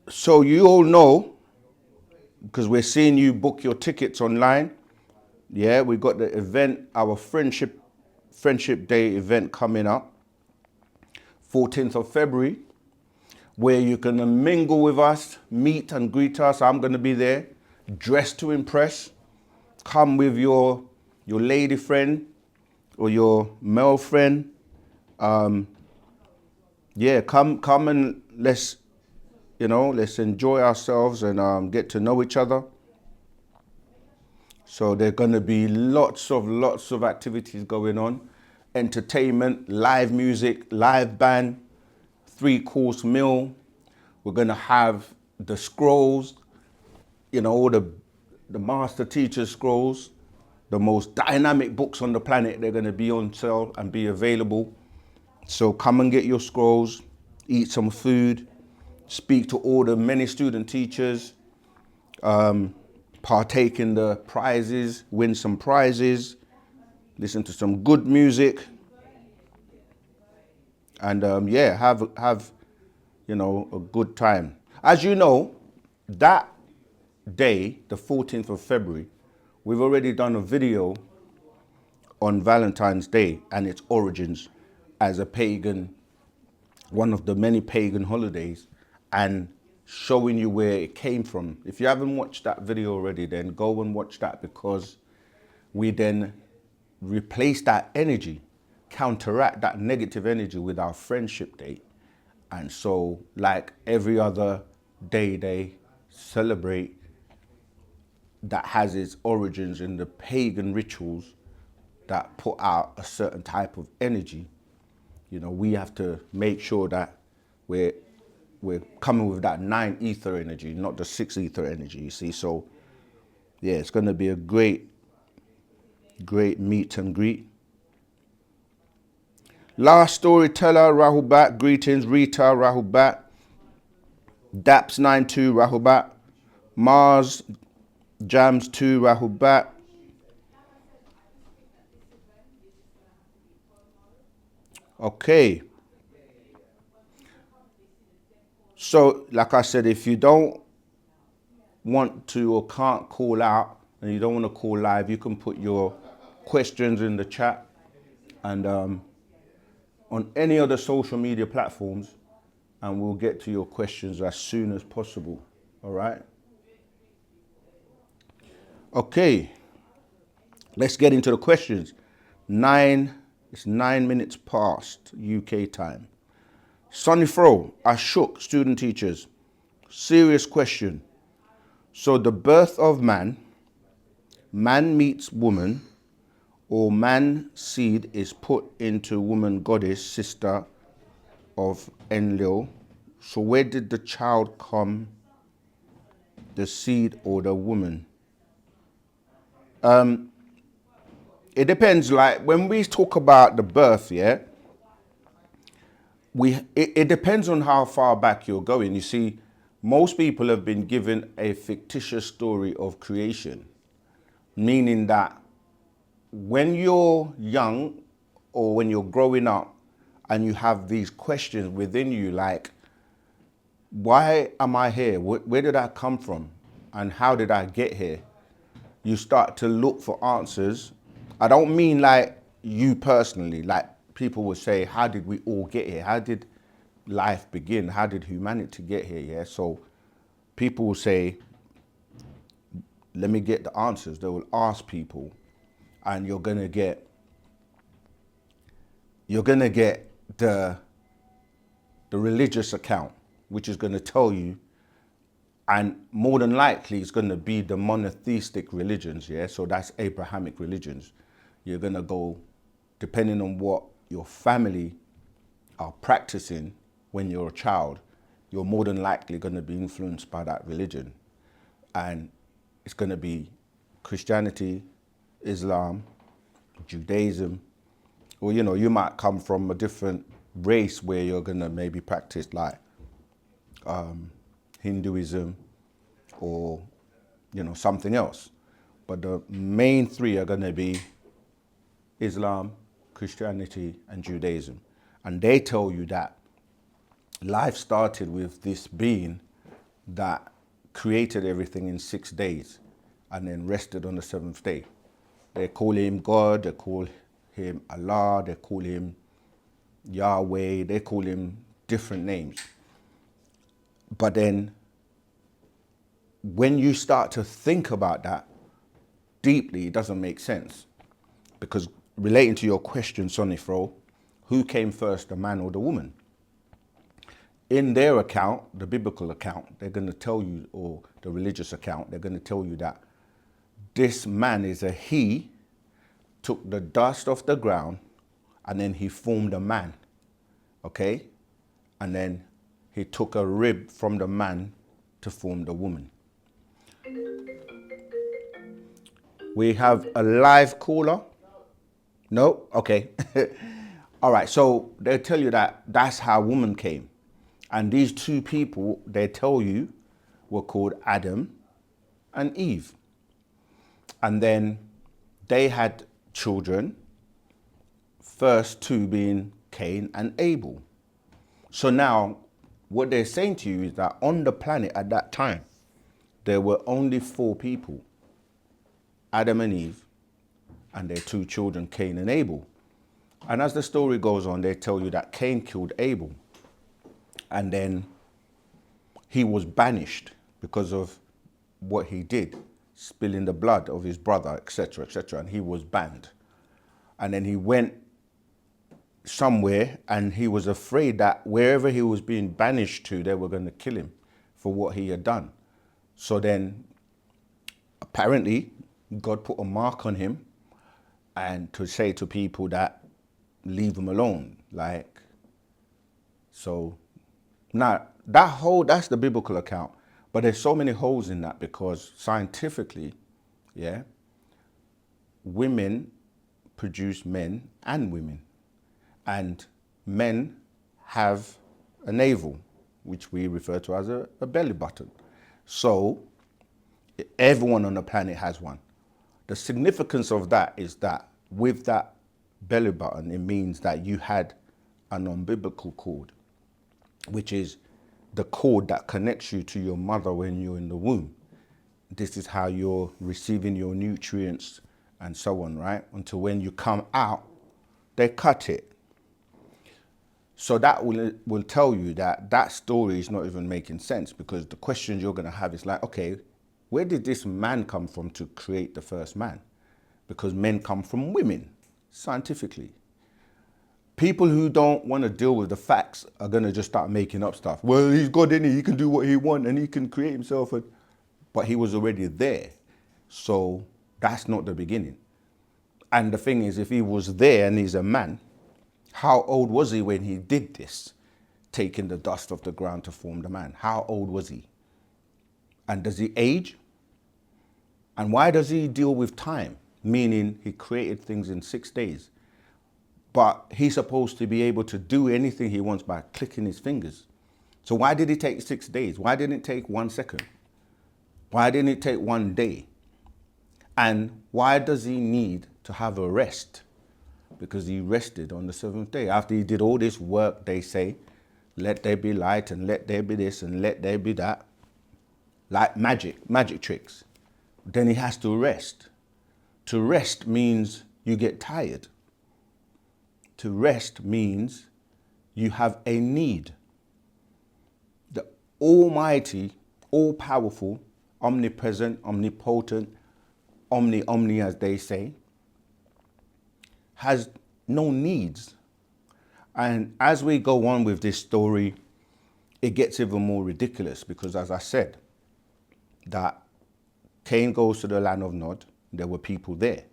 So you all know, because we're seeing you book your tickets online. Yeah, we got the event, our Friendship Day event coming up, 14th of February, where you can mingle with us, meet and greet us. I'm going to be there, dressed to impress. Come with your lady friend or your male friend. Yeah, come and let's enjoy ourselves and get to know each other. So there's going to be lots of activities going on, entertainment, live music, live band, 3-course meal. We're going to have the scrolls, all the master teacher scrolls, the most dynamic books on the planet. They're going to be on sale and be available. So come and get your scrolls, eat some food, speak to all the many student teachers, partake in the prizes, win some prizes, listen to some good music, and have a good time. As you know, that day, the 14th of February, we've already done a video on Valentine's Day and its origins as a pagan, one of the many pagan holidays, and showing you where it came from. If you haven't watched that video already, then go and watch that, because we then replace that energy, counteract that negative energy with our Friendship Day. And so, like every other day they celebrate that has its origins in the pagan rituals that put out a certain type of energy, we have to make sure that we're coming with that 9 ether energy, not the 6 ether energy, you see. So yeah, it's going to be a great meet and greet. Last storyteller, Rahubat, greetings. Rita, Rahubat. Daps92, Rahubat. Mars, Jams2, Rahubat. Okay. So, like I said, if you don't want to or can't call out and you don't want to call live, you can put your questions in the chat, and on any other social media platforms, and we'll get to your questions as soon as possible. All right? Okay. Let's get into the questions. It's 9 minutes past UK time. Sonny Fro, I shook student teachers. Serious question. So the birth of man meets woman, or man seed is put into woman goddess, sister of Enlil. So where did the child come, the seed or the woman? It depends. Like when we talk about the birth, yeah, it depends on how far back you're going. You see, most people have been given a fictitious story of creation, meaning that when you're young or when you're growing up and you have these questions within you, like, why am I here? Where did I come from? And how did I get here? You start to look for answers. I don't mean like you personally, like people will say, how did we all get here? How did life begin? How did humanity get here? Yeah. So people will say, let me get the answers. They will ask people, and you're gonna get the religious account, which is gonna tell you, and more than likely it's going to be the monotheistic religions, yeah? So that's Abrahamic religions. You're going to go, depending on what your family are practicing when you're a child, you're more than likely going to be influenced by that religion. And it's going to be Christianity, Islam, Judaism, or, you might come from a different race where you're going to maybe practice like Hinduism or something else. But the main three are going to be Islam, Christianity, and Judaism. And they tell you that life started with this being that created everything in 6 days and then rested on the seventh day. They call him God, they call him Allah, they call him Yahweh, they call him different names. But then when you start to think about that deeply, it doesn't make sense. Because relating to your question, Sonny Fro, who came first, the man or the woman? In their account, the biblical account, they're going to tell you, or the religious account, they're going to tell you that this man is a he, took the dust off the ground, and then he formed a man, okay? And then he took a rib from the man to form the woman. We have a live caller. No? Okay. All right, so they'll tell you that that's how woman came. And these two people, they tell you, were called Adam and Eve. And then they had children, first two being Cain and Abel. So now, what they're saying to you is that on the planet at that time, there were only 4 people, Adam and Eve, and their 2 children, Cain and Abel. And as the story goes on, they tell you that Cain killed Abel. And then he was banished because of what he did, spilling the blood of his brother, etc., etc., and he was banned. And then he went somewhere, and he was afraid that wherever he was being banished to, they were going to kill him for what he had done. So then, apparently, God put a mark on him, and to say to people that leave him alone, like, so now that's the biblical account, but there's so many holes in that because scientifically, yeah, women produce men and women, and men have a navel, which we refer to as a belly button. So everyone on the planet has one. The significance of that is that with that belly button, it means that you had an umbilical cord, which is the cord that connects you to your mother when you're in the womb. This is how you're receiving your nutrients and so on, right? Until when you come out, they cut it. So that will tell you that that story is not even making sense, because the questions you're going to have is like, okay, where did this man come from to create the first man? Because men come from women, scientifically. People who don't want to deal with the facts are going to just start making up stuff. Well, he's God, isn't he? He can do what he wants and he can create himself. But he was already there. So that's not the beginning. And the thing is, if he was there and he's a man, how old was he when he did this, taking the dust off the ground to form the man? How old was he? And does he age? And why does he deal with time? Meaning he created things in 6 days. But he's supposed to be able to do anything he wants by clicking his fingers. So why did it take 6 days? Why didn't it take 1 second? Why didn't it take 1 day? And why does he need to have a rest? Because he rested on the 7th day. After he did all this work, they say, let there be light and let there be this and let there be that. Like magic tricks. Then he has to rest. To rest means you get tired. To rest means you have a need. The almighty, all-powerful, omnipresent, omnipotent, omni as they say, has no needs. And as we go on with this story, it gets even more ridiculous because, as I said, that Cain goes to the land of Nod, there were people there.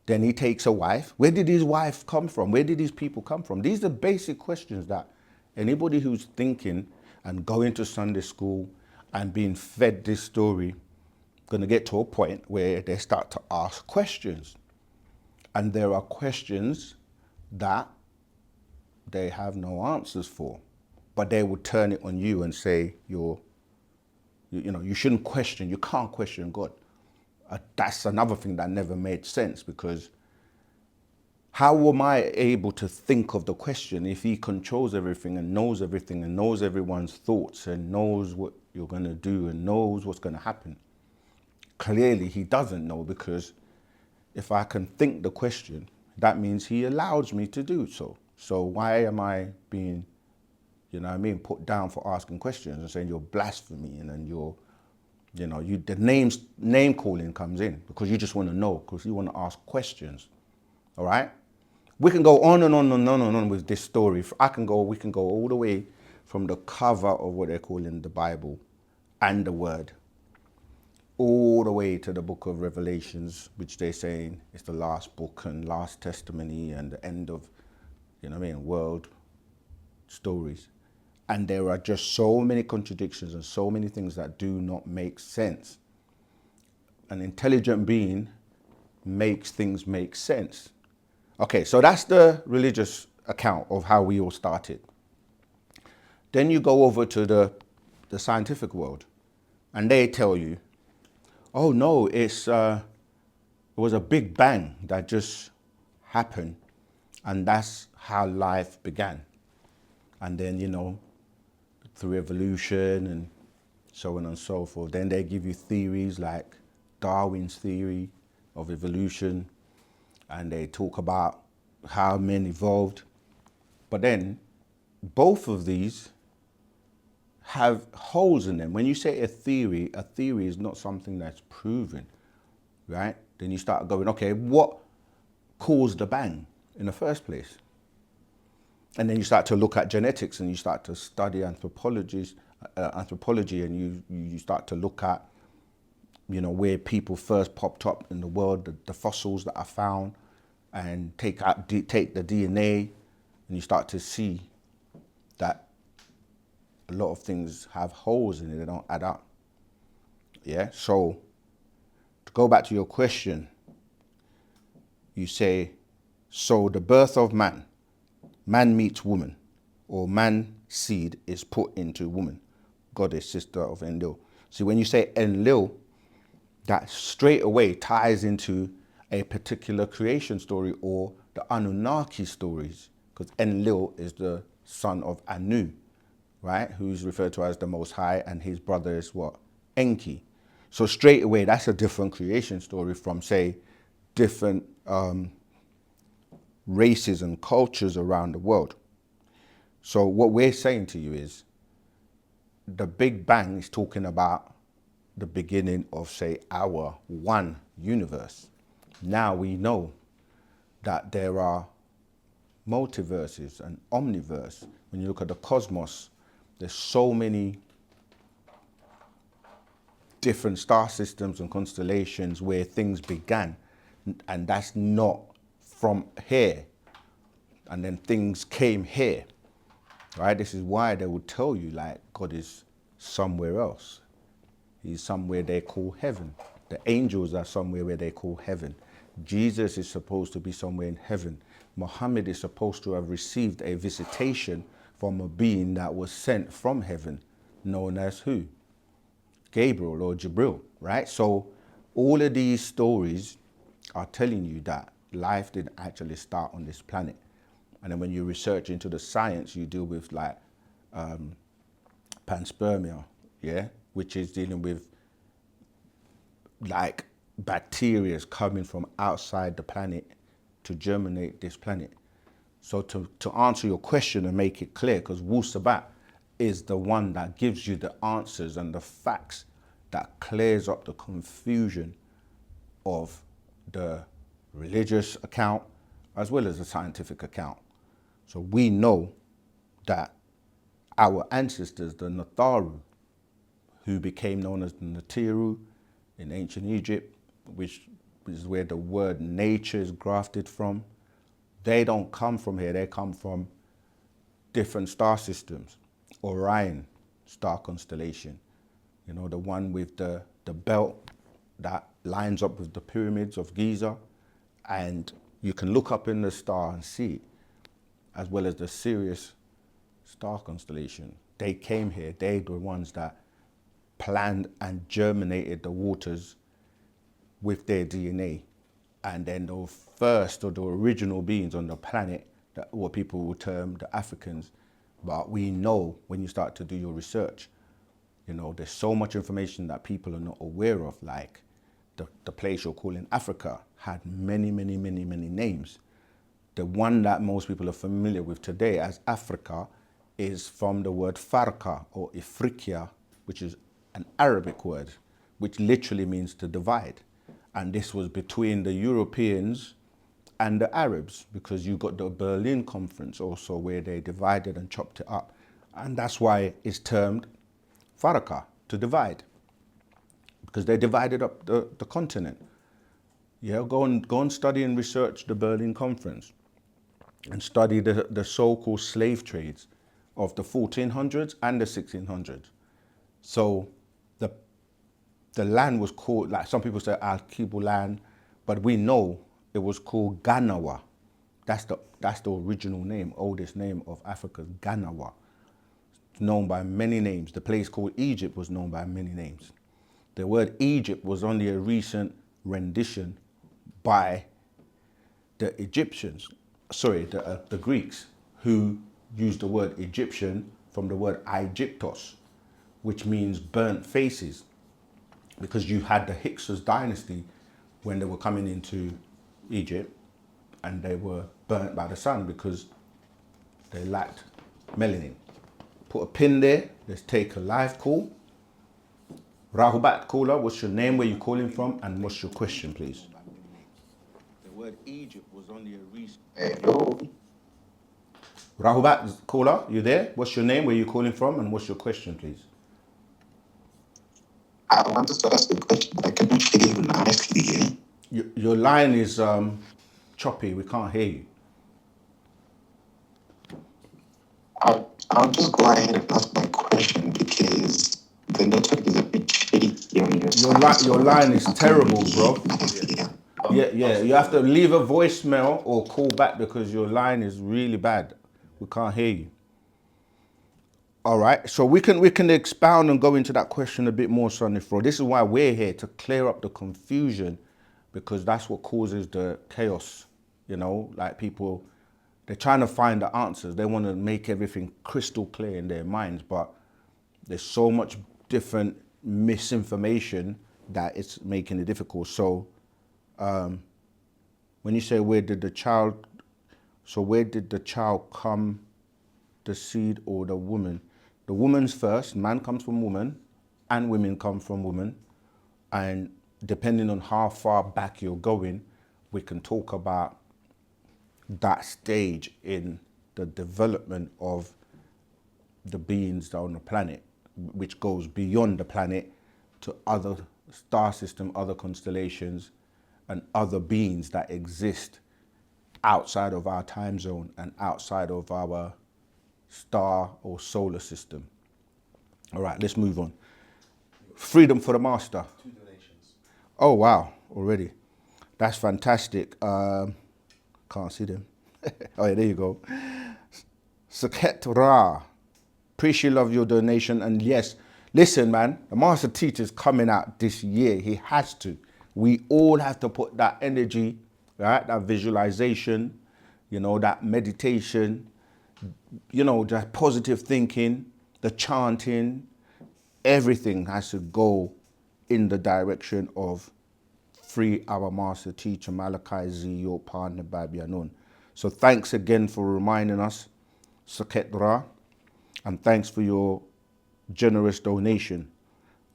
Then he takes a wife. Where did his wife come from? Where did these people come from? These are basic questions that anybody who's thinking and going to Sunday school and being fed this story going to get to a point where they start to ask questions. And there are questions that they have no answers for, but they will turn it on you and say, you shouldn't question, you can't question God. That's another thing that never made sense, because How am I able to think of the question if he controls everything and knows everyone's thoughts and knows what you're going to do and knows what's going to happen? Clearly, he doesn't know, because if I can think the question, that means he allows me to do so. So why am I being, you know what I mean, put down for asking questions and saying you're blasphemy, and then you're, you know, the name calling comes in because you just want to know, because you want to ask questions. All right? We can go on and on and on and on with this story. We can go all the way from the cover of what they're calling the Bible and the Word, all the way to the book of Revelations, which they're saying is the last book and last testimony and the end of, you know what I mean, world stories. And there are just so many contradictions and so many things that do not make sense. An intelligent being makes things make sense. Okay, so that's the religious account of how we all started. Then you go over to the scientific world, and they tell you, oh no, it was a big bang that just happened, and that's how life began. And then, you know, through evolution and so on and so forth. Then they give you theories like Darwin's theory of evolution, and they talk about how men evolved. But then both of these have holes in them. When you say a theory is not something that's proven, right? Then you start going, okay, what caused the bang in the first place? And then you start to look at genetics, and you start to study anthropology, and you start to look at, you know, where people first popped up in the world, the fossils that are found, and take the DNA, and you start to see that a lot of things have holes in it, they don't add up. Yeah, so to go back to your question, you say, so the birth of man meets woman, or man seed is put into woman, goddess, sister of Enlil. See, when you say Enlil, that straight away ties into a particular creation story, or the Anunnaki stories, because Enlil is the son of Anu, right? Who's referred to as the Most High, and his brother is what? Enki. So straight away, that's a different creation story from, say, different races and cultures around the world. So what we're saying to you is, the Big Bang is talking about the beginning of, say, our one universe. Now we know that there are multiverses and omniverse. When you look at the cosmos, there's so many different star systems and constellations where things began, and that's not from here. And then things came here, right? This is why they would tell you, like, God is somewhere else. He's somewhere they call heaven. The angels are somewhere where they call heaven. Jesus is supposed to be somewhere in heaven. Muhammad is supposed to have received a visitation from a being that was sent from heaven, known as who? Gabriel or Jibril, right? So all of these stories are telling you that life didn't actually start on this planet. And then when you research into the science, you deal with like panspermia, yeah, which is dealing with like bacteria coming from outside the planet to germinate this planet. So to answer your question and make it clear, because Wu Sabat is the one that gives you the answers and the facts that clears up the confusion of the religious account as well as the scientific account. So we know that our ancestors, the Natharu, who became known as the Natiru in ancient Egypt, which is where the word nature is grafted from, they don't come from here, they come from different star systems. Orion star constellation, you know, the one with the belt that lines up with the pyramids of Giza, and you can look up in the star and see it, as well as the Sirius star constellation. They came here, they're the ones that planned and germinated the waters with their DNA and then the first or the original beings on the planet, that what people will term the Africans. But we know when you start to do your research, you know, there's so much information that people are not aware of, like the place you're calling Africa had many, many, many, many names. The one that most people are familiar with today as Africa is from the word Farka or Ifriqiya, which is an Arabic word, which literally means to divide. And this was between the Europeans and the Arabs, because you got the Berlin Conference also, where they divided and chopped it up. And that's why it's termed Faraka, to divide, because they divided up the continent. Yeah, go and study and research the Berlin Conference and study the so-called slave trades of the 1400s and the 1600s. So the land was called, like some people say Al-Kibu land, but we know it was called Ganawa. That's the original name, oldest name of Africa, Ganawa. It's known by many names. The place called Egypt was known by many names. The word Egypt was only a recent rendition by the Egyptians, sorry, the Greeks, who used the word Egyptian from the word Aegyptos, which means burnt faces, because you had the Hyksos dynasty when they were coming into Egypt, and they were burnt by the sun because they lacked melanin. Put a pin there. Let's take a live call. Rahubat caller, what's your name, where you calling from, and what's your question, please? The word Egypt was only a recent. Hello. Rahubat caller, you there? What's your name, where you calling from, and what's your question, please? I wanted to ask a question, but I cannot hear you nicely. Your line is choppy. We can't hear you. I'll just go ahead and ask my question because the network is a bit shaky on your side. Your line is terrible, bro. Nicely. Yeah. You have to leave a voicemail or call back because your line is really bad. We can't hear you. All right, so we can expound and go into that question a bit more, Sonny Fro. This is why we're here, to clear up the confusion, because that's what causes the chaos. You know, like people, they're trying to find the answers. They want to make everything crystal clear in their minds, but there's so much different misinformation that it's making it difficult. So when you say where did the child come, the seed or the woman? The woman's first. Man comes from woman, and women come from woman. And depending on how far back you're going, we can talk about that stage in the development of the beings that are on the planet, which goes beyond the planet to other star system, other constellations, and other beings that exist outside of our time zone and outside of our star or solar system. All right, let's move on. Freedom for the Master. 2 donations. Oh, wow, already. That's fantastic. Can't see them. Oh, yeah, there you go. Saket Ra. Appreciate love your donation. And yes, listen, man, the Master Teacher's coming out this year. He has to. We all have to put that energy, right? That visualization, you know, that meditation, you know, that positive thinking, the chanting, everything has to go in the direction of free our Master Teacher, Malachi Z, your partner, Babianun. So thanks again for reminding us, Saket Ra, and thanks for your generous donation.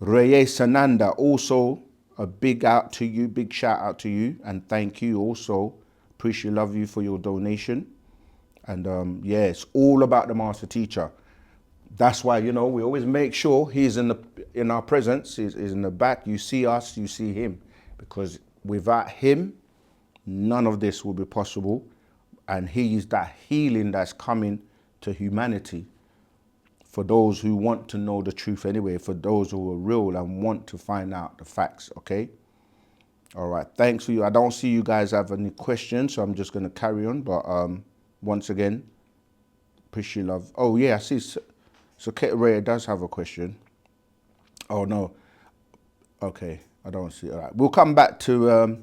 Reye Sananda, also a big out to you, big shout out to you, and thank you also. Appreciate, love you for your donation. And yeah, it's all about the Master Teacher. That's why, you know, we always make sure he's in our presence, he's in the back. You see us, you see him, because without him, none of this will be possible. And he is that healing that's coming to humanity for those who want to know the truth anyway, for those who are real and want to find out the facts, okay? All right, thanks for you. I don't see you guys have any questions, so I'm just going to carry on. But once again, appreciate love. Oh, yeah, I see. So Kate Ray does have a question. Oh, no. Okay, I don't see. All right, we'll come back to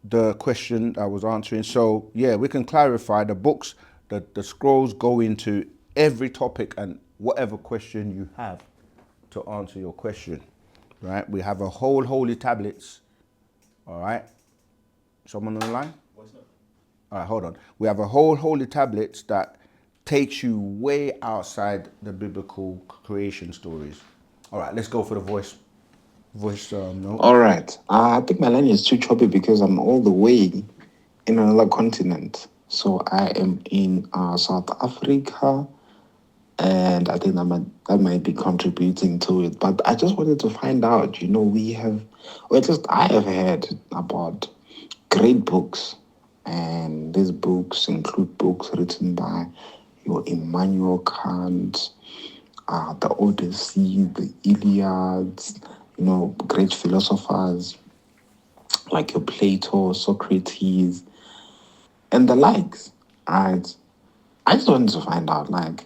the question I was answering. So yeah, we can clarify the books, the scrolls go into every topic and whatever question you have to answer your question, right? We have a whole holy tablets, all right? Someone on the line? All right, hold on. We have a whole holy tablets that takes you way outside the biblical creation stories. All right, let's go for the voice note. All right. I think my line is too choppy because I'm all the way in another continent. So I am in South Africa, and I think that might be contributing to it. But I just wanted to find out. We have, or at least I have heard about great books, and these books include books written by your Immanuel Kant, the Odyssey, the Iliad, great philosophers like your Plato, Socrates, and the likes. Right? I just wanted to find out, like,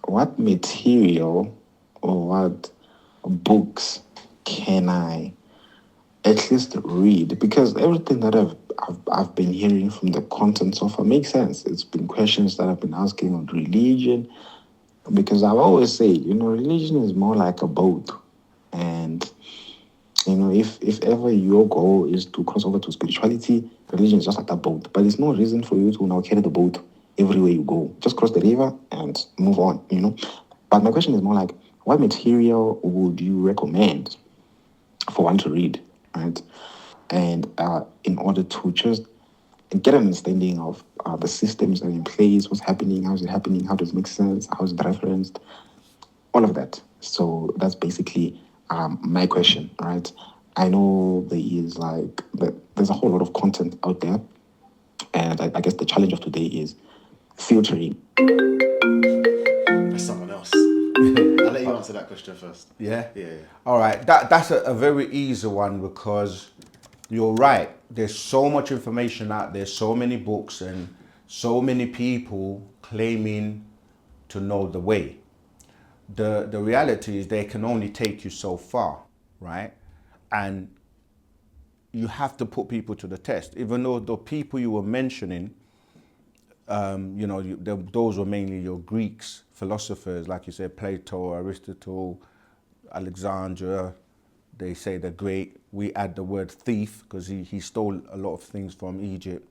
what material or what books can I at least read? Because everything that I've been hearing from the content so far makes sense. It's been questions that I've been asking on religion, because I've always said, religion is more like a boat, and if ever your goal is to cross over to spirituality, religion is just like that boat. But there's no reason for you to now carry the boat everywhere you go. Just cross the river and move on. But my question is more like, what material would you recommend for one to read, right? And in order to just get an understanding of the systems that are in place, what's happening, how is it happening, how does it make sense, how is it referenced, all of that. So that's basically my question, right? I know there's a whole lot of content out there, and I guess the challenge of today is filtering. That's someone else. I'll let you answer that question first. Yeah? Yeah. All right, that's a very easy one because you're right. There's so much information out there, so many books and so many people claiming to know the way. The reality is they can only take you so far, right? And you have to put people to the test. Even though the people you were mentioning, those were mainly your Greeks, philosophers, like you said, Plato, Aristotle, Alexandra. They say the great. We add the word thief because he stole a lot of things from Egypt.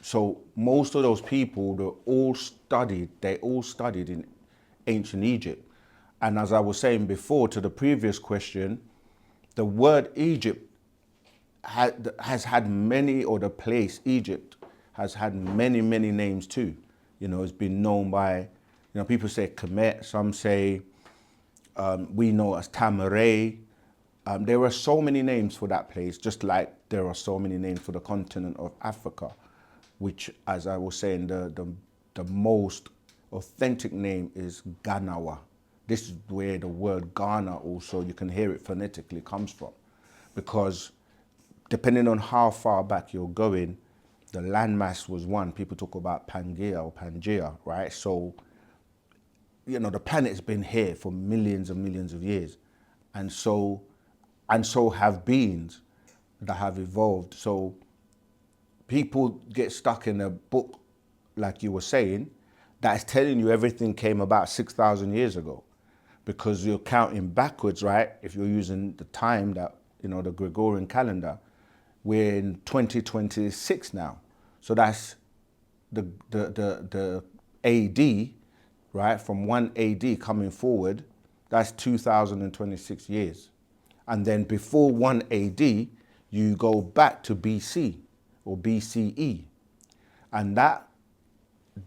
So most of those people, they all studied in ancient Egypt. And as I was saying before to the previous question, the word Egypt has had many, or the place Egypt has had many, many names too. It's been known by, people say Kemet, some say we know as Tamaray. There are so many names for that place, just like there are so many names for the continent of Africa, which, as I was saying, the most authentic name is Ganawa. This is where the word Ghana also, you can hear it phonetically, comes from. Because depending on how far back you're going, the landmass was one. People talk about Pangaea or Pangea, right? So, the planet's been here for millions and millions of years. And so have beings that have evolved. So people get stuck in a book, like you were saying, that's telling you everything came about 6,000 years ago. Because you're counting backwards, right? If you're using the time that, the Gregorian calendar, we're in 2026 now. So that's the AD, right? From 1 AD coming forward, that's 2026 years. And then before 1 AD, you go back to BC or BCE. And that,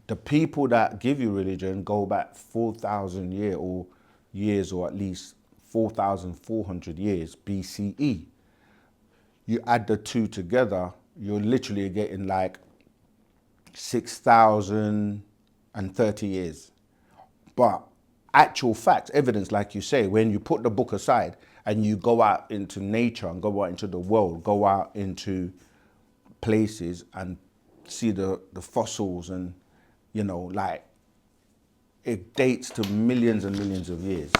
the people that give you religion go back 4,000 years, or at least 4,400 years BCE. You add the two together, you're literally getting like 6,030 years. But actual facts, evidence, like you say, when you put the book aside and you go out into nature and go out into the world, go out into places and see the fossils and, it dates to millions and millions of years.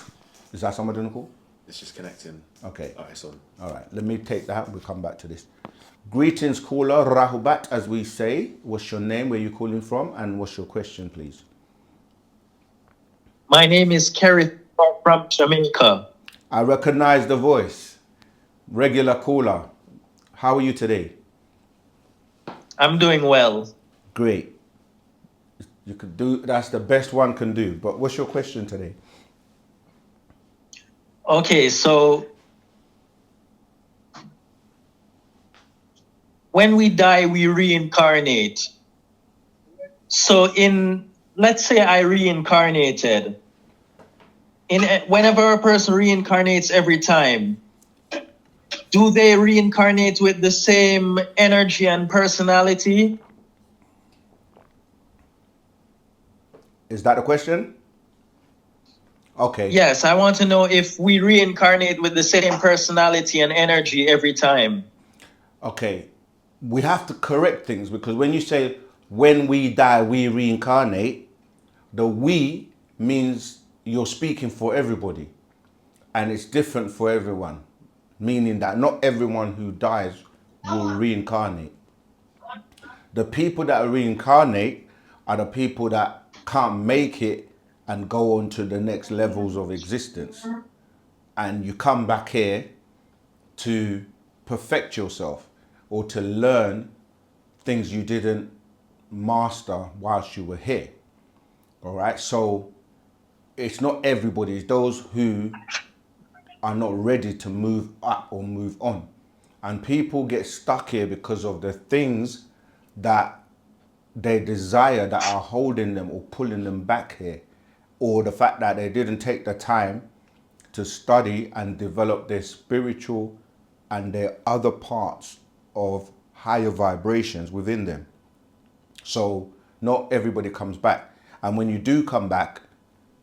Is that somebody cool? It's just connecting. Okay. All right, it's on. All right, let me take that. We'll come back to this. Greetings, caller. Rahubat, as we say. What's your name? Where you calling from? And what's your question, please? My name is Kerry from Jamaica. I recognize the voice. Regular caller. How are you today? I'm doing well. Great. You could do, that's the best one can do. But what's your question today? Okay, so when we die, we reincarnate. So let's say I reincarnated. Whenever a person reincarnates every time, do they reincarnate with the same energy and personality? Is that the question? Okay. Yes, I want to know if we reincarnate with the same personality and energy every time. Okay. We have to correct things, because when you say when we die, we reincarnate, the we means you're speaking for everybody, and it's different for everyone, meaning that not everyone who dies will reincarnate. The people that reincarnate are the people that can't make it and go on to the next levels of existence. And you come back here to perfect yourself or to learn things you didn't master whilst you were here. All right. So it's not everybody, it's those who are not ready to move up or move on. And people get stuck here because of the things that they desire that are holding them or pulling them back here, or the fact that they didn't take the time to study and develop their spiritual and their other parts of higher vibrations within them. So not everybody comes back. And when you do come back,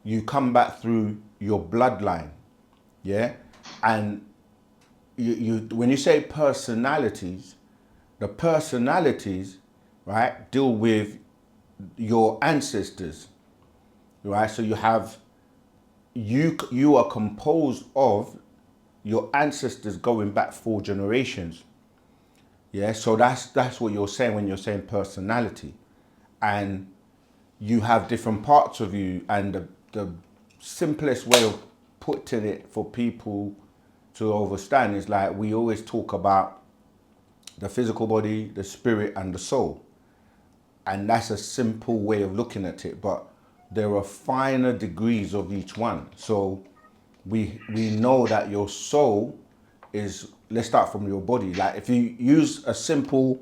you come back through your bloodline. Yeah. And you when you say personalities, the personalities, right, deal with your ancestors, right? So you have, you are composed of your ancestors going back 4 generations. Yeah, so that's what you're saying when you're saying personality. And you have different parts of you, and the simplest way of putting it for people to understand is like we always talk about the physical body, the spirit, and the soul. And that's a simple way of looking at it, but there are finer degrees of each one. So we know that your soul is, let's start from your body. Like if you use a simple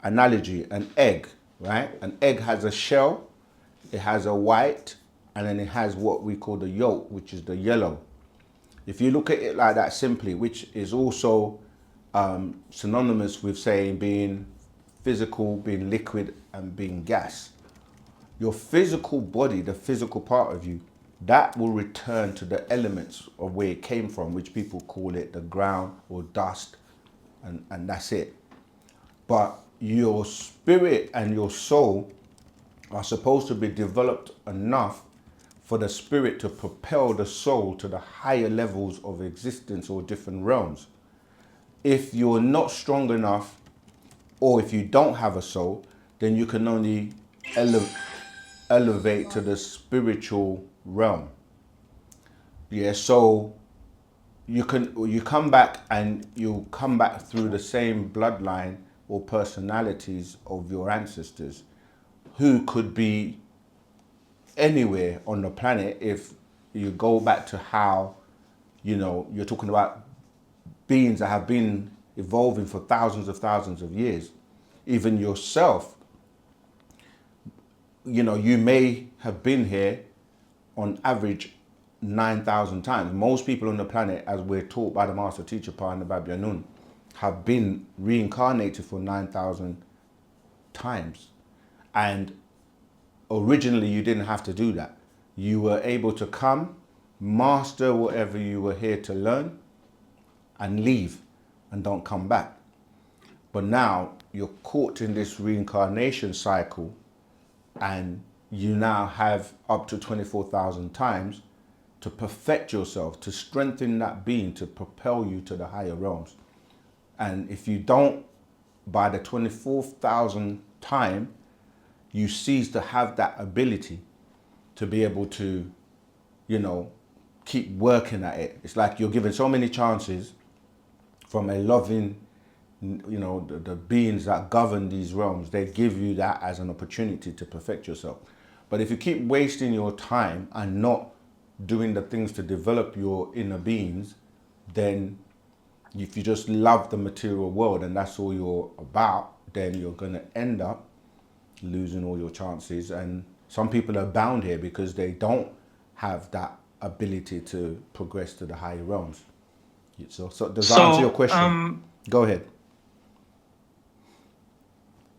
analogy, an egg, right? An egg has a shell, it has a white, and then it has what we call the yolk, which is the yellow. If you look at it like that simply, which is also synonymous with saying being physical, being liquid, and being gas. Your physical body, the physical part of you, that will return to the elements of where it came from, which people call it the ground or dust, and that's it. But your spirit and your soul are supposed to be developed enough for the spirit to propel the soul to the higher levels of existence or different realms. If you're not strong enough, or if you don't have a soul, then you can only elevate to the spiritual realm. Yeah, so you come back, and you come back through the same bloodline or personalities of your ancestors, who could be anywhere on the planet. If you go back to how, you're talking about beings that have been evolving for thousands of years. Even yourself, you may have been here on average 9,000 times. Most people on the planet, as we're taught by the master teacher Pa and the Bab Yanun, have been reincarnated for 9,000 times. And originally you didn't have to do that. You were able to come, master whatever you were here to learn, and leave and don't come back. But now you're caught in this reincarnation cycle, and you now have up to 24,000 times to perfect yourself, to strengthen that being, to propel you to the higher realms. And if you don't by the 24,000th time, you cease to have that ability to be able to, you know, keep working at it. It's like you're given so many chances from a loving, you know, the beings that govern these realms. They give you that as an opportunity to perfect yourself. But if you keep wasting your time and not doing the things to develop your inner beings, then if you just love the material world and that's all you're about, then you're going to end up losing all your chances. And some people are bound here because they don't have that ability to progress to the higher realms. So does that answer your question? Go ahead.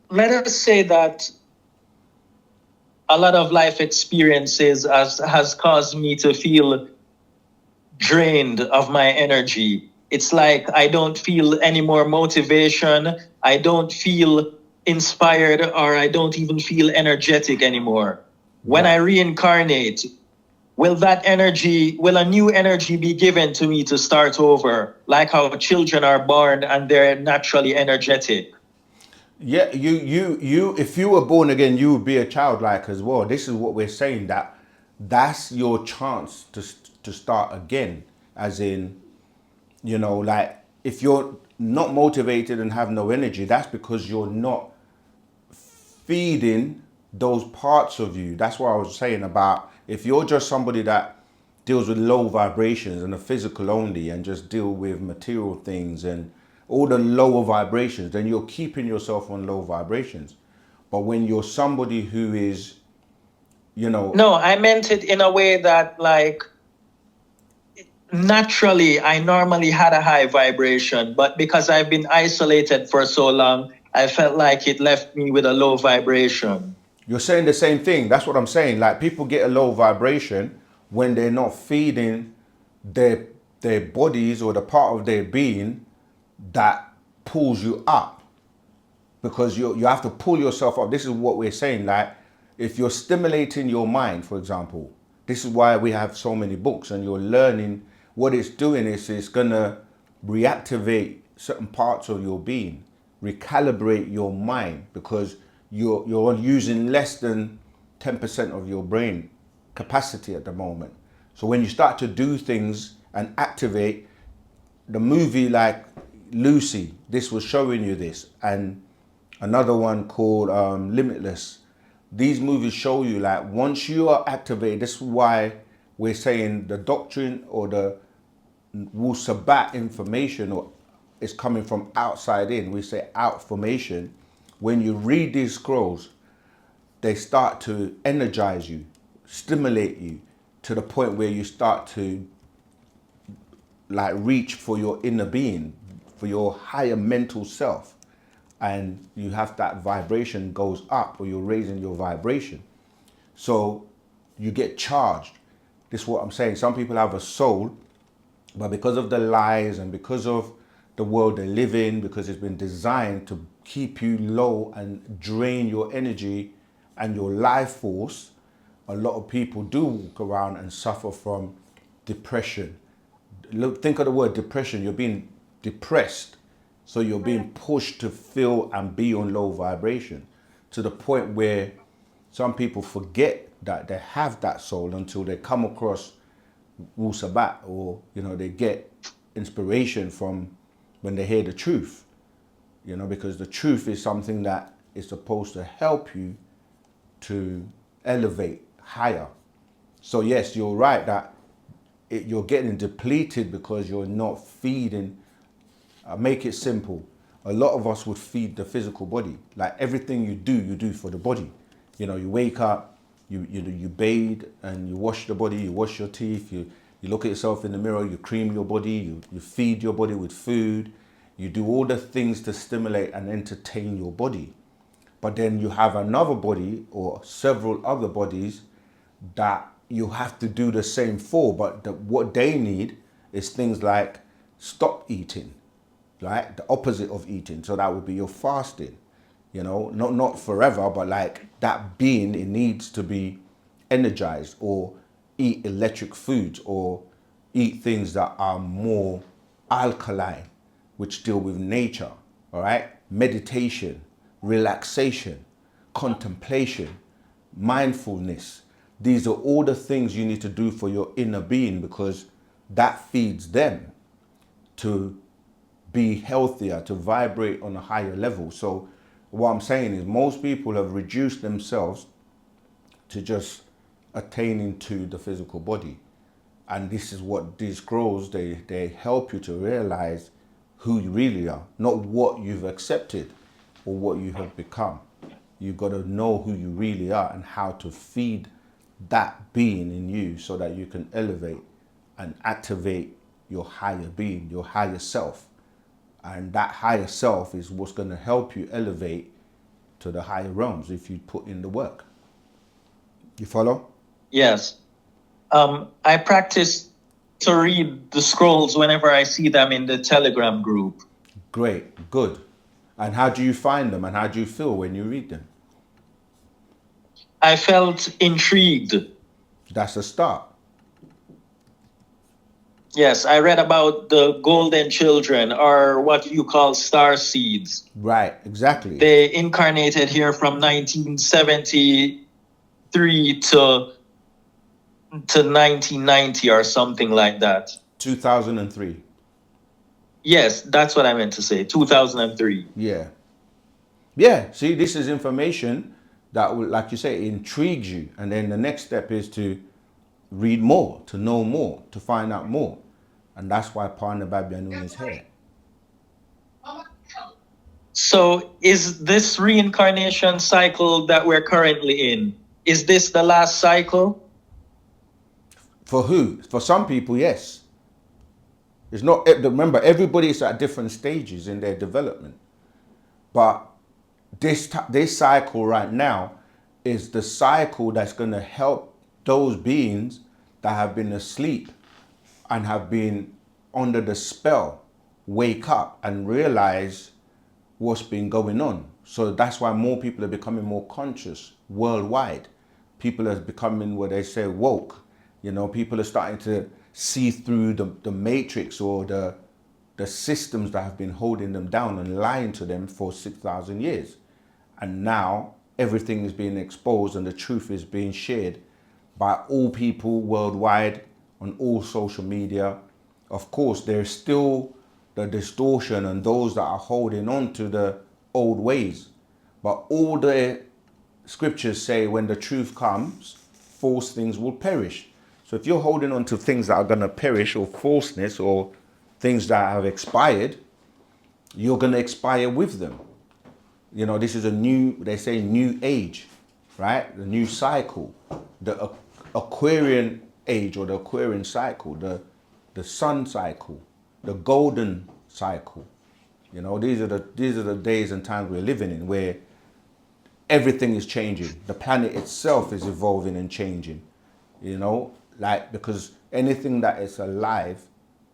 Let us say that a lot of life experiences has caused me to feel drained of my energy. It's like I don't feel any more motivation. I don't feel inspired, or I don't even feel energetic anymore. When I reincarnate, will a new energy be given to me to start over, like how children are born and they're naturally energetic? Yeah, if you were born again, you would be a childlike as well. This is what we're saying, that's your chance to start again. As in, you know, like if you're not motivated and have no energy, that's because you're not feeding those parts of you. That's what I was saying about if you're just somebody that deals with low vibrations and the physical only and just deal with material things and all the lower vibrations, then you're keeping yourself on low vibrations. But when you're somebody who is, you know... No, I meant it in a way that, like, naturally, I normally had a high vibration, but because I've been isolated for so long, I felt like it left me with a low vibration. You're saying the same thing. That's what I'm saying. Like, people get a low vibration when they're not feeding their bodies or the part of their being that pulls you up, because you have to pull yourself up. This is what we're saying. Like, if you're stimulating your mind, for example, this is why we have so many books, and you're learning. What it's doing is it's gonna reactivate certain parts of your being, recalibrate your mind, because you're using less than 10% of your brain capacity at the moment. So when you start to do things and activate, the movie like Lucy, this was showing you this, and another one called Limitless. These movies show you, like, once you are activated, this is why we're saying the doctrine or the Wu Sabat information is coming from outside in. We say out formation. When you read these scrolls, they start to energize you, stimulate you to the point where you start to like reach for your inner being, for your higher mental self. And you have that vibration goes up, or you're raising your vibration. So you get charged. This is what I'm saying. Some people have a soul, but because of the lies and because of the world they live in, because it's been designed to keep you low and drain your energy and your life force, a lot of people do walk around and suffer from depression. Look, think of the word depression. You're being depressed. So you're being pushed to feel and be on low vibration, to the point where some people forget that they have that soul until they come across Wu Sabat, or, you know, they get inspiration from when they hear the truth, you know, because the truth is something that is supposed to help you to elevate higher. So yes, you're right that you're getting depleted because you're not feeding. Make it simple. A lot of us would feed the physical body. Like, everything you do for the body. You know, you wake up, you bathe and you wash the body, you wash your teeth, you look at yourself in the mirror, you cream your body, you feed your body with food, you do all the things to stimulate and entertain your body. But then you have another body or several other bodies that you have to do the same for, but what they need is things like stop eating, right? The opposite of eating. So that would be your fasting, you know, not forever, but like that being, it needs to be energized, or eat electric foods, or eat things that are more alkaline, which deal with nature, all right? meditation, relaxation, contemplation, mindfulness. These are all the things you need to do for your inner being, because that feeds them to be healthier, to vibrate on a higher level. So what I'm saying is most people have reduced themselves to just attaining to the physical body. And this is what these scrolls, they help you to realize who you really are, not what you've accepted or what you have become. You've got to know who you really are and how to feed that being in you so that you can elevate and activate your higher being, your higher self. And that higher self is what's going to help you elevate to the higher realms if you put in the work. You follow? Yes. I practice to read the scrolls whenever I see them in the Telegram group. Great, good. And how do you find them and how do you feel when you read them? I felt intrigued. That's a start. Yes, I read about the golden children, or what you call star seeds. Right, exactly. They incarnated here from 1973 to 1990 or something like that. 2003. Yes, that's what I meant to say. 2003. Yeah. Yeah, see, this is information that will, like you say, intrigues you. And then the next step is to read more, to know more, to find out more. And that's why Partner Babyanun is here. So is this reincarnation cycle that we're currently in, is this the last cycle? For who? For some people, yes. It's not, remember, everybody is at different stages in their development. But this cycle right now is the cycle that's going to help those beings that have been asleep and have been under the spell wake up and realize what's been going on. So that's why more people are becoming more conscious worldwide. People are becoming what they say woke. You know, people are starting to see through the matrix or the systems that have been holding them down and lying to them for 6,000 years. And now everything is being exposed and the truth is being shared by all people worldwide on all social media. Of course, there's still the distortion and those that are holding on to the old ways. But all the scriptures say when the truth comes, false things will perish. So if you're holding on to things that are going to perish or falseness or things that have expired, you're going to expire with them. You know, this is a new, they say new age, right? The new cycle, the Aquarian age or the Aquarian cycle, the sun cycle, the golden cycle. You know, these are the days and times we're living in where everything is changing. The planet itself is evolving and changing. You know, like, because anything that is alive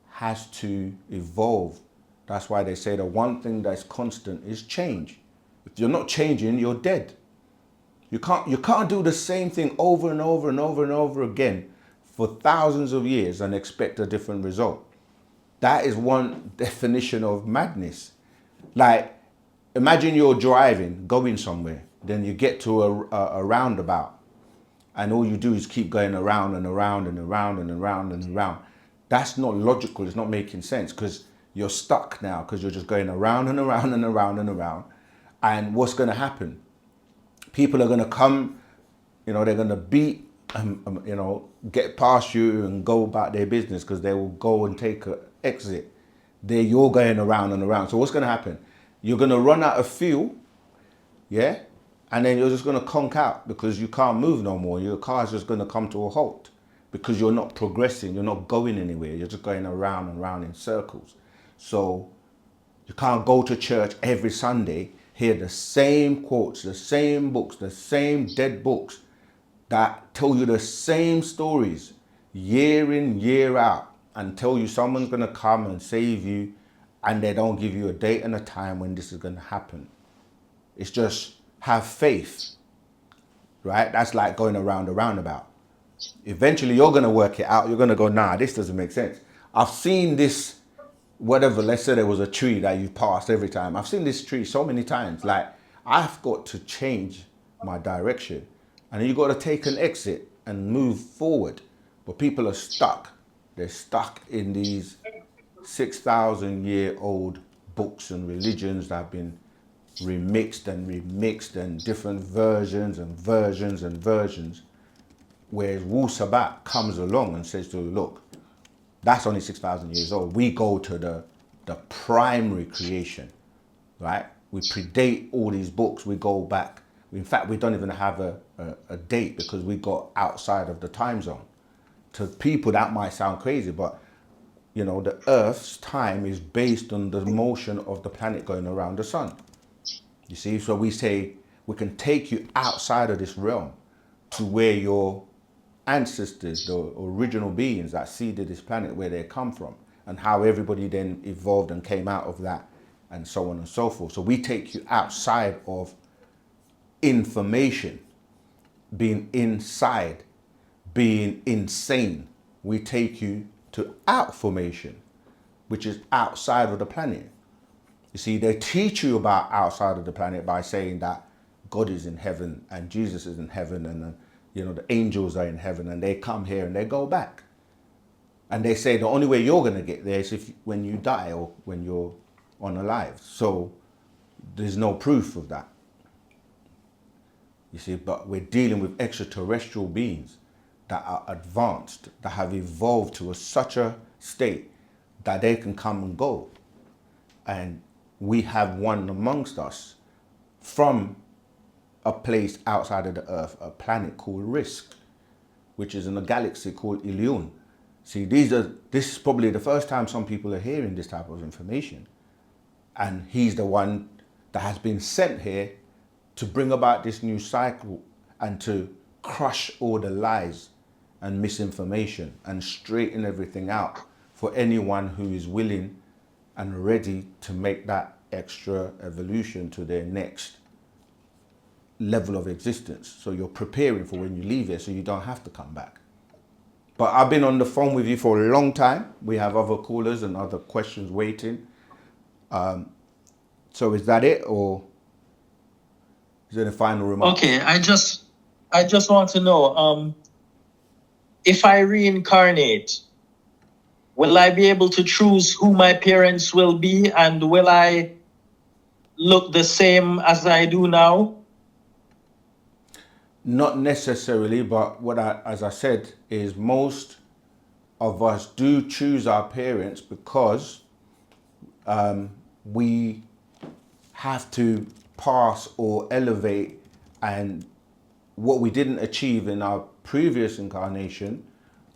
has to evolve. That's why they say the one thing that's constant is change. If you're not changing, you're dead. You can't do the same thing over and over and over and over again for thousands of years and expect a different result. That is one definition of madness. Like, imagine you're driving, going somewhere, then you get to a roundabout, and all you do is keep going around and around and around and around and around. That's not logical. It's not making sense because you're stuck now because you're just going around and around and around and around. And what's going to happen? People are going to come, you know, they're going to beat, you know, get past you and go about their business because they will go and take an exit. You're going around and around. So what's going to happen? You're going to run out of fuel, yeah? And then you're just going to conk out because you can't move no more. Your car's just going to come to a halt because you're not progressing. You're not going anywhere. You're just going around and around in circles. So you can't go to church every Sunday, hear the same quotes, the same books, the same dead books that tell you the same stories year in, year out, and tell you someone's going to come and save you, and they don't give you a date and a time when this is going to happen. It's just have faith, right? That's like going around a roundabout. Eventually, you're going to work it out. You're going to go, nah, this doesn't make sense. I've seen this whatever, let's say there was a tree that you passed every time. I've seen this tree so many times. Like, I've got to change my direction. And you got to take an exit and move forward. But people are stuck. They're stuck in these 6,000-year-old books and religions that have been remixed and different versions and versions and versions. Whereas Wu Sabat comes along and says to you, look, that's only 6,000 years old. We go to the primary creation, right? We predate all these books. We go back. In fact, we don't even have a date because we got outside of the time zone. To people, that might sound crazy, but you know, the Earth's time is based on the motion of the planet going around the sun. You see, so we say we can take you outside of this realm to where your ancestors, the original beings that seeded this planet, where they come from, and how everybody then evolved and came out of that, and so on and so forth. So we take you outside of information, being inside, being insane. We take you to outformation, which is outside of the planet. You see, they teach you about outside of the planet by saying that God is in heaven and Jesus is in heaven, and you know, the angels are in heaven, and they come here and they go back. And they say the only way you're going to get there is if when you die or when you're unalive. So there's no proof of that. You see, but we're dealing with extraterrestrial beings that are advanced, that have evolved to such a state that they can come and go. And we have one amongst us from a place outside of the Earth, a planet called Risk, which is in a galaxy called Ilion. See, this is probably the first time some people are hearing this type of information. And he's the one that has been sent here to bring about this new cycle and to crush all the lies and misinformation and straighten everything out for anyone who is willing and ready to make that extra evolution to their next level of existence. So you're preparing for when you leave here so you don't have to come back. But I've been on the phone with you for a long time. We have other callers and other questions waiting. So is that it, or is there a final remark? Okay, I just want to know, if I reincarnate, will I be able to choose who my parents will be, and will I look the same as I do now? Not necessarily, but as I said, is most of us do choose our parents because we have to pass or elevate, and what we didn't achieve in our previous incarnation,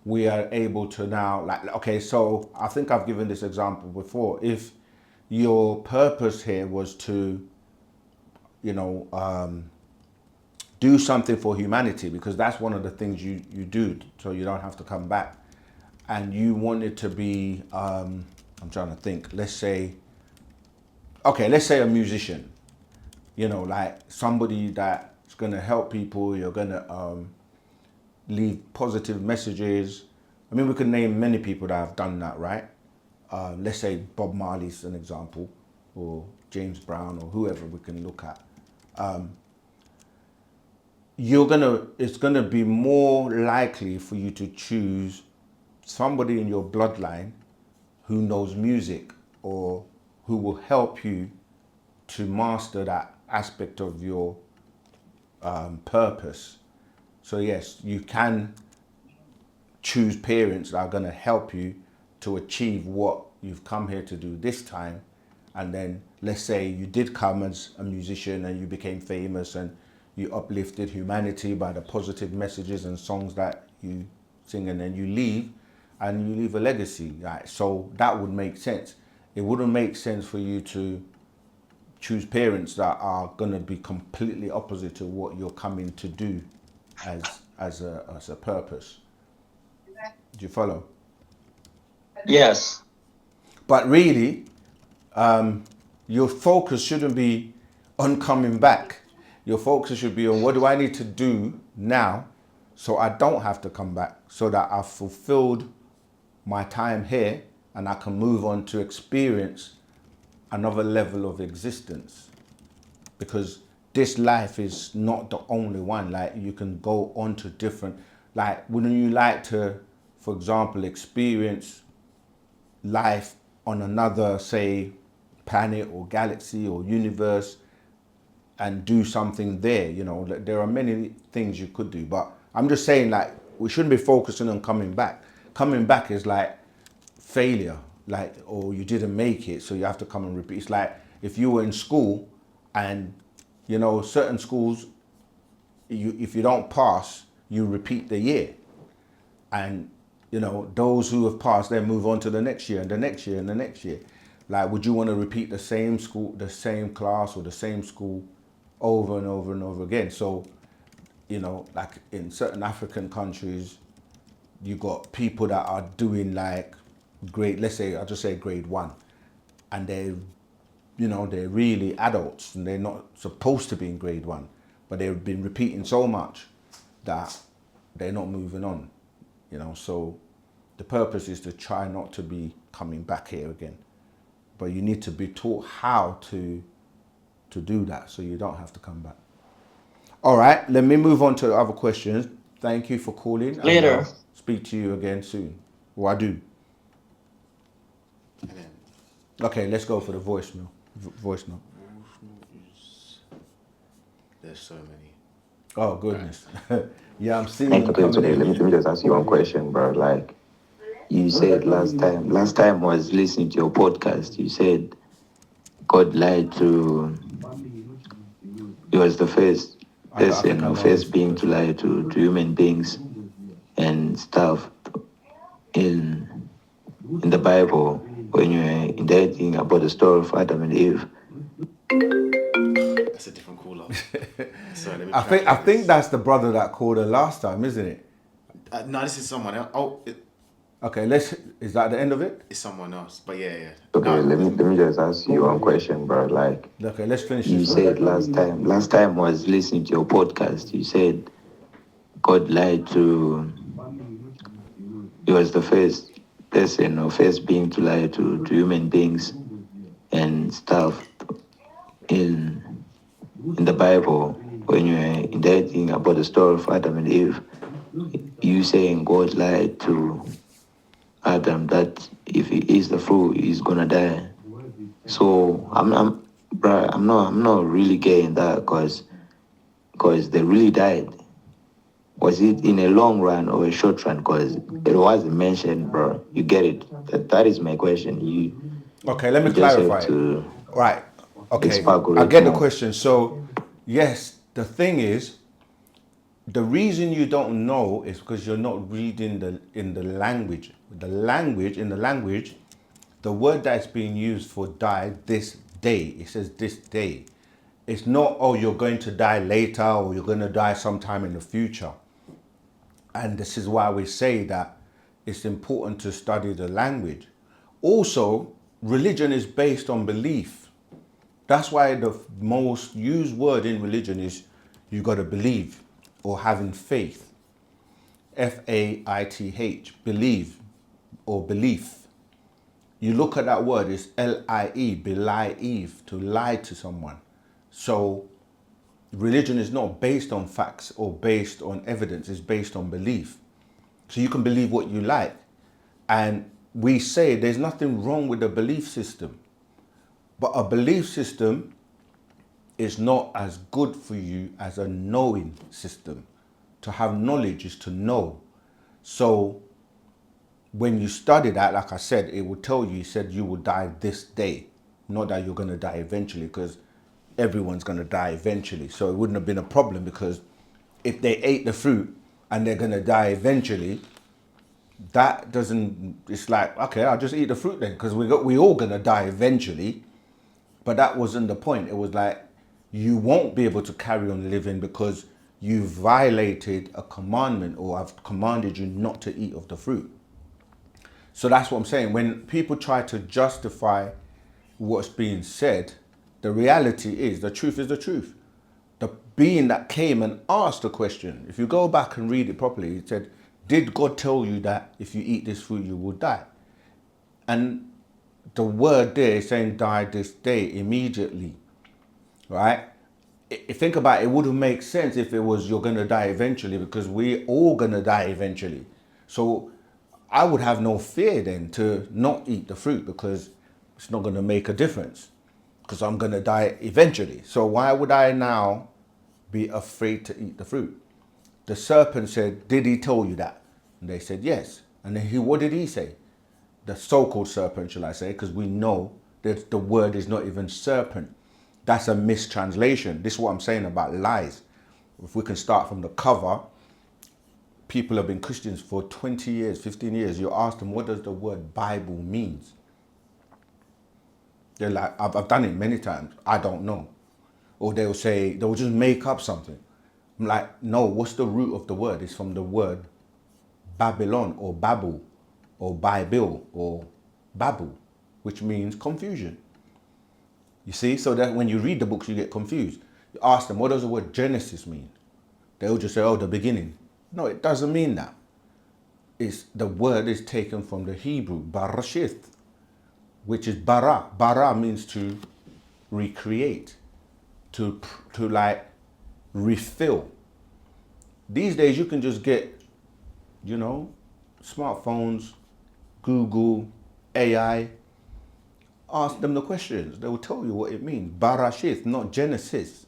we are able to now, like, okay, so I think I've given this example before. If your purpose here was to, you know, do something for humanity, because that's one of the things you do, so you don't have to come back, and you want it to be, I'm trying to think, let's say a musician, you know, like somebody that's going to help people, you're going to leave positive messages. I mean, we could name many people that have done that, right? Let's say Bob Marley's an example, or James Brown, or whoever we can look at. It's gonna be more likely for you to choose somebody in your bloodline who knows music, or who will help you to master that aspect of your purpose. So yes, you can choose parents that are going to help you to achieve what you've come here to do this time. And then let's say you did come as a musician and you became famous and you uplifted humanity by the positive messages and songs that you sing, and then you leave and you leave a legacy, right? So that would make sense. It wouldn't make sense for you to choose parents that are going to be completely opposite to what you're coming to do as a purpose. Do you follow? Yes. But really, your focus shouldn't be on coming back. Your focus should be on, what do I need to do now so I don't have to come back, so that I've fulfilled my time here and I can move on to experience another level of existence. Because this life is not the only one. Like, you can go on to different, like, wouldn't you like to, for example, experience life on another, say, planet or galaxy or universe, and do something there? You know, there are many things you could do, but I'm just saying, like, we shouldn't be focusing on coming back. Coming back is like failure, like, or you didn't make it, so you have to come and repeat. It's like if you were in school, and you know, certain schools, if you don't pass, you repeat the year, and you know, those who have passed, then move on to the next year and the next year and the next year. Like, would you want to repeat the same school, the same class, or the same school over and over and over again? So, you know, like in certain African countries, you got people that are doing like grade, let's say, I'll just say grade 1, and they're, you know, they're really adults and they're not supposed to be in grade 1, but they've been repeating so much that they're not moving on, you know. So the purpose is to try not to be coming back here again, but you need to be taught how to do that, so you don't have to come back. All right, let me move on to the other questions. Thank you for calling. Later. And I'll speak to you again soon. Well, I do. And then Okay, let's go for the voicemail. Voice note. there's so many. Oh, goodness. Yeah, I'm seeing Hey, them okay, coming today, in. let me just ask you one question, bro. Like, you said last time I was listening to your podcast, you said God lied to, he was the first I think person I or know first this being to lie to human beings and stuff in the Bible when you're inditing about the story of Adam and Eve. That's a different caller. Sorry, let me I try think I this. think that's the brother that called her last time, isn't it? No, this is someone else. Oh, Okay, is that the end of it? it's someone else. But yeah. Okay, No, let me just ask you one question, bro. Like, Okay, let's finish you this said one. last time I was listening to your podcast, you said God lied to, he was the first person or first being to lie to human beings and stuff in the Bible when you're inditing about the story of Adam and Eve. You saying God lied to Adam that if he eats the fruit, he's gonna die. So I'm not really getting that because they really died. Was it in a long run or a short run? Because it wasn't mentioned, bro. You get it? That is my question. Okay, let me You just have clarify it. to Right. Okay, expagorate I get the more. question. So, yes, the thing is, the reason you don't know is because you're not reading in the language. The language, the word that's being used for die, this day, it says this day. It's not, oh, you're going to die later or you're going to die sometime in the future. And this is why we say that it's important to study the language. Also, religion is based on belief. That's why the most used word in religion is you got to believe or having faith. Faith, believe or belief. You look at that word, it's L-I-E, believe, to lie to someone. So religion is not based on facts or based on evidence, it's based on belief. So you can believe what you like. And we say there's nothing wrong with a belief system. But a belief system is not as good for you as a knowing system. To have knowledge is to know. So when you study that, like I said, it will tell you, it said you will die this day. Not that you're going to die eventually, because everyone's going to die eventually. So it wouldn't have been a problem, because if they ate the fruit and they're going to die eventually, that doesn't, it's like, okay, I'll just eat the fruit then, because we all going to die eventually. But that wasn't the point. It was like, you won't be able to carry on living because you violated a commandment, or I've commanded you not to eat of the fruit. So that's what I'm saying. When people try to justify what's being said, the reality is, the truth is the truth. The being that came and asked the question, if you go back and read it properly, it said, did God tell you that if you eat this fruit, you will die? And the word there is saying die this day, immediately, right? Think about it, it wouldn't make sense if it was you're going to die eventually, because we're all going to die eventually. So I would have no fear then to not eat the fruit, because it's not going to make a difference, because I'm going to die eventually. So why would I now be afraid to eat the fruit? The serpent said, did he tell you that? And they said, yes. And then what did he say? The so-called serpent, shall I say, because we know that the word is not even serpent. That's a mistranslation. This is what I'm saying about lies. If we can start from the cover, people have been Christians for 20 years, 15 years. You ask them, what does the word Bible means? They're like, I've done it many times. I don't know. Or they'll say, they'll just make up something. I'm like, no, what's the root of the word? It's from the word Babylon or Babel or Bible or Babel, which means confusion. You see, so that when you read the books, you get confused. You ask them, what does the word Genesis mean? They'll just say, oh, the beginning. No, it doesn't mean that. The word is taken from the Hebrew, Barashith, which is bara. Bara means to recreate, to like refill. These days you can just get, smartphones, Google, AI, ask them the questions. They will tell you what it means. Barashith, not Genesis.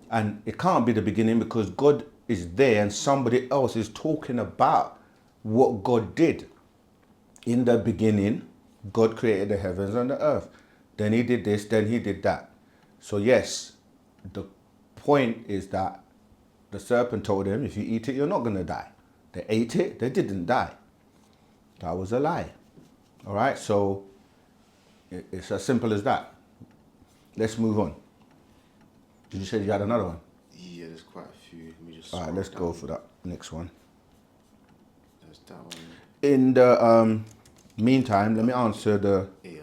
And it can't be the beginning, because God is there and somebody else is talking about what God did. In the beginning, God created the heavens and the earth. Then he did this, then he did that. So yes, the point is that the serpent told them, if you eat it, you're not going to die. They ate it, they didn't die. That was a lie. All right, so it's as simple as that. Let's move on. Did you say you had another one? Yeah, there's quite a few. Let me just All right, scroll let's go down. for that next one. There's that one. In the meantime, let me answer the... Yeah.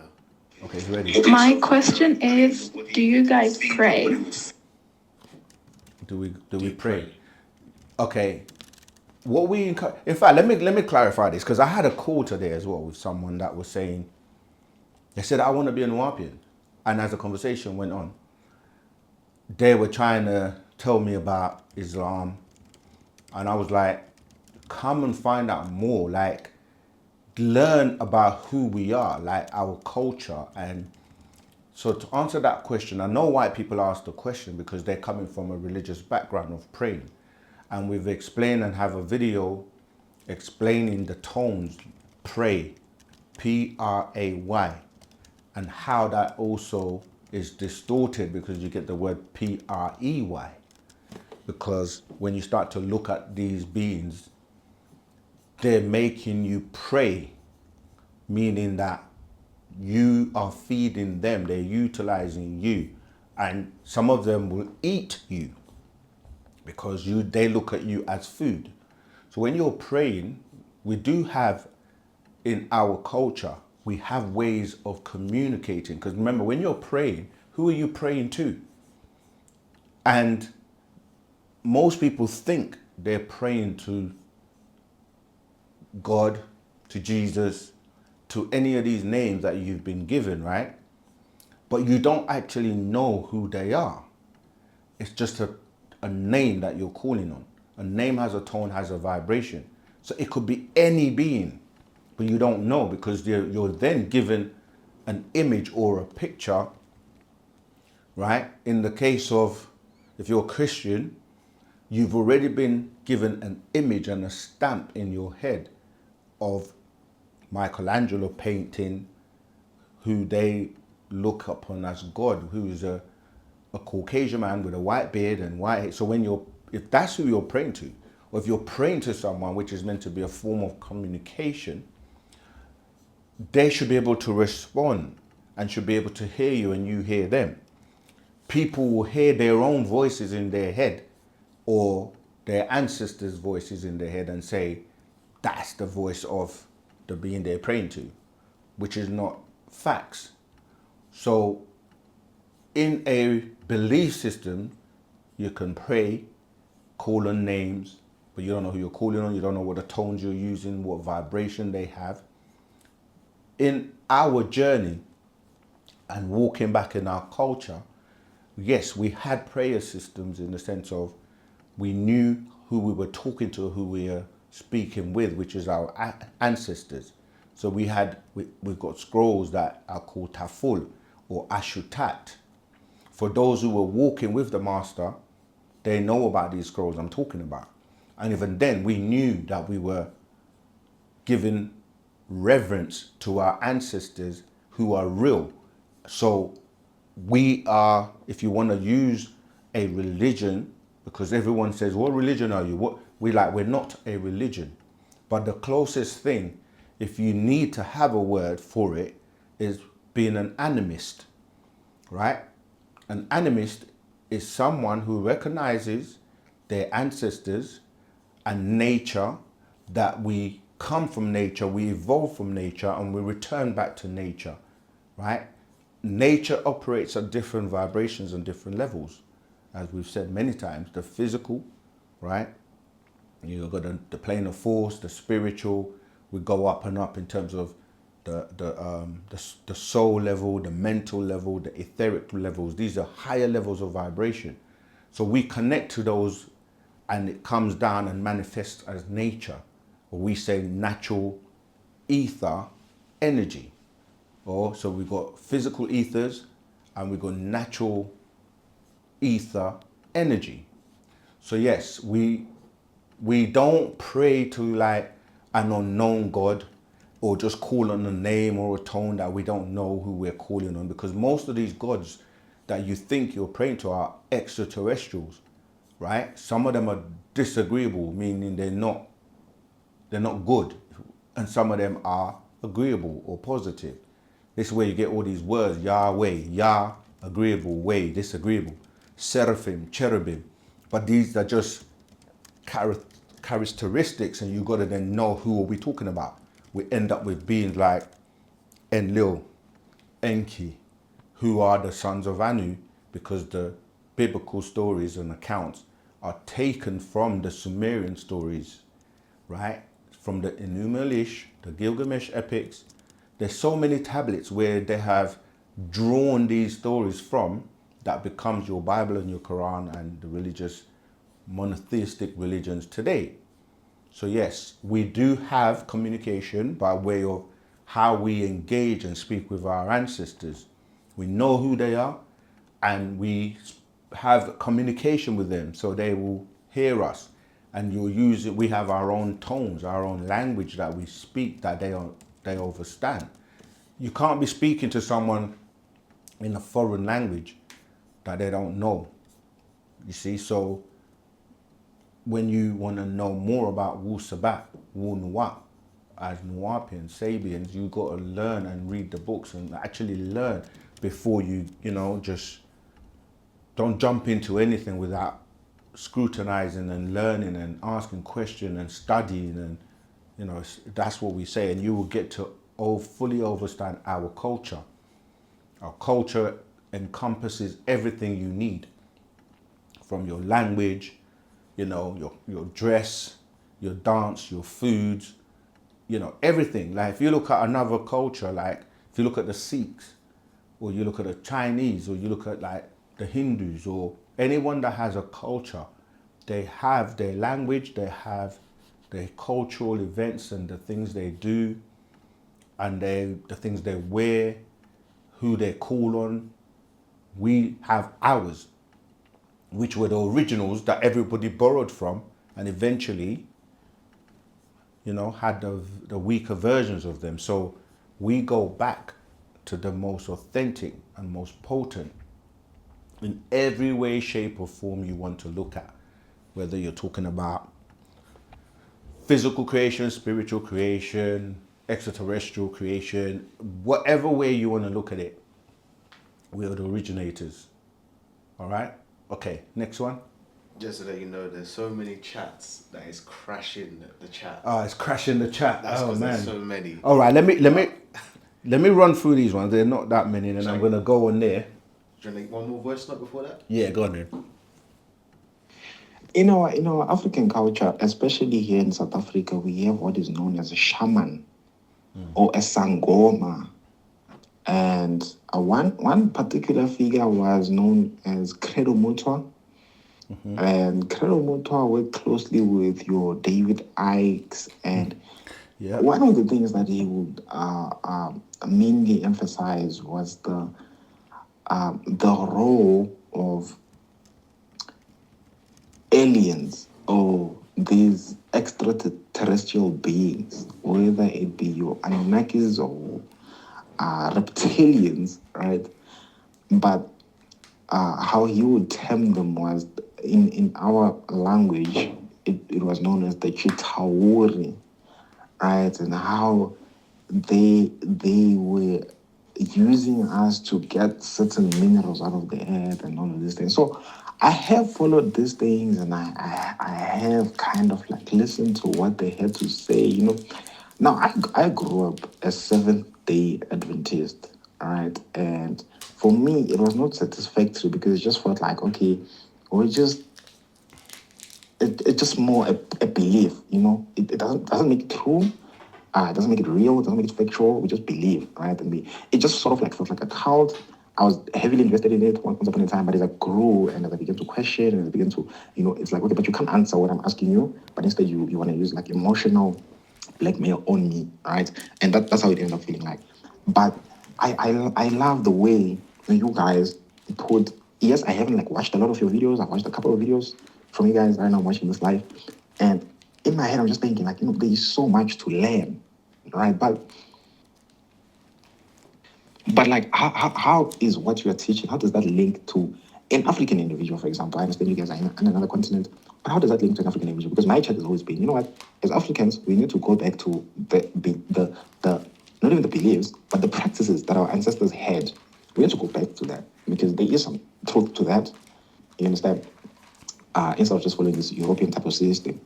Okay, it's ready. My question is, do you guys pray? Do we pray? Okay. What we... In fact, let me clarify this, because I had a call today as well with someone that was saying... They said, I want to be an Nuwapian. And as the conversation went on, they were trying to tell me about Islam. And I was like, come and find out more. Like, learn about who we are, like our culture. And so to answer that question, I know why people ask the question, because they're coming from a religious background of praying. And we've explained and have a video explaining the tones, pray, P-R-A-Y, and how that also is distorted, because you get the word P-R-E-Y. Because when you start to look at these beings, they're making you pray, meaning that you are feeding them, they're utilizing you, and some of them will eat you because they look at you as food. So when you're praying, we do have in our culture, we have ways of communicating, because remember, when you're praying, who are you praying to? And most people think they're praying to God, to Jesus, to any of these names that you've been given, right? But you don't actually know who they are. It's just a name that you're calling on. A name has a tone, has a vibration. So it could be any being, but you don't know, because you're then given an image or a picture, right? In the case of, if you're a Christian, you've already been given an image and a stamp in your head of Michelangelo painting, who they look upon as God, who is a Caucasian man with a white beard and white hair. So if that's who you're praying to, or if you're praying to someone, which is meant to be a form of communication, they should be able to respond and should be able to hear you and you hear them. People will hear their own voices in their head, or their ancestors' voices in their head, and say, that's the voice of the being they're praying to, which is not facts. So in a belief system, you can pray, call on names, but you don't know who you're calling on. You don't know what the tones you're using, what vibration they have. in our journey and walking back in our culture, yes, we had prayer systems in the sense of we knew who we were talking to, who we were speaking with, which is our ancestors. So we've got scrolls that are called taful or ashutat. For those who were walking with the master, they know about these scrolls I'm talking about. And even then, we knew that we were giving reverence to our ancestors who are real. So we are, if you want to use a religion, because everyone says, what religion are you? We're not a religion. But the closest thing, if you need to have a word for it, is being an animist, right? An animist is someone who recognizes their ancestors and nature, that we come from nature, we evolve from nature, and we return back to nature, right? Nature operates at different vibrations and different levels. As we've said many times, the physical, right? You've got the plane of force, the spiritual, we go up and up in terms of the soul level, the mental level, the etheric levels. These are higher levels of vibration. So we connect to those and it comes down and manifests as nature, or we say natural ether energy. Or so we've got physical ethers and we've got natural ether energy. So yes, we don't pray to like an unknown God or just call on a name or a tone that we don't know who we're calling on, because most of these gods that you think you're praying to are extraterrestrials, right? Some of them are disagreeable, meaning they're not good, and some of them are agreeable or positive. This is where you get all these words: Yahweh, Yah, agreeable, way, disagreeable, seraphim, cherubim. But these are just characteristics, and you got to then know who are we talking about. We end up with beings like Enlil, Enki, who are the sons of Anu, because the biblical stories and accounts are taken from the Sumerian stories, right? From the Enuma Elish, the Gilgamesh epics. There's so many tablets where they have drawn these stories from that becomes your Bible and your Quran and the religious monotheistic religions today. So yes, we do have communication by way of how we engage and speak with our ancestors. We know who they are and we have communication with them so they will hear us. And you'll use it. We have our own tones, our own language that we speak that they understand. You can't be speaking to someone in a foreign language that they don't know. You see, so when you want to know more about Wu Sabat, Wu Nuwa, as Nuwapians, Sabians, you got to learn and read the books and actually learn before you just don't jump into anything without scrutinizing and learning and asking questions and studying, and that's what we say, and you will get to fully understand our culture. Our culture encompasses everything you need, from your language, your dress, your dance, your foods, everything. Like if you look at another culture, like if you look at the Sikhs, or you look at the Chinese, or you look at like the Hindus, or anyone that has a culture, they have their language, they have their cultural events and the things they do, and the things they wear, who they call on. We have ours, which were the originals that everybody borrowed from, and eventually, had the weaker versions of them. So we go back to the most authentic and most potent in every way, shape, or form you want to look at. Whether you're talking about physical creation, spiritual creation, extraterrestrial creation, whatever way you want to look at it, we are the originators. All right? Okay, next one. Just to let you know, there's so many chats that is crashing the chat. Oh, it's crashing the chat. That's oh because man. there's so many. All right, let me run through these ones. They're not that many, and I'm gonna go on there. Do you want one more voice note before that? Yeah, go on then. In our African culture, especially here in South Africa, we have what is known as a shaman. or a Sangoma. And one particular figure was known as Credo Mutwa. And Credo Mutwa worked closely with your David Ikes. And Yeah. one of the things that he would mainly emphasize was the role of aliens or these extraterrestrial beings, whether it be your Anunnakis or reptilians, right? But how he would term them was in our language, it was known as the Chitauri, right? And how they were using us to get certain minerals out of the earth and all of these things. So I have followed these things, and I have kind of like listened to what they had to say, you know. Now I grew up a Seventh-day Adventist, right? And for me it was not satisfactory because it just felt like, okay, we're just it's just more a belief, you know. It doesn't make it true. It doesn't make it real. It doesn't make it factual. We just believe, right? And it just sort of like felt like a cult. I was heavily invested in it once upon a time, but as I grew and as I began to question and I began to, you know, it's like, okay, but you can't answer what I'm asking you, but instead you want to use like emotional blackmail on me, right? And that's how it ended up feeling like. But I love the way you guys put. Yes, I haven't like watched a lot of your videos. I've watched a couple of videos from you guys right now watching this live, and in my head I'm just thinking like, you know, there is so much to learn, right? But like, how is what you are teaching? How does that link to an African individual, for example? I understand you guys are in another continent, but how does that link to an African individual? Because my chat has always been, you know what? As Africans, we need to go back to the not even the beliefs, but the practices that our ancestors had. We need to go back to that because there is some truth to that. You understand? Instead of just following this European type of system,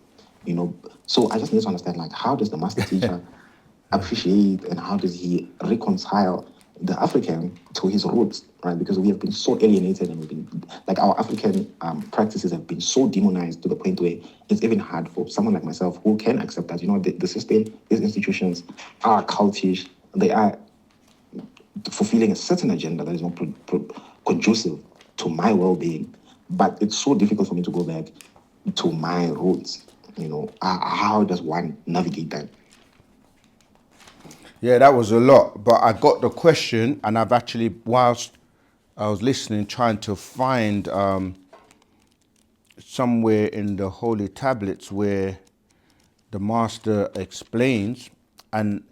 you know. So I just need to understand, like, how does the master teacher appreciate and how does he reconcile the African to his roots, right? Because we have been so alienated and we've been, like, our African practices have been so demonized to the point where it's even hard for someone like myself who can accept that, you know, the system, these institutions are cultish, they are fulfilling a certain agenda that is not conducive to my well-being. But it's so difficult for me to go back to my roots. You know, how does one navigate that? Yeah, that was a lot, but I got the question, and I've actually, whilst I was listening, trying to find somewhere in the Holy Tablets where the Master explains, and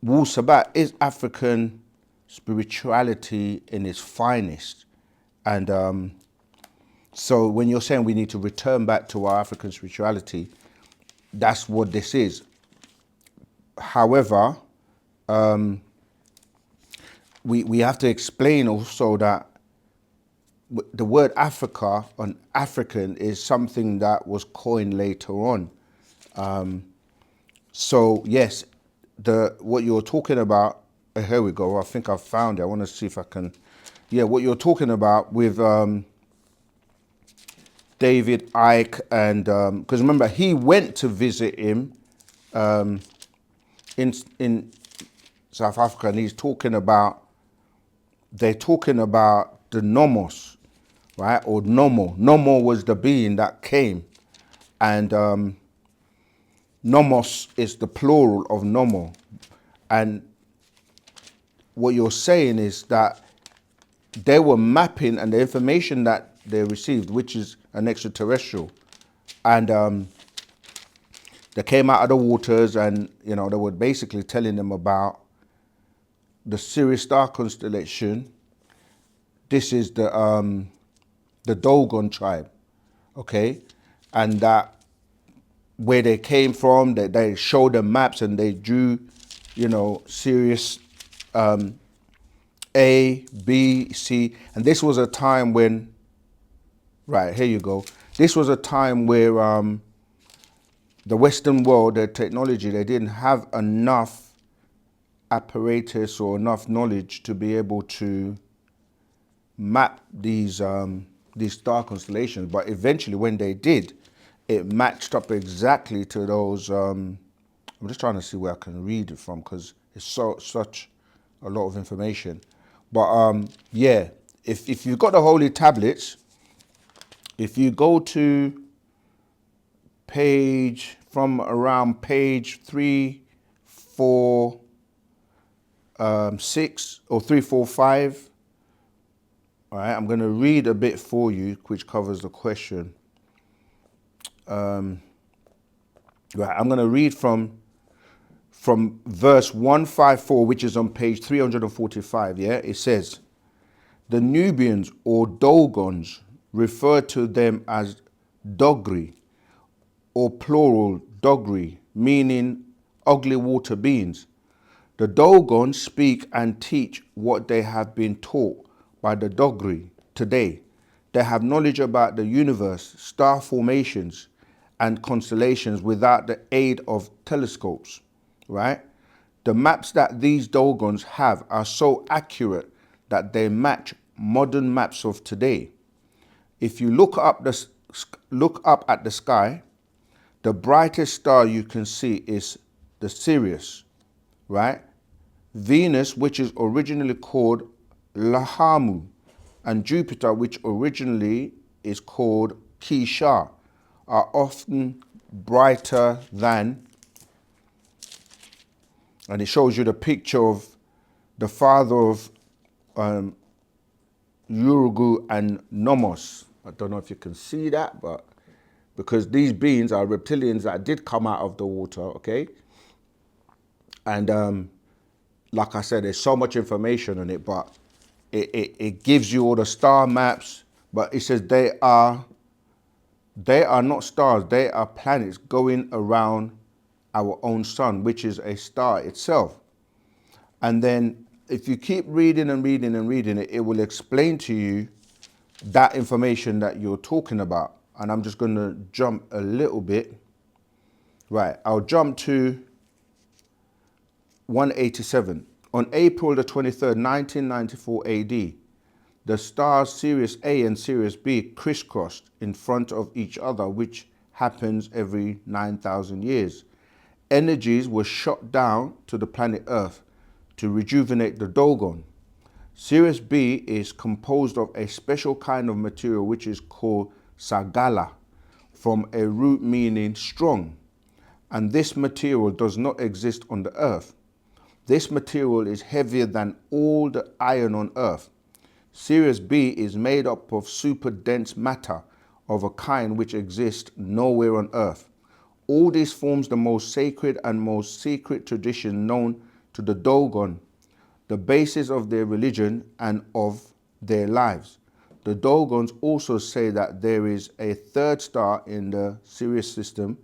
Wu Sabat is African spirituality in its finest. And so when you're saying we need to return back to our African spirituality, that's what this is. However, we have to explain also that the word Africa on African is something that was coined later on. So yes, what you're talking about, here we go. I think I've found it. I want to see if I can. Yeah, what you're talking about with David Icke, and because remember he went to visit him in South Africa, and they're talking about the Nomos, right? Or Nomo. Nomo was the being that came, and Nomos is the plural of Nomo. And what you're saying is that they were mapping, and the information that they received, which is an extraterrestrial, and they came out of the waters, and you know they were basically telling them about the Sirius star constellation. This is the Dogon tribe, okay, and that where they came from, they showed them maps and they drew, you know, Sirius A, B, C, and this was a time when, right, here you go. This was a time where the Western world, their technology, they didn't have enough apparatus or enough knowledge to be able to map these star constellations. But eventually when they did, it matched up exactly to those I'm just trying to see where I can read it from because it's such a lot of information. But yeah, if you've got the holy tablets, if you go to from around page 346 or 345, all right, I'm going to read a bit for you, which covers the question. Right, I'm going to read from verse 154, which is on page 345. Yeah, it says, the Nubians or Dogons refer to them as Dogri, or plural Dogri, meaning ugly water beings. The Dogons speak and teach what they have been taught by the Dogri today. They have knowledge about the universe, star formations, and constellations without the aid of telescopes, right? The maps that these Dogons have are so accurate that they match modern maps of today. If you look up at the sky, the brightest star you can see is the Sirius, right? Venus, which is originally called Lahamu, and Jupiter, which originally is called Kisha, are often brighter than, and it shows you the picture of the father of Urugu and Nomos. I don't know if you can see that, but because these beings are reptilians that did come out of the water, okay? And like I said, there's so much information on it, but it gives you all the star maps, but it says they are not stars, they are planets going around our own sun, which is a star itself. And then if you keep reading and reading and reading it, it will explain to you that information that you're talking about. And I'm just going to jump a little bit. Right, I'll jump to 187. On April the 23rd, 1994 AD, the stars Sirius A and Sirius B crisscrossed in front of each other, which happens every 9,000 years. Energies were shot down to the planet Earth to rejuvenate the Dogon. Sirius B is composed of a special kind of material which is called Sagala, from a root meaning strong, and this material does not exist on the Earth. This material is heavier than all the iron on Earth. Sirius B is made up of super dense matter of a kind which exists nowhere on Earth. All this forms the most sacred and most secret tradition known to the Dogon, the basis of their religion and of their lives. The Dogons also say that there is a third star in the Sirius system,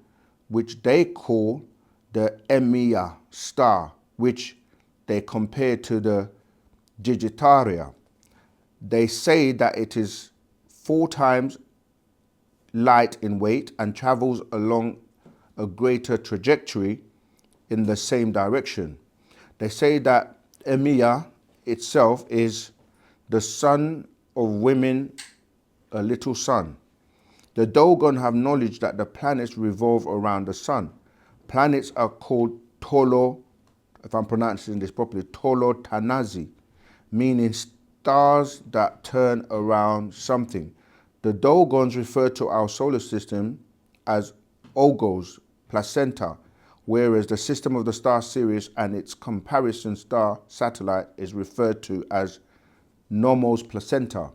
which they call the Emiya star, which they compare to the Digitaria. They say that it is 4 times light in weight and travels along a greater trajectory in the same direction. They say that Emiya itself is the son of women, a little sun. The Dogon have knowledge that the planets revolve around the sun. Planets are called Tolo, if I'm pronouncing this properly, Tolo Tanazi, meaning stars that turn around something. The Dogons refer to our solar system as Ogos, placenta, whereas the system of the star Sirius and its comparison star satellite is referred to as Nomos placenta.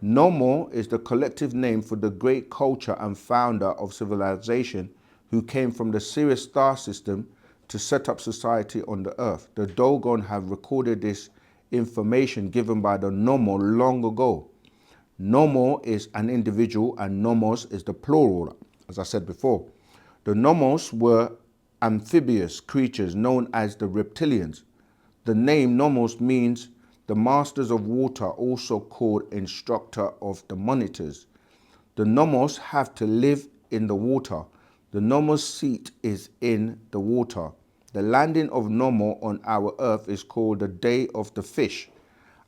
Nomo is the collective name for the great culture and founder of civilization who came from the Sirius star system to set up society on the Earth. The Dogon have recorded this information given by the Nomo long ago. Nomo is an individual and Nomos is the plural, as I said before. The Nomos were amphibious creatures known as the reptilians. The name Nomos means the masters of water, also called instructor of the monitors. The Nomos have to live in the water. The Nomos seat is in the water. The landing of Nomo on our Earth is called the Day of the Fish,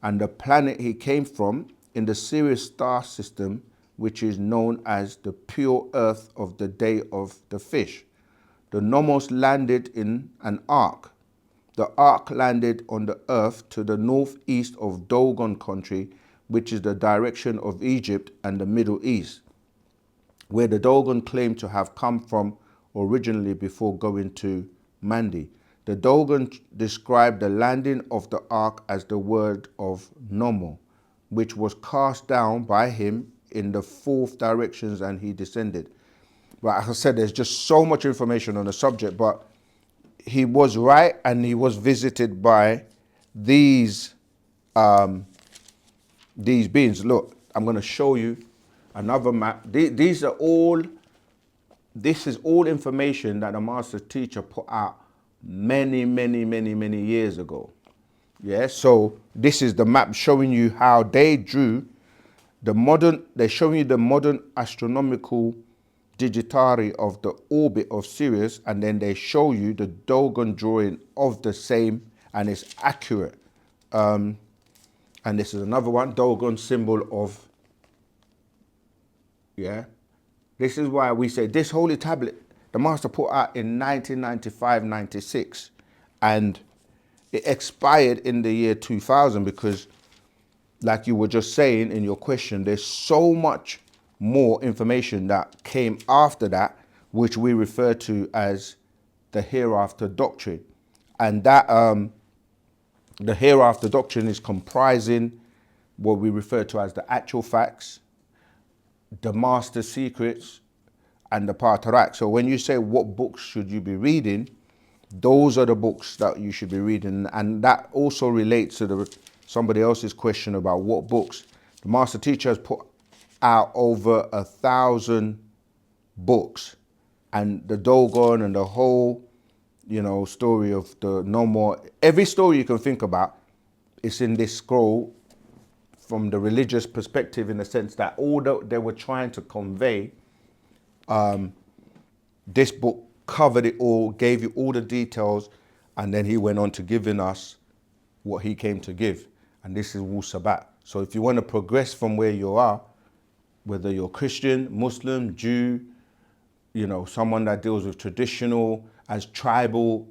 and the planet he came from in the Sirius star system, which is known as the pure Earth of the Day of the Fish. the Nomos landed in an ark. The ark landed on the earth to the northeast of Dogon country, which is the direction of Egypt and the Middle East, where the Dogon claimed to have come from originally before going to Mandi. The Dogon described the landing of the ark as the word of Nomo, which was cast down by him in the fourth directions and he descended. But as I said, there's just so much information on the subject, but he was right, and he was visited by these beings. Look, I'm going to show you another map. This is all information that the master teacher put out many years ago. Yeah, so this is the map showing you how they drew they're showing you the modern astronomical digitary of the orbit of Sirius, and then they show you the Dogon drawing of the same, and it's accurate. And this is another one, Dogon symbol of, yeah. This is why we say this holy tablet, the master put out in 1995-96, and it expired in the year 2000 because, like you were just saying in your question, there's so much more information that came after that, which we refer to as the hereafter doctrine. And that the hereafter doctrine is comprising what we refer to as the actual facts, the master secrets, and the Patarak. So when you say what books should you be reading, those are the books that you should be reading. And that also relates to somebody else's question about what books. The master teacher has put out over 1,000 books, and the Dogon and the whole, story of the No More, every story you can think about is in this scroll from the religious perspective, in the sense that all that they were trying to convey, this book covered it all, gave you all the details, and then he went on to giving us what he came to give. And this is Wu Sabat. So if you want to progress from where you are, whether you're Christian, Muslim, Jew, someone that deals with traditional, as tribal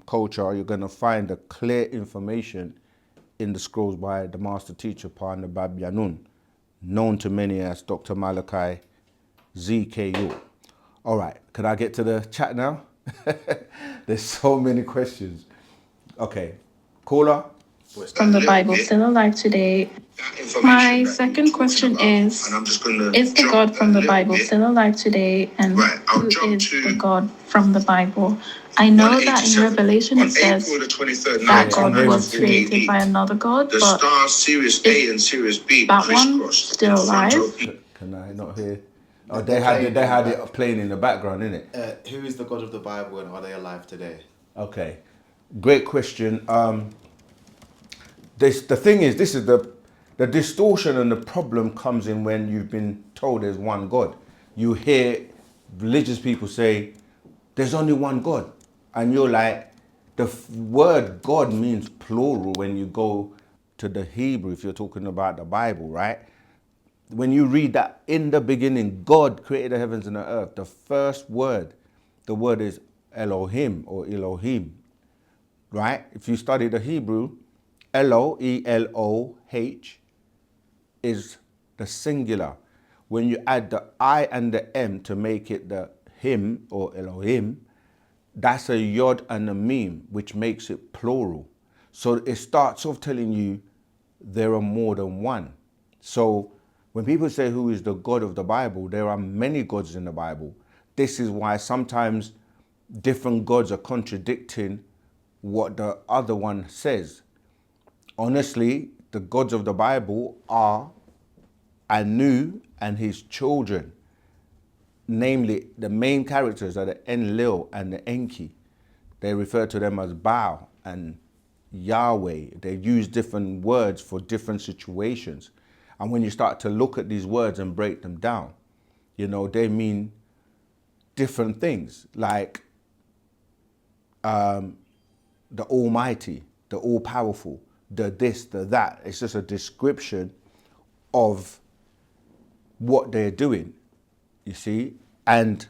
culture, you're going to find the clear information in the scrolls by the master teacher, Parna Bab Yanun, known to many as Dr. Malachi ZKU. All right, can I get to the chat now? There's so many questions. Okay, caller? From the Bible still alive today? My second question is the God from the Bible still alive today? And who is the God from the Bible? I know that in Revelation it says that God was created by another God, but is that one still alive? Can I not hear? Oh, they had it playing in the background, innit? Who is the God of the Bible, and are they alive today? Okay, great question. The thing is, this is the distortion, and the problem comes in when you've been told there's one God. You hear religious people say there's only one God, and you're like, the word God means plural when you go to the Hebrew, if you're talking about the Bible, right? When you read that, in the beginning, God created the heavens and the earth, the first word, the word is Elohim or Elohim, right? If you study the Hebrew, Elo, E-L-O-H, is the singular. When you add the I and the M to make it the him or Elohim, that's a yod and a meme, which makes it plural. So it starts off telling you there are more than one. So when people say who is the God of the Bible, there are many gods in the Bible. This is why sometimes different gods are contradicting what the other one says. Honestly, the gods of the Bible are Anu and his children. Namely, the main characters are the Enlil and the Enki. They refer to them as Baal and Yahweh. They use different words for different situations. And when you start to look at these words and break them down, they mean different things, like the Almighty, the All-Powerful, the this, the that. It's just a description of what they're doing, you see. And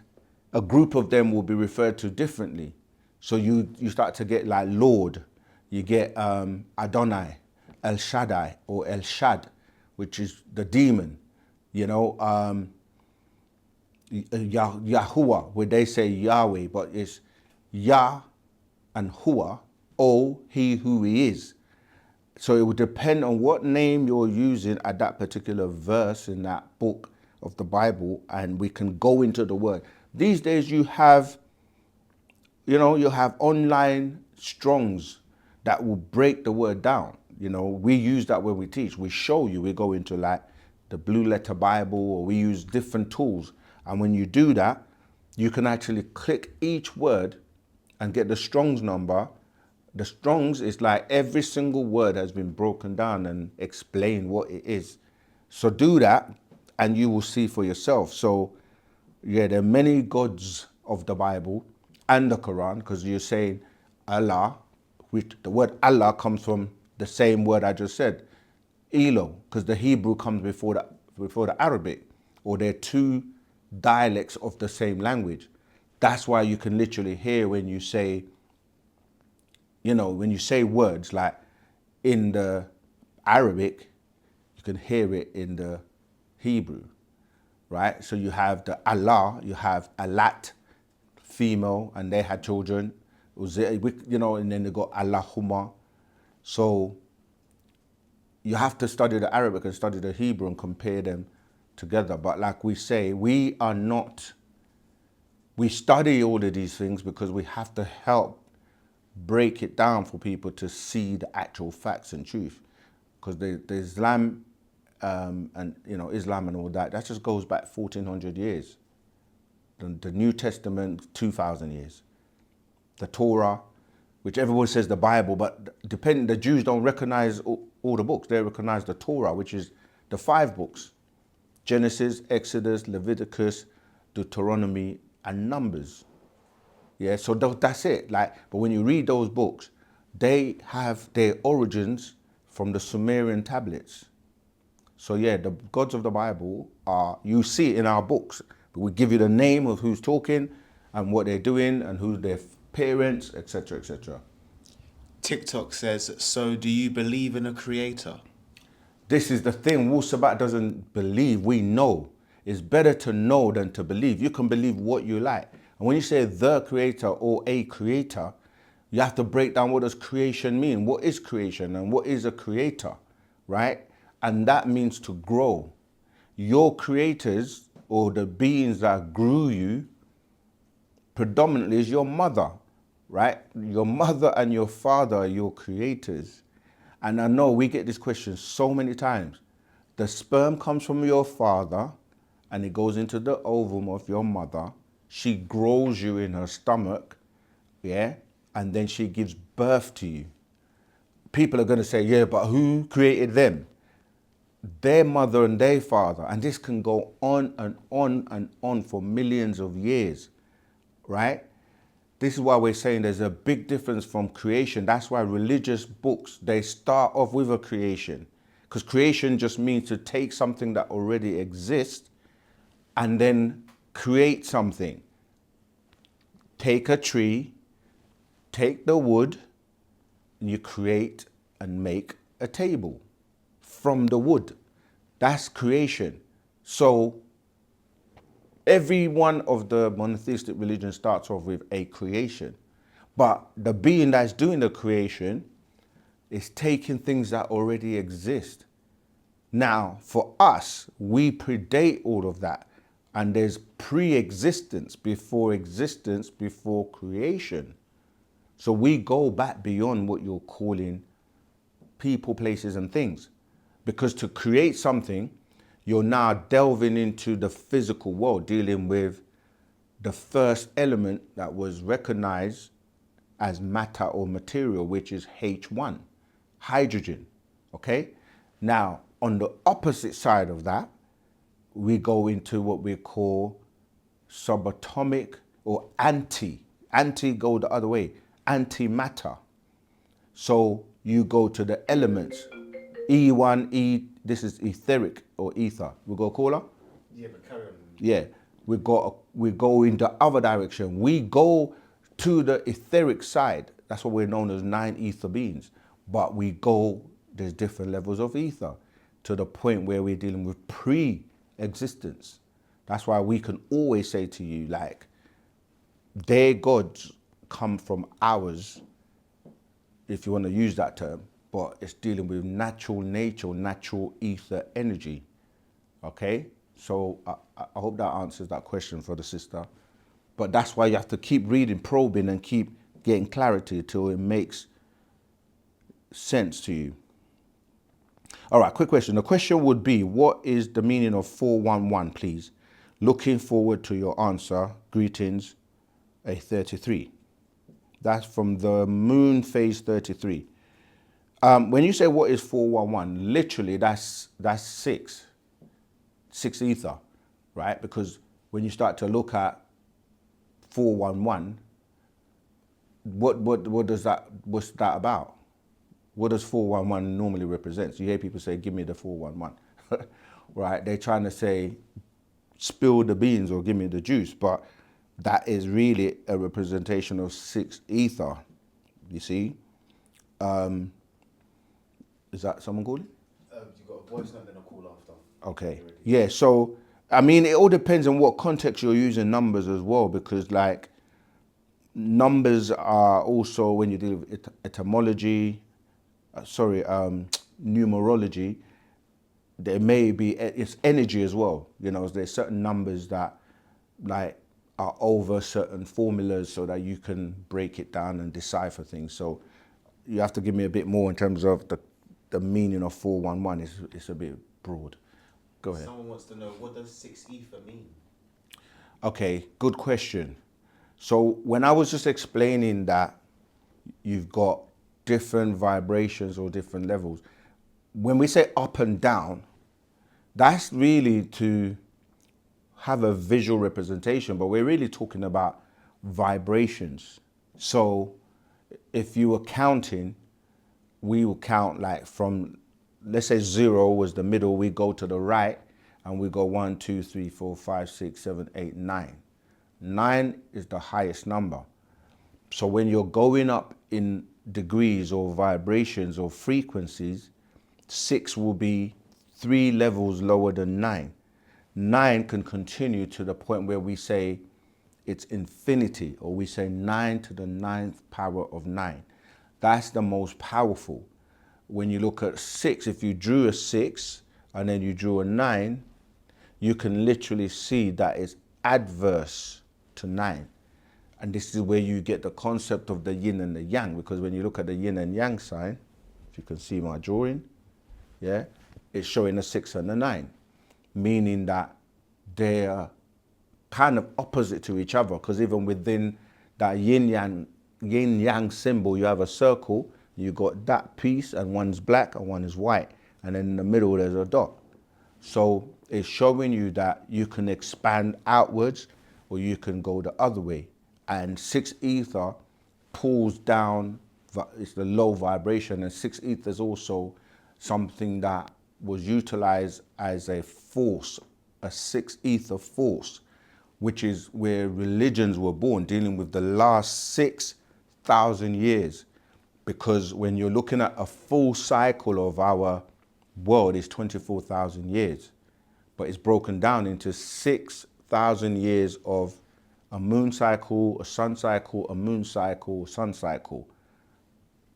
a group of them will be referred to differently. So you start to get like Lord, you get Adonai, El Shaddai or El Shad, which is the demon, you know, Yahuwah, where they say Yahweh, but it's Yah and Hua, O, he who he is. So it would depend on what name you're using at that particular verse in that book of the Bible, and we can go into the word. These days you have, you know, you have online Strongs that will break the word down. You know, we use that when we teach. We show you, we go into like the Blue Letter Bible, or we use different tools. And when you do that, you can actually click each word and get the Strong's number. The Strong's is like every single word has been broken down and explain what it is. So do that and you will see for yourself. So yeah, there are many gods of the Bible and the Quran, because you're saying Allah, which the word Allah comes from the same word I just said, Elo, because the Hebrew comes before the Arabic, or they're two dialects of the same language. That's why you can literally hear when you say, you know, when you say words like in the Arabic, you can hear it in the Hebrew, right? So you have the Allah, you have Alat, female, and they had children, you know, and then they got Allahumma. So you have to study the Arabic and study the Hebrew and compare them together. But like we say, we study all of these things because we have to help break it down for people to see the actual facts and truth. Because the Islam and, you know, Islam and all that just goes back 1400 years. The New Testament, 2000 years. The Torah, which everyone says the Bible, but the Jews don't recognize all the books. They recognize the Torah, which is the 5 books: Genesis, Exodus, Leviticus, Deuteronomy, and Numbers. Yeah, so that's it. Like, but when you read those books, they have their origins from the Sumerian tablets. So yeah, the gods of the Bible are, you see it in our books. We give you the name of who's talking and what they're doing and who's their parents, etc., etc. TikTok says, so do you believe in a creator? This is the thing. Wu Sabat doesn't believe. We know. It's better to know than to believe. You can believe what you like. And when you say the creator or a creator, you have to break down what does creation mean. What is creation and what is a creator, right? And that means to grow. Your creators, or the beings that grew you, predominantly is your mother, right? Your mother and your father are your creators. And I know we get this question so many times. The sperm comes from your father and it goes into the ovum of your mother. She grows you in her stomach, yeah? And then she gives birth to you. People are going to say, yeah, but who created them? Their mother and their father. And this can go on and on and on for millions of years, right? This is why we're saying there's a big difference from creation. That's why religious books, they start off with a creation. Because creation just means to take something that already exists and then create something. Take a tree, take the wood, and you create and make a table from the wood. That's creation. So every one of the monotheistic religions starts off with a creation. But the being that's doing the creation is taking things that already exist. Now, for us, we predate all of that. And there's pre-existence, before creation. So we go back beyond what you're calling people, places, and things. Because to create something, you're now delving into the physical world, dealing with the first element that was recognized as matter or material, which is H1, hydrogen, okay? Now, on the opposite side of that, we go into what we call subatomic or anti go the other way, antimatter. So you go to the elements, E1, this is etheric or ether. We go caller? Yeah, but carry on. Yeah. we go in the other direction. We go to the etheric side. That's what we're known as 9 ether beings. But there's different levels of ether to the point where we're dealing with pre-existence. That's why we can always say to you, like, their gods come from ours, if you want to use that term, but it's dealing with natural nature, natural ether energy. Okay? So I hope that answers that question for the sister. But that's why you have to keep reading, probing, and keep getting clarity till it makes sense to you. All right, quick question. The question would be, what is the meaning of 411, please? Looking forward to your answer. Greetings, A33. That's from the moon phase 33. When you say what is 411, literally that's 6 ether, right? Because when you start to look at 411, what's that about? What does 411 normally represent? You hear people say, give me the 411, right? They're trying to say, spill the beans or give me the juice, but that is really a representation of 6 ether, you see? Is that someone calling? You've got a voice note and a call after. Okay. Yeah, so, I mean, it all depends on what context you're using numbers as well, because, like, numbers are also, when you deal with etymology, numerology, there may be, it's energy as well. You know, there's certain numbers that, like, are over certain formulas so that you can break it down and decipher things. So you have to give me a bit more in terms of the meaning of 411. It's a bit broad. Go ahead. Someone wants to know, what does 6 ether mean? Okay, good question. So when I was just explaining that you've got different vibrations or different levels, when we say up and down, that's really to have a visual representation, but we're really talking about vibrations. So if you were counting, we will count like from, let's say 0 was the middle, we go to the right and we go 1, 2, 3, 4, 5, 6, 7, 8, 9. 9 is the highest number. So when you're going up in degrees or vibrations or frequencies, 6 will be 3 levels lower than 9. 9 can continue to the point where we say it's infinity, or we say 9 to the 9th power of 9. That's the most powerful. When you look at 6, if you drew a 6 and then you drew a 9, you can literally see that it's adverse to 9. And this is where you get the concept of the yin and the yang, because when you look at the yin and yang sign, if you can see my drawing, yeah, it's showing a 6 and a 9, meaning that they're kind of opposite to each other, because even within that yin yang symbol, you have a circle, you got that piece, and one's black and one is white, and then in the middle there's a dot. So it's showing you that you can expand outwards or you can go the other way. And 6 ether pulls down, it's the low vibration, and 6 ether is also something that was utilized as a force, a 6 ether force, which is where religions were born, dealing with the last 6,000 years. Because when you're looking at a full cycle of our world, it's 24,000 years, but it's broken down into 6,000 years of a moon cycle, a sun cycle, a moon cycle, a sun cycle.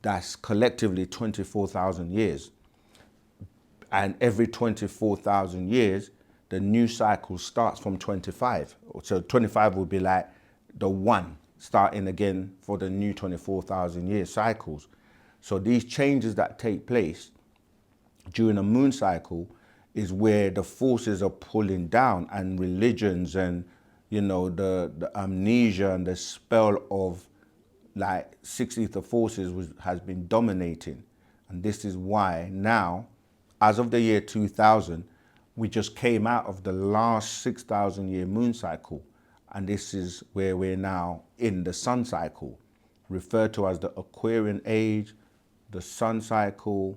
That's collectively 24,000 years. And every 24,000 years, the new cycle starts from 25. So 25 would be like the 1, starting again for the new 24,000 year cycles. So these changes that take place during a moon cycle is where the forces are pulling down, and religions and, you know, the amnesia and the spell of like 6 ether forces has been dominating. And this is why now, as of the year 2000, we just came out of the last 6,000 year moon cycle. And this is where we're now in the sun cycle, referred to as the Aquarian age, the sun cycle,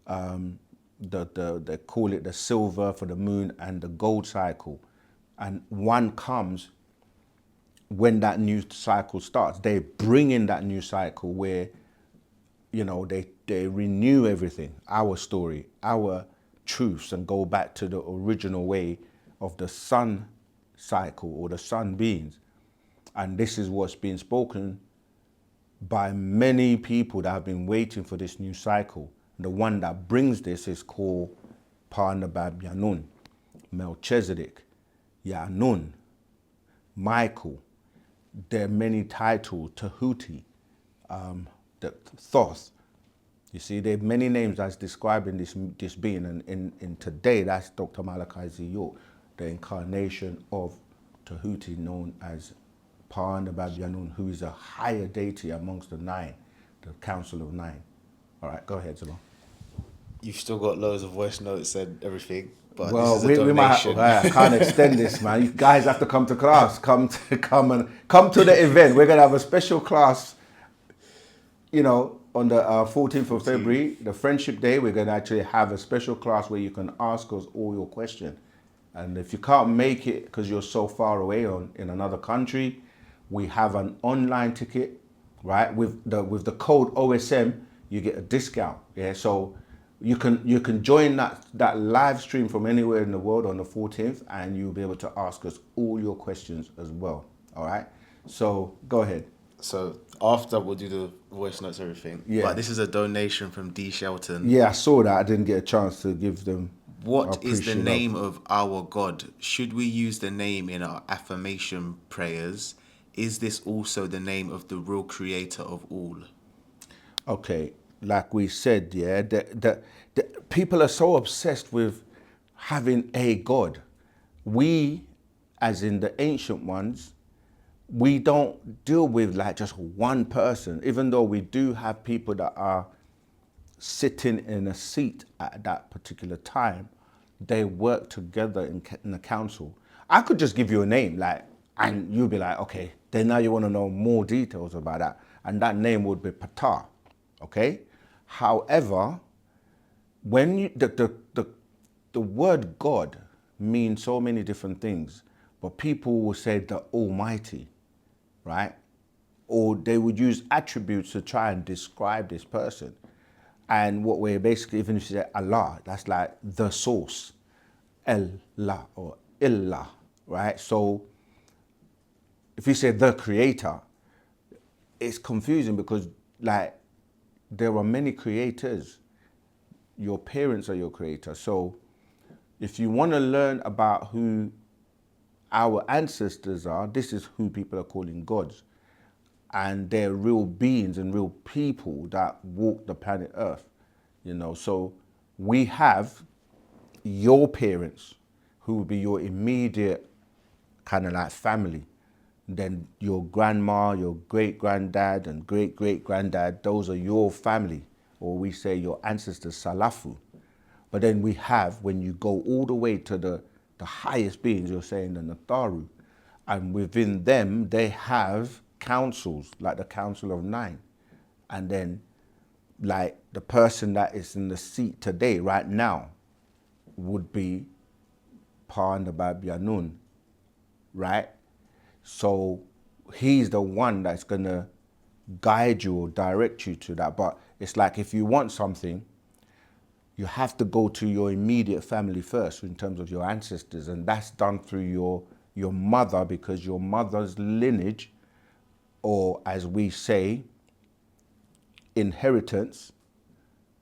they call it the silver for the moon, and the gold cycle. and one comes when that new cycle starts. They bring in that new cycle where, you know, they renew everything, our story, our truths, and go back to the original way of the sun cycle or the sun beings. And this is what's been spoken by many people that have been waiting for this new cycle. The one that brings this is called Pa-Nabab Yanun, Melchizedek, Yanun, Michael. There are many titles, Tahuti, the Thoth. You see, there are many names that's describing this being, and in today, that's Dr. Malachi Z. York, the incarnation of Tahuti, known as Pa-Nabab Yanun, who is a higher deity amongst the nine, the Council of Nine. All right, go ahead, Zama. You've still got loads of voice notes and everything, but Well, this is a donation. I can't extend this, man. You guys have to come to class. Come to the event. We're gonna have a special class, you know, on the 14th of February, the Friendship Day. We're gonna actually have a special class where you can ask us all your questions. And if you can't make it because you're so far away in another country, we have an online ticket, right? With the code OSM, you get a discount. Yeah, so you can join that live stream from anywhere in the world on the 14th, and you'll be able to ask us all your questions as well. All right. So go ahead. So after we'll do the voice notes, everything. Yeah. But this is a donation from D. Shelton. Yeah, I saw that. I didn't get a chance to give them. What is the appreciate name of our God? Should we use the name in our affirmation prayers? Is this also the name of the real creator of all? Okay, like we said, yeah, the people are so obsessed with having a God. We, as in the ancient ones, we don't deal with like just one person, even though we do have people that are sitting in a seat at that particular time. They work together in the council. I could just give you a name, like, and you'll be like, okay, then now you want to know more details about that. And that name would be Ptah, okay? However, when you, the word God means so many different things, but people will say the Almighty, right? Or they would use attributes to try and describe this person. And what we're basically, even if you say Allah, that's like the source, Allah or Illah, right? So if you say the creator, it's confusing because like there are many creators. Your parents are your creator. So if you want to learn about who our ancestors are, this is who people are calling gods. And they're real beings and real people that walk the planet Earth, you know. So we have your parents, who will be your immediate kind of like family. Then your grandma, your great-granddad and great-great-granddad, those are your family, or we say your ancestors, Salafu. But then we have, when you go all the way to the highest beings, you're saying the Natharu, and within them, they have councils, like the Council of Nine. And then, like, the person that is in the seat today, right now, would be Pa-Nabab Yanun, right? So he's the one that's going to guide you or direct you to that. But it's like if you want something, you have to go to your immediate family first in terms of your ancestors. And that's done through your mother, because your mother's lineage, or as we say, inheritance,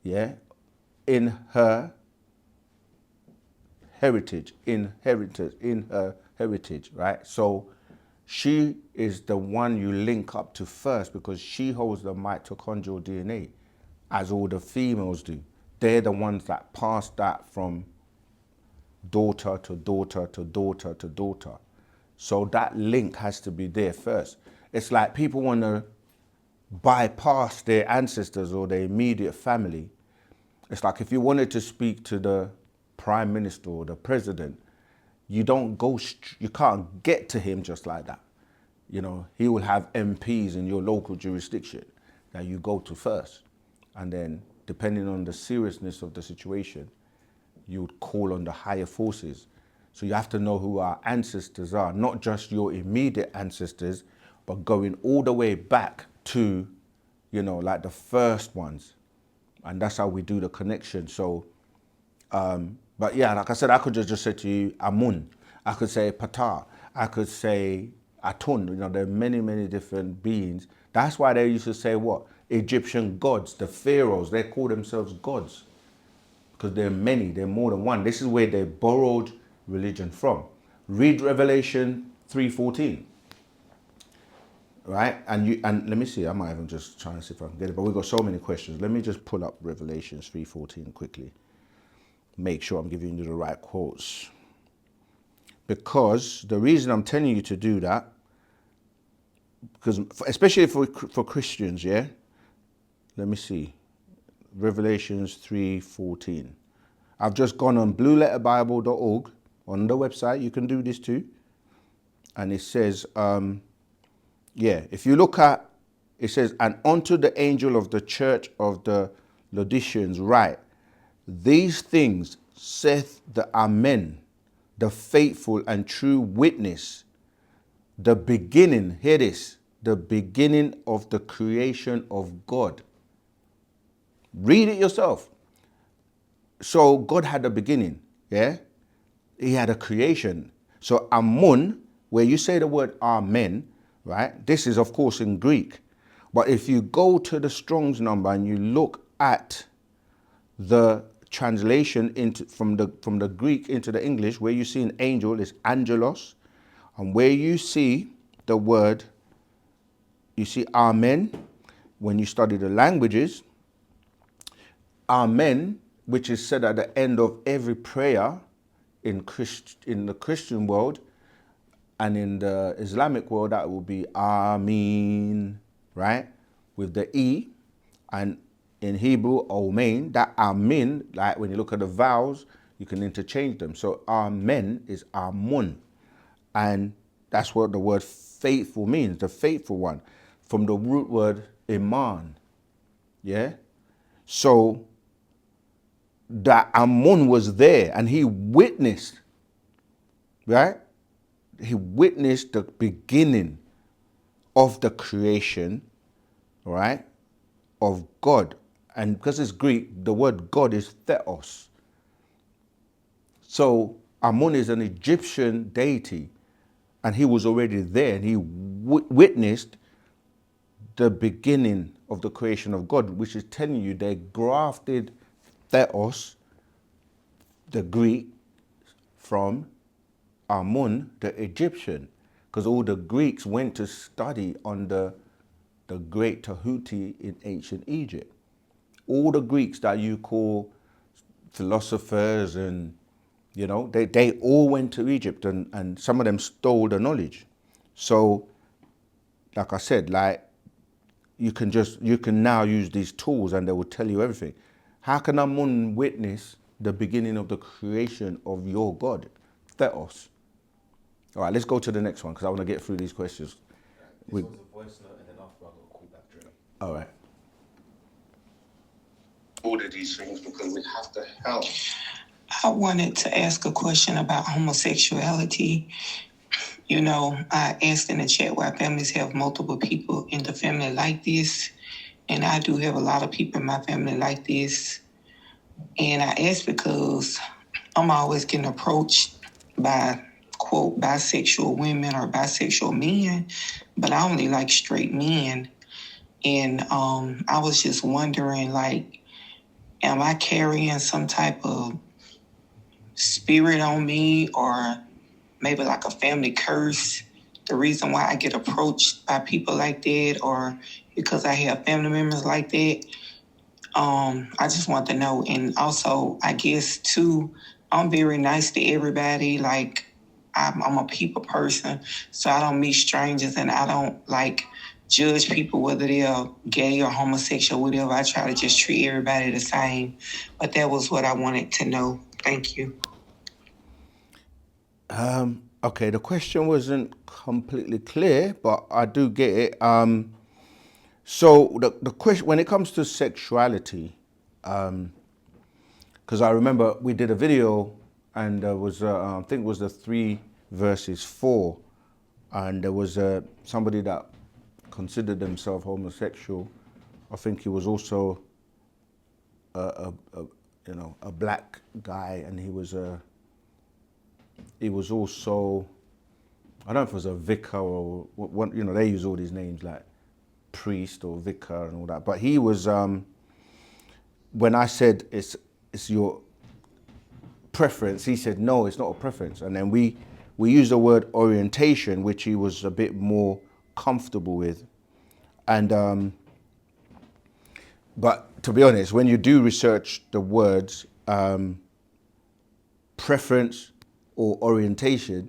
yeah, in her heritage, in her heritage, right? So she is the one you link up to first because she holds the mitochondrial DNA, as all the females do. They're the ones that pass that from daughter to daughter to daughter to daughter. So that link has to be there first. It's like people want to bypass their ancestors or their immediate family. It's like if you wanted to speak to the prime minister or the president, you can't get to him just like that. You know, he will have MPs in your local jurisdiction that you go to first. And then depending on the seriousness of the situation, you would call on the higher forces. So you have to know who our ancestors are, not just your immediate ancestors, but going all the way back to, you know, like the first ones. And that's how we do the connection. So, but yeah, like I said, I could just say to you, Amun. I could say Ptah. I could say Atun. You know, there are many, many different beings. That's why they used to say what? Egyptian gods, the pharaohs, they call themselves gods. Because there are many, there are more than one. This is where they borrowed religion from. Read Revelation 3:14. Right? And let me see, I might even just try and see if I can get it, but we've got so many questions. Let me just pull up Revelations 3:14 quickly. Make sure I'm giving you the right quotes. Because the reason I'm telling you to do that, because especially for Christians, yeah? Let me see. Revelations 3:14. I've just gone on blueletterbible.org on the website. You can do this too. And it says, if you look at, it says, and unto the angel of the church of the Laodiceans write, these things saith the Amen, the faithful and true witness, the beginning, hear this, the beginning of the creation of God. Read it yourself. So God had a beginning, yeah? He had a creation. So Amun, where you say the word Amen, right? This is of course in Greek. But if you go to the Strong's number and you look at the translation from the Greek into the English, where you see an angel is angelos, and where you see the word, you see Amen, when you study the languages, Amen, which is said at the end of every prayer in the Christian world, and in the Islamic world, that will be Ameen, right? With the E, and in Hebrew, Omein, that Amin, like when you look at the vowels, you can interchange them. So Amen is Amun. And that's what the word faithful means, the faithful one, from the root word Iman. Yeah? So that Amun was there and he witnessed, right? He witnessed the beginning of the creation, right, of God. And because it's Greek, the word God is theos. So Amun is an Egyptian deity, and he was already there, and he witnessed the beginning of the creation of God, which is telling you they grafted theos, the Greek, from Amun, the Egyptian, because all the Greeks went to study under the great Tahuti in ancient Egypt. All the Greeks that you call philosophers and, you know, they all went to Egypt, and some of them stole the knowledge. So, like I said, like you can now use these tools and they will tell you everything. How can Amun witness the beginning of the creation of your God, Theos? All right, let's go to the next one because I want to get through these questions. This one's a voice note, and then after I've got to call back Dre. All right. Order these things because we have to help. I wanted to ask a question about homosexuality. You know, I asked in the chat why families have multiple people in the family like this. And I do have a lot of people in my family like this. And I asked because I'm always getting approached by, quote, bisexual women or bisexual men, but I only like straight men. And I was just wondering, like, am I carrying some type of spirit on me, or maybe like a family curse? The reason why I get approached by people like that, or because I have family members like that. I just want to know. And also, I guess too, I'm very nice to everybody. Like, I'm a people person, so I don't meet strangers, and I don't like judge people whether they're gay or homosexual, whatever. I try to just treat everybody the same. But that was what I wanted to know. Thank you. Okay, the question wasn't completely clear, but I do get it. So the question, when it comes to sexuality, because I remember we did a video and there was I think it was the 3 verses 4, and there was somebody that considered himself homosexual. I think he was also a black guy, and he was also, I don't know if it was a vicar or what, they use all these names like priest or vicar and all that. But he was, when I said it's your preference, he said, no, it's not a preference. And then we used the word orientation, which he was a bit more comfortable with. And, but to be honest, when you do research the words preference or orientation,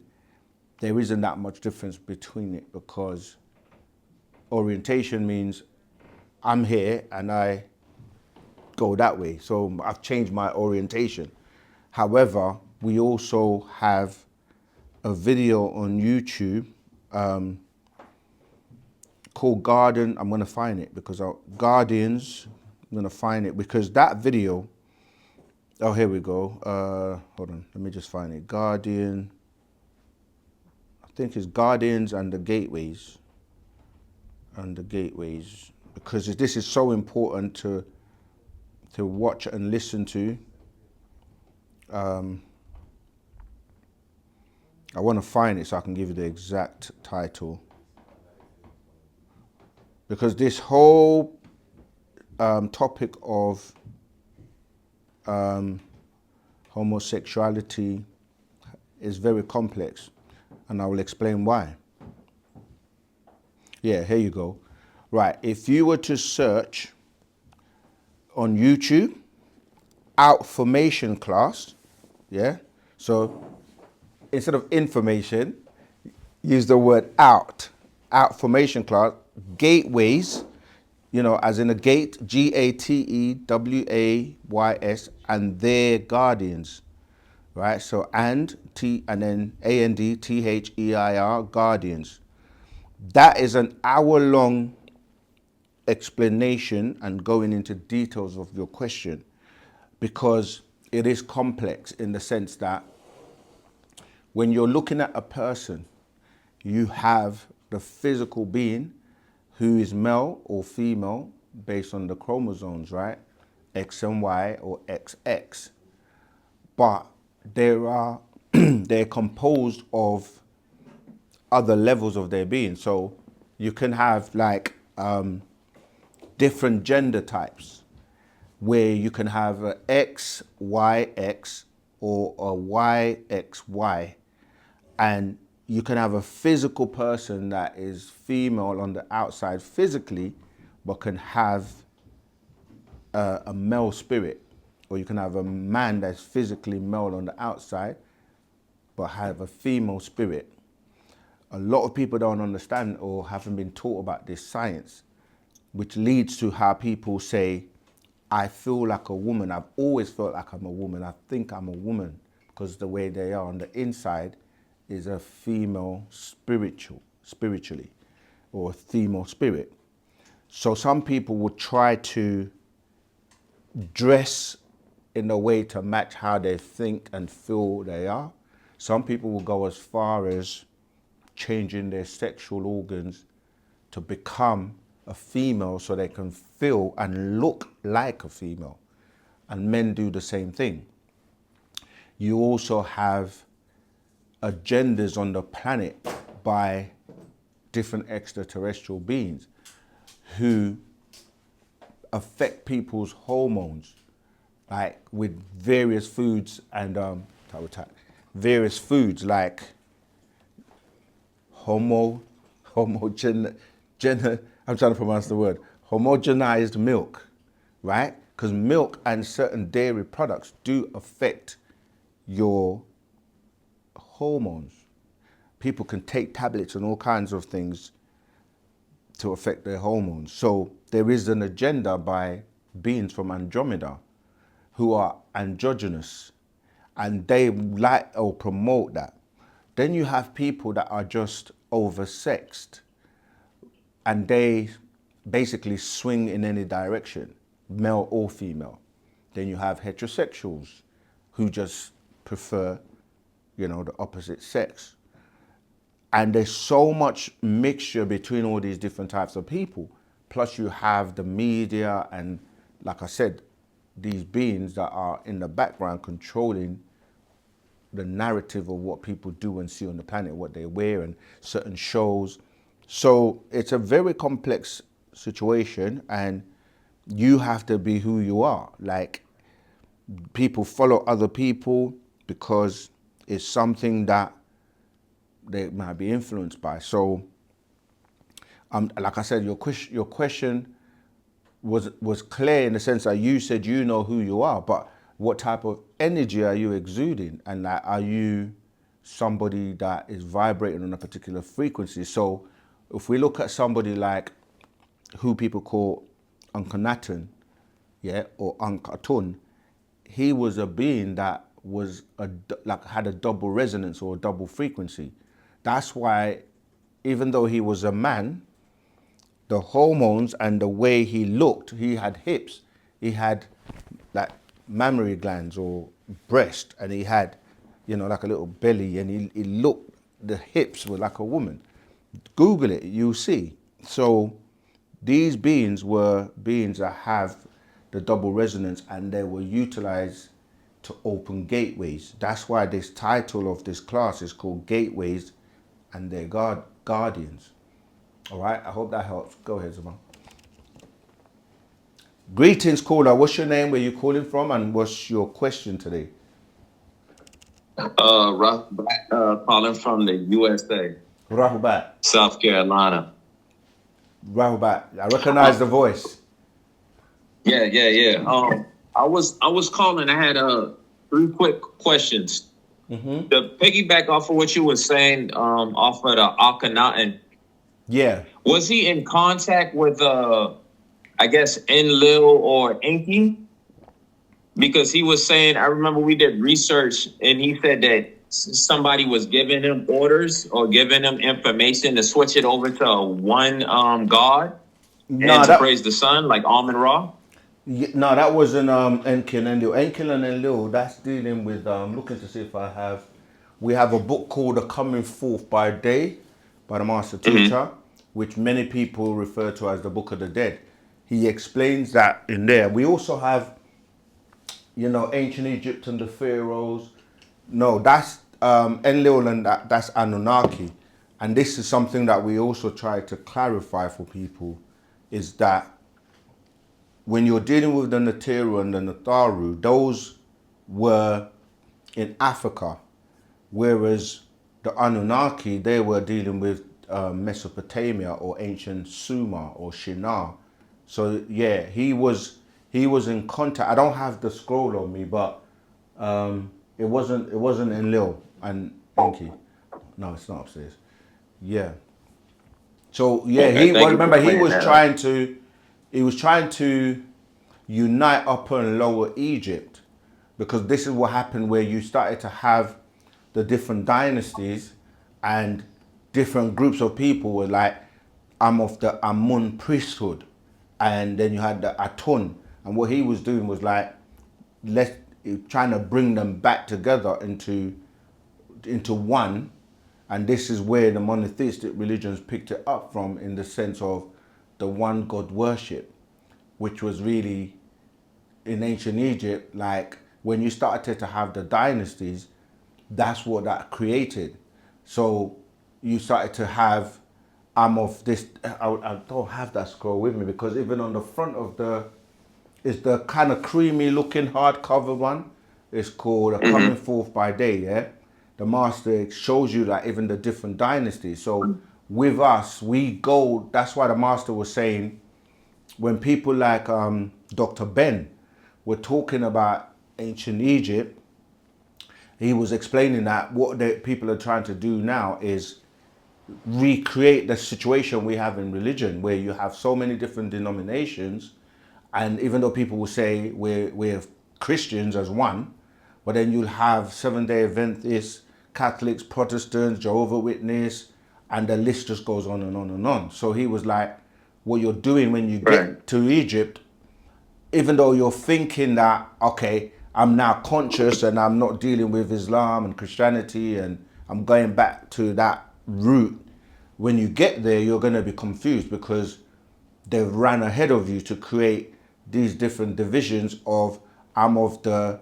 there isn't that much difference between it, because orientation means I'm here and I go that way. So I've changed my orientation. However, we also have a video on YouTube called Garden. I'm going to find it because Guardians. I'm going to find it because that video. Oh, here we go. Hold on. Let me just find it. Guardian. I think it's Guardians and the Gateways. Because this is so important to watch and listen to. I want to find it so I can give you the exact title. Because this whole topic of homosexuality is very complex, and I will explain why. Yeah, here you go. Right, if you were to search on YouTube, Outformation class, yeah? So instead of information, use the word Outformation class, gateways, as in a gate, Gateways, and their guardians, right? So and then ANDTHEIR, guardians. That is an hour-long explanation and going into details of your question, because it is complex in the sense that when you're looking at a person, you have the physical being who is male or female based on the chromosomes, right? X and Y or XX. But they're composed of other levels of their being. So you can have like different gender types, where you can have a XYX or a YXY, and you can have a physical person that is female on the outside physically, but can have a male spirit, or you can have a man that's physically male on the outside, but have a female spirit. A lot of people don't understand or haven't been taught about this science, which leads to how people say, I feel like a woman. I've always felt like I'm a woman. I think I'm a woman, because the way they are on the inside is a female spiritually, or a female spirit. So some people will try to dress in a way to match how they think and feel they are. Some people will go as far as changing their sexual organs to become a female so they can feel and look like a female. And men do the same thing. You also have agendas on the planet by different extraterrestrial beings who affect people's hormones, like with various foods and various foods like homogenized milk, right? Because milk and certain dairy products do affect your hormones. People can take tablets and all kinds of things to affect their hormones. So there is an agenda by beings from Andromeda who are androgynous, and they like or promote that. Then you have people that are just oversexed, and they basically swing in any direction, male or female. Then you have heterosexuals who just prefer, you know, the opposite sex. And there's so much mixture between all these different types of people. Plus you have the media and, like I said, these beings that are in the background controlling the narrative of what people do and see on the planet, what they wear and certain shows. So it's a very complex situation, and you have to be who you are. Like, people follow other people because it's something that they might be influenced by. So, like I said, your question was clear in the sense that you said you know who you are, but what type of energy are you exuding? And like, are you somebody that is vibrating on a particular frequency? So if we look at somebody like who people call Akhenaten, yeah, or Akhenaten, he was a being that was had a double resonance or a double frequency. That's why, even though he was a man, the hormones and the way he looked, he had hips, he had like mammary glands or breast, and he had, you know, like a little belly, and he looked, the hips were like a woman. Google it, you'll see. So these beings were beings that have the double resonance, and they were utilized to open gateways. That's why this title of this class is called Gateways and Their Guardians. All right, I hope that helps. Go ahead, Zaman. Greetings, caller. What's your name? Where you calling from? And what's your question today? Rahubat, calling from the USA. Rahubat. South Carolina. Rahubat. I recognize the voice. Yeah. I was calling. I had 3 quick questions. Mm-hmm. To piggyback off of what you were saying, off of the Akhenaten. Yeah. Was he in contact with, I guess, Enlil or Enki? Because he was saying, I remember we did research, and he said that somebody was giving him orders or giving him information to switch it over to one God and to praise the sun, like Amun-Ra. No, that wasn't Enki and Enlil. Enki and Enlil, that's dealing with, looking to see if I have, we have a book called The Coming Forth by Day by the Master Teacher, which many people refer to as the Book of the Dead. He explains that in there. We also have, you know, ancient Egypt and the pharaohs. No, that's Enlil, and that's Anunnaki. And this is something that we also try to clarify for people, is that when you're dealing with the Neteru and the Natharu, those were in Africa, whereas the Anunnaki, they were dealing with Mesopotamia or ancient Sumer or Shinar. So yeah, he was in contact. I don't have the scroll on me, but it wasn't Enlil and Enki. No, it's not upstairs. Yeah. So yeah, he was trying to unite Upper and Lower Egypt, because this is what happened where you started to have the different dynasties and different groups of people were like, I'm of the Amun priesthood, and then you had the Atun, and what he was doing was like, trying to bring them back together into one. And this is where the monotheistic religions picked it up from, in the sense of the one God worship, which was really in ancient Egypt, like when you started to have the dynasties, that's what that created. So you started to have, I'm of this, I don't have that scroll with me, because even on the front of it's the kind of creamy looking hardcover one. It's called A Coming Forth by Day, yeah? The Master shows you that even the different dynasties. So with us, we go, that's why the Master was saying, when people like Dr. Ben were talking about ancient Egypt, he was explaining that what the people are trying to do now is recreate the situation we have in religion, where you have so many different denominations, and even though people will say we're Christians as one, but then you'll have Seventh-day Adventists, Catholics, Protestants, Jehovah's Witness, and the list just goes on and on and on. So he was like, what you're doing when you get to Egypt, even though you're thinking that, okay, I'm now conscious and I'm not dealing with Islam and Christianity and I'm going back to that route. When you get there, you're going to be confused because they've ran ahead of you to create these different divisions of I'm of the,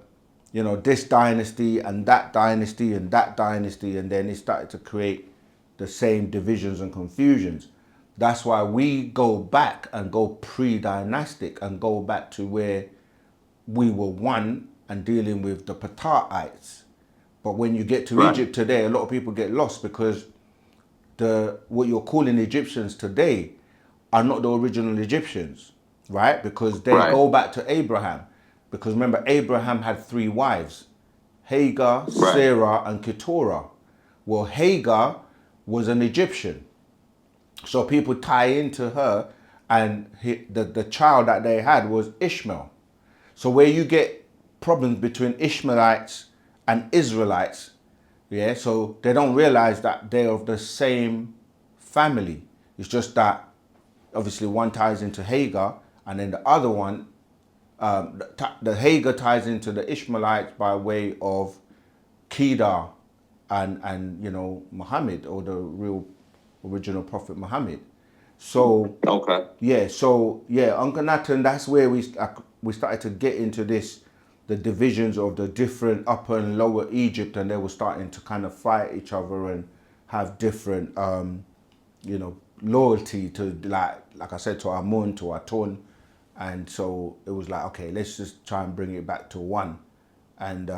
this dynasty and that dynasty and that dynasty, and then it started to create the same divisions and confusions. That's why we go back and go pre-dynastic and go back to where we were one and dealing with the Pataites. But when you get to Egypt today, a lot of people get lost because what you're calling Egyptians today are not the original Egyptians, right? Because they go back to Abraham. Because remember, Abraham had 3 wives, Hagar, Sarah, and Keturah. Well, Hagar was an Egyptian. So people tie into her, and the child that they had was Ishmael. So where you get problems between Ishmaelites and Israelites, so they don't realize that they're of the same family. It's just that obviously one ties into Hagar, and then the other one, the Hagar ties into the Ishmaelites by way of Kedar and Muhammad, or the real original Prophet Muhammad. So Uncle Nathan, that's where we started to get into this, the divisions of the different Upper and Lower Egypt, and they were starting to kind of fight each other and have different loyalty to, like I said, to Amun, to Atun. And so it was like, okay, let's just try and bring it back to one. And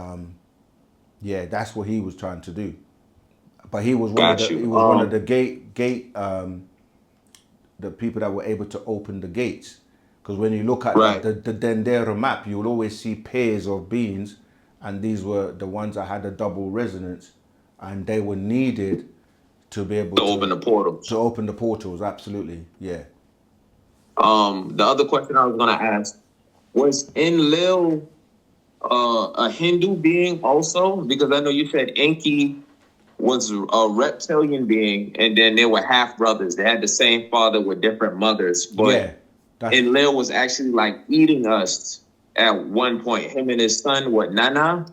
that's what he was trying to do. But he was one of the the people that were able to open the gates. Because when you look at the Dendera map, you will always see pairs of beings, and these were the ones that had a double resonance, and they were needed to be able to open the portals. To open the portals, absolutely, yeah. The other question I was gonna ask was, Enlil a Hindu being also? Because I know you said Enki was a reptilian being, and then they were half brothers. They had the same father with different mothers, but Enlil was actually like eating us at one point. Him and his son, Nana,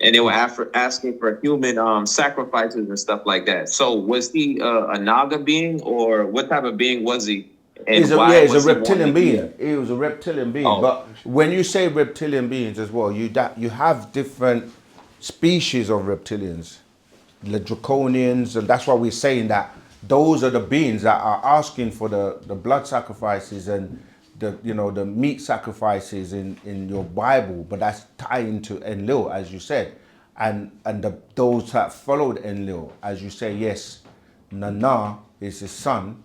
and they were asking for human sacrifices and stuff like that. So was he a Naga being, or what type of being was he? He's a reptilian being. He was a reptilian being. But when you say reptilian beings as well, you have different species of reptilians, the draconians, and that's why we're saying that those are the beings that are asking for the blood sacrifices and the meat sacrifices in your Bible. But that's tying to Enlil, as you said, and those that followed Enlil, as you say, yes, Nana is his son,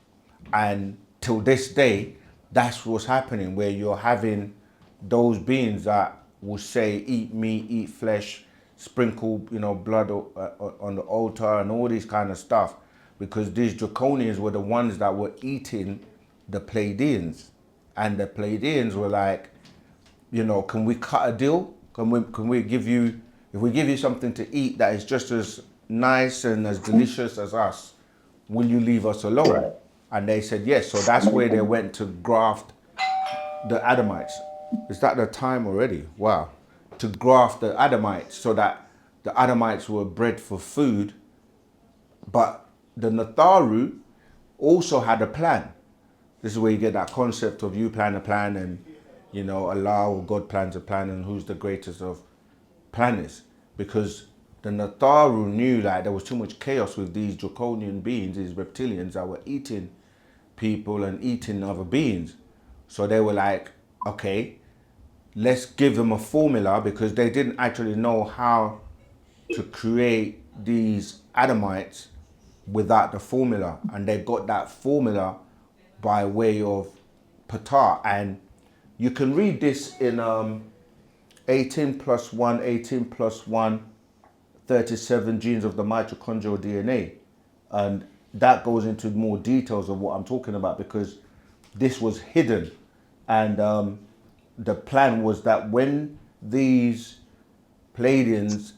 and till this day, that's what's happening, where you're having those beings that will say, eat meat, eat flesh, sprinkle, blood on the altar and all this kind of stuff, because these draconians were the ones that were eating the Pleiadians. And the Pleiadians were like, can we cut a deal? Can we give you, if we give you something to eat that is just as nice and as delicious as us, will you leave us alone? Right. And they said yes. So that's where they went to graft the Adamites. Is that the time already? Wow. To graft the Adamites, so that the Adamites were bred for food. But the Natharu also had a plan. This is where you get that concept of you plan a plan, and Allah or God plans a plan, and who's the greatest of planners. Because the Natharu knew that there was too much chaos with these draconian beings, these reptilians that were eating people and eating other beings. So they were like, okay, let's give them a formula, because they didn't actually know how to create these Adamites without the formula. And they got that formula by way of Ptah. And you can read this in 18 plus 1, 37 genes of the mitochondrial DNA. And that goes into more details of what I'm talking about, because this was hidden. And the plan was that when these Pleiadians,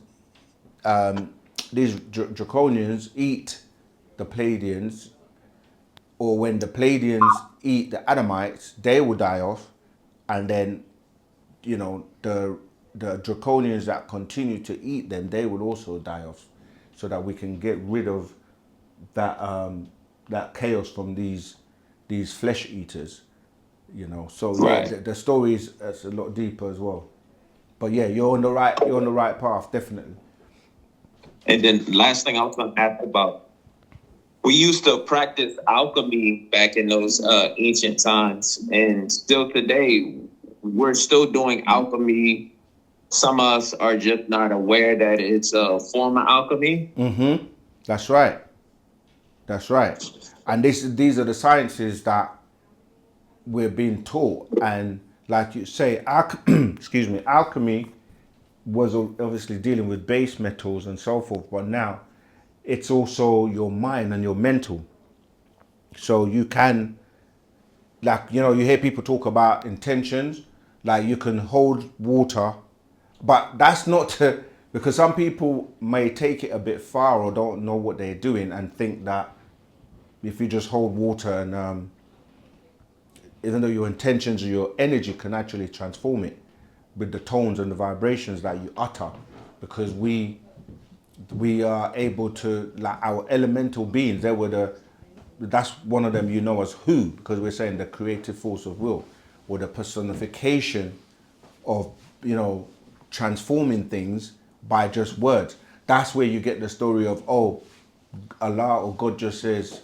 these draconians eat the Pleiadians, or when the Pleiadians eat the Adamites, they will die off. And then, the the draconians that continue to eat them, they will also die off, so that we can get rid of that that chaos from these flesh eaters, you know. So yeah, Right. the story is a lot deeper as well. But yeah, you're on the right path, definitely. And then last thing I was going to ask about, we used to practice alchemy back in those ancient times, and still today, we're still doing alchemy. Some of us are just not aware that it's a form of alchemy. That's right. That's right. And these are the sciences that we're being taught. And like you say, excuse me, alchemy was obviously dealing with base metals and so forth, but now it's also your mind and your mental. So you can, like, you know, you hear people talk about intentions, like you can hold water, but that's not to, because some people may take it a bit far or don't know what they're doing and think that if you just hold water and even though your intentions or your energy can actually transform it with the tones and the vibrations that you utter, because we are able to, like our elemental beings, they were that's one of them, you know, as who, because we're saying the creative force of will, or the personification of, you know, transforming things by just words. That's where you get the story of, oh, Allah or God just says,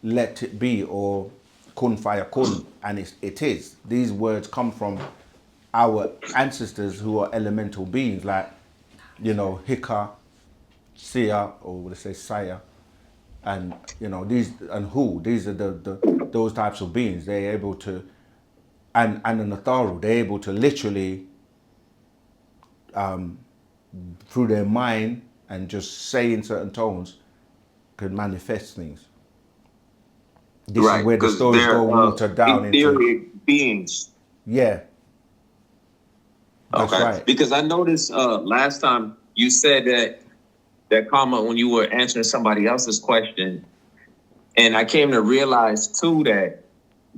let it be, or kun fayakun, and it is. These words come from our ancestors who are elemental beings, like, you know, Hika, Sia, or would I say Saya, and you know these these are those types of beings. They're able to, and the Natharu, they're able to literally through their mind and just saying certain tones can manifest things. This is where the stories go watered down into etheric beings. Yeah, that's Okay. right. Because I noticed last time you said that comment when you were answering somebody else's question, and I came to realize too that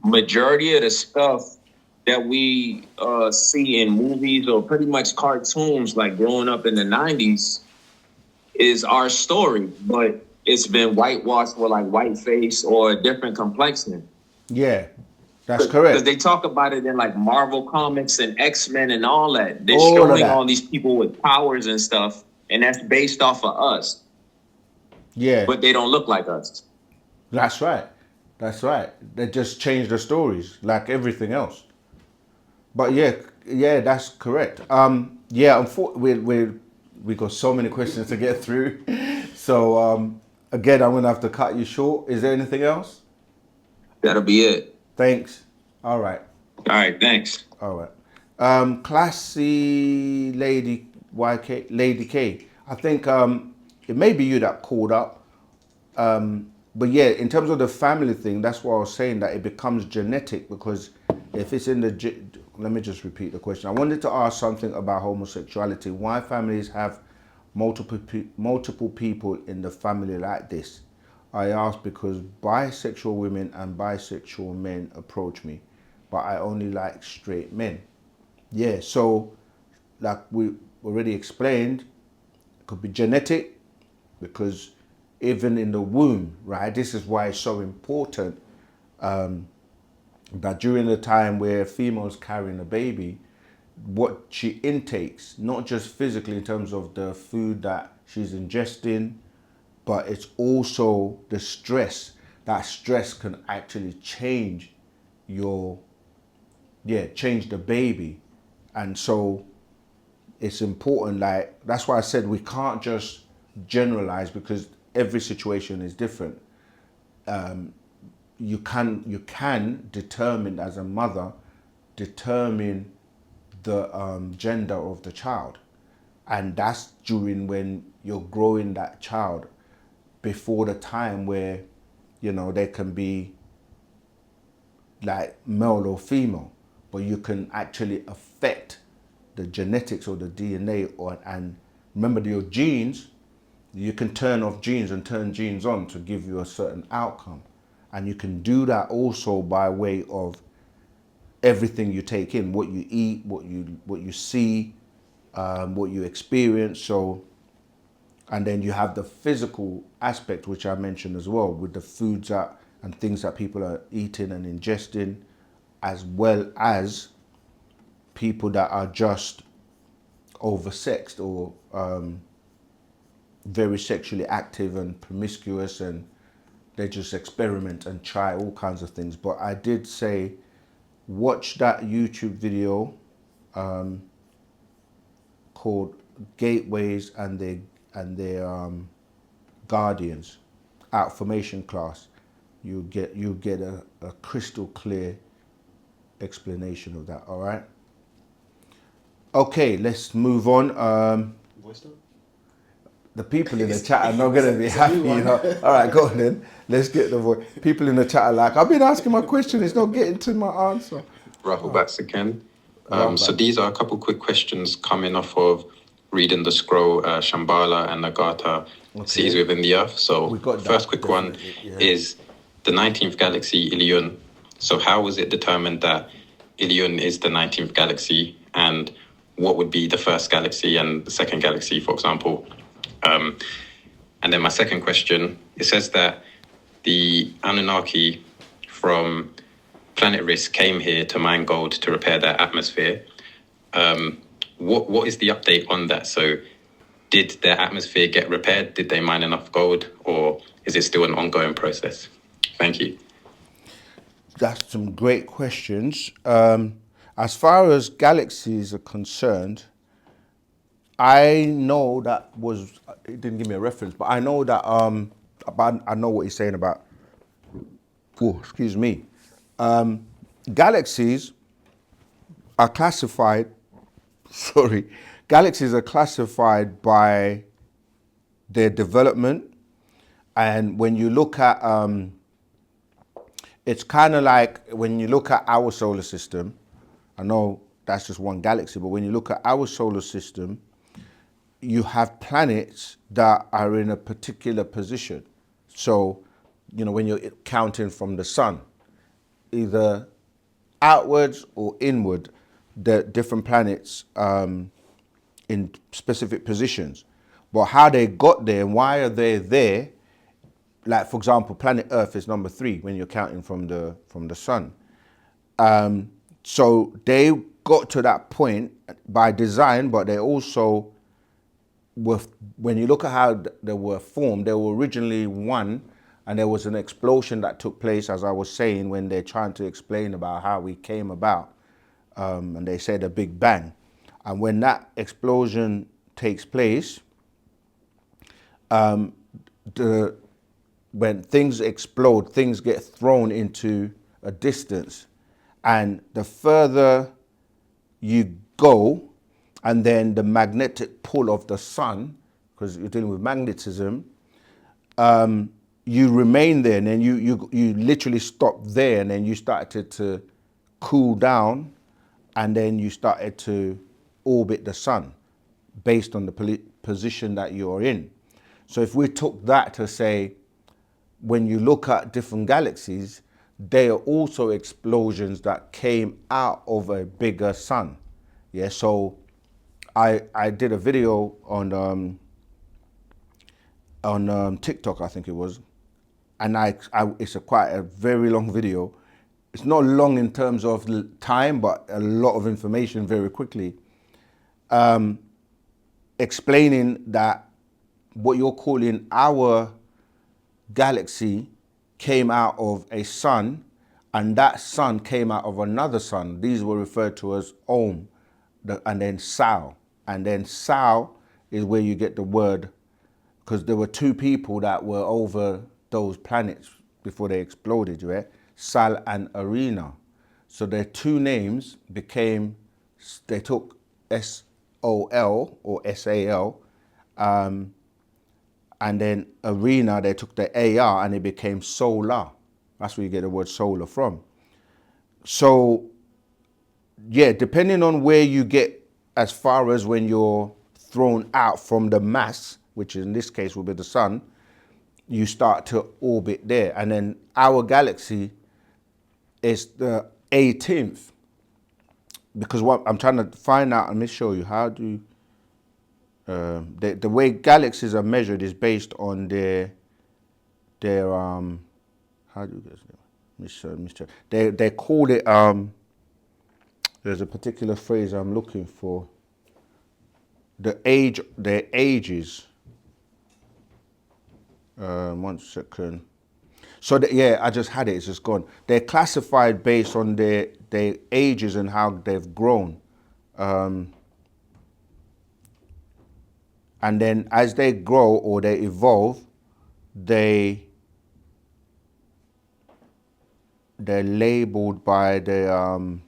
majority of the stuff that we see in movies or pretty much cartoons, like growing up in the 90s, is our story, but it's been whitewashed with like whiteface or a different complexion. Yeah, that's Because correct. they talk about it in like Marvel comics and X-Men and all that. They're All of showing that. all these people with powers and stuff, and that's based off of us, Yeah, but they don't look like us. that's right. That's right. They just change the stories like everything else. But yeah, that's correct. Yeah, we got so many questions to get through. So again, I'm gonna have to cut you short. Is there anything else? That'll be it. Thanks. All right. All right, thanks. All right. Classy Lady YK, Lady K. I think it may be you that called up. But yeah, in terms of the family thing, that's why I was saying that it becomes genetic, because if it's in the... Let me just repeat the question. I wanted to ask something about homosexuality. Why families have multiple people in the family like this? I ask because bisexual women and bisexual men approach me, but I only like straight men. Yeah, so like we already explained, it could be genetic, because even in the womb, right? This is why it's so important that during the time where a female's carrying a baby, what she intakes, not just physically in terms of the food that she's ingesting, but it's also the stress. That stress can actually change change the baby. And so it's important, like, that's why I said we can't just generalize, because every situation is different. You can determine as a mother, determine the gender of the child, and that's during when you're growing that child, before the time where, you know, they can be like male or female, but you can actually affect the genetics or the DNA, and remember your genes, you can turn off genes and turn genes on to give you a certain outcome. And you can do that also by way of everything you take in, what you eat, what you see, what you experience. So, and then you have the physical aspect, which I mentioned as well, with the foods that and things that people are eating and ingesting, as well as people that are just oversexed or very sexually active and promiscuous, and they just experiment and try all kinds of things. But I did say, watch that YouTube video called Gateways and their Guardians Outformation class. You get a crystal clear explanation of that. All right. Okay, let's move on. The people in the chat are not going to be happy, you know. All right, go on then. Let's get the voice. People in the chat are like, I've been asking my question, it's not getting to my answer. Rahul Bats again. So these are a couple quick questions coming off of reading the scroll Shambhala and Nagata, Cities Within the Earth. So first quick one is the 19th galaxy, Ilion. So how was it determined that Ilion is the 19th galaxy, and what would be the first galaxy and the second galaxy, for example? And then my second question, it says that the Anunnaki from Planet Risk came here to mine gold to repair their atmosphere. What is the update on that? So did their atmosphere get repaired? Did they mine enough gold, or is it still an ongoing process? Thank you. That's some great questions. As far as galaxies are concerned, I know that was, it didn't give me a reference, but I know that, I know what he's saying about, excuse me. Galaxies are classified, galaxies are classified by their development. And when you look at, it's kind of like when you look at our solar system, I know that's just one galaxy, but when you look at our solar system, you have planets that are in a particular position. So, you know, when you're counting from the sun, either outwards or inward, the different planets in specific positions. But how they got there and why are they there? Like, for example, planet Earth is number 3 when you're counting from the sun. So they got to that point by design, but they also were, when you look at how they were formed, they were originally one, and there was an explosion that took place, as I was saying, when they're trying to explain about how we came about. And they said a big bang. And when that explosion takes place, when things explode, things get thrown into a distance. And the further you go, and then the magnetic pull of the sun, because you're dealing with magnetism, you remain there, and then you literally stop there, and then you started to cool down, and then you started to orbit the sun based on the position that you're in. So if we took that to say, when you look at different galaxies, they are also explosions that came out of a bigger sun. Yeah, so I did a video on TikTok, I think it was, and it's quite a very long video. It's not long in terms of time, but a lot of information very quickly, explaining that what you're calling our galaxy came out of a sun, and that sun came out of another sun. These were referred to as Om, and then Sao. And then Sao is where you get the word, because there were 2 people that were over those planets before they exploded, right? Sal and Arena. So their 2 names became, they took S-O-L or S-A-L, and then Arena, they took the A-R and it became solar. That's where you get the word solar from. So, yeah, depending on where you get, as far as when you're thrown out from the mass, which in this case will be the sun, you start to orbit there. And then our galaxy is the 18th. Because what I'm trying to find out, let me show you, how do the way galaxies are measured is based on their how do you guys they call it there's a particular phrase I'm looking for. Their ages. 1 second. So yeah, I just had it. It's just gone. They're classified based on their ages and how they've grown, and then as they grow or they evolve, they're labeled by the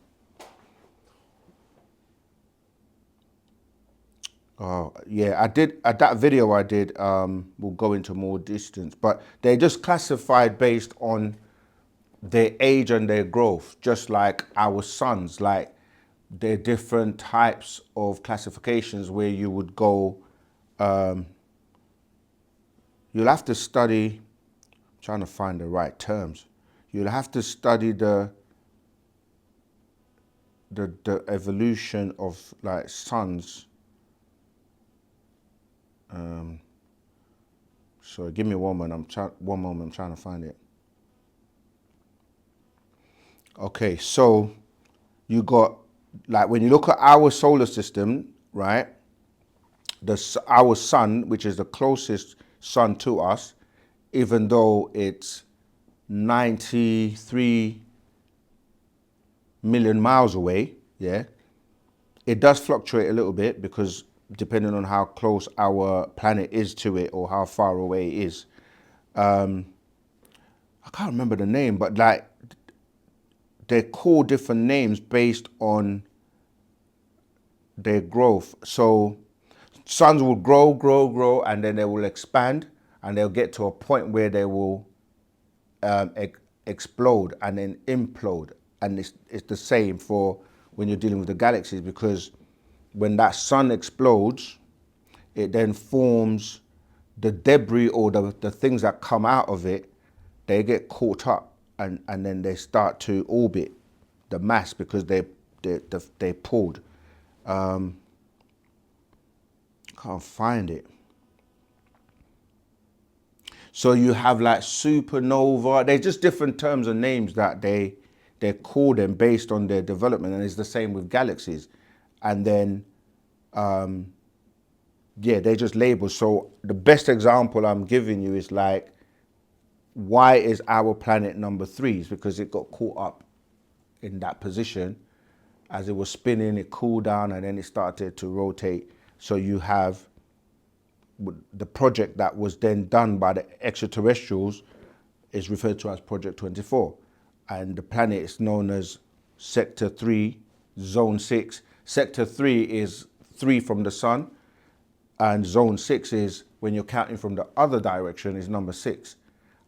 I did at that video I did. We'll go into more distance, but they're just classified based on their age and their growth, just like our suns. Like there are different types of classifications where you would go. You'll have to study. I'm trying to find the right terms. You'll have to study the evolution of like suns. So give me one moment. I'm trying to find it. Okay, so you got like when you look at our solar system, right? Our sun, which is the closest sun to us, even though it's 93 million miles away, yeah, it does fluctuate a little bit because depending on how close our planet is to it or how far away it is. I can't remember the name, but like they call different names based on their growth. So suns will grow, and then they will expand, and they'll get to a point where they will explode and then implode. And it's the same for when you're dealing with the galaxies, because when that sun explodes, it then forms the debris or the things that come out of it. They get caught up and then they start to orbit the mass because they pulled. Can't find it. So you have like supernova. They're just different terms and names that they call them based on their development, and it's the same with galaxies. And then, they're just labels. So the best example I'm giving you is like, why is our planet number 3? It's because it got caught up in that position. As it was spinning, it cooled down, and then it started to rotate. So you have the project that was then done by the extraterrestrials is referred to as Project 24. And the planet is known as Sector 3, Zone 6. Sector 3 is 3 from the sun, and Zone 6 is, when you're counting from the other direction, is number 6.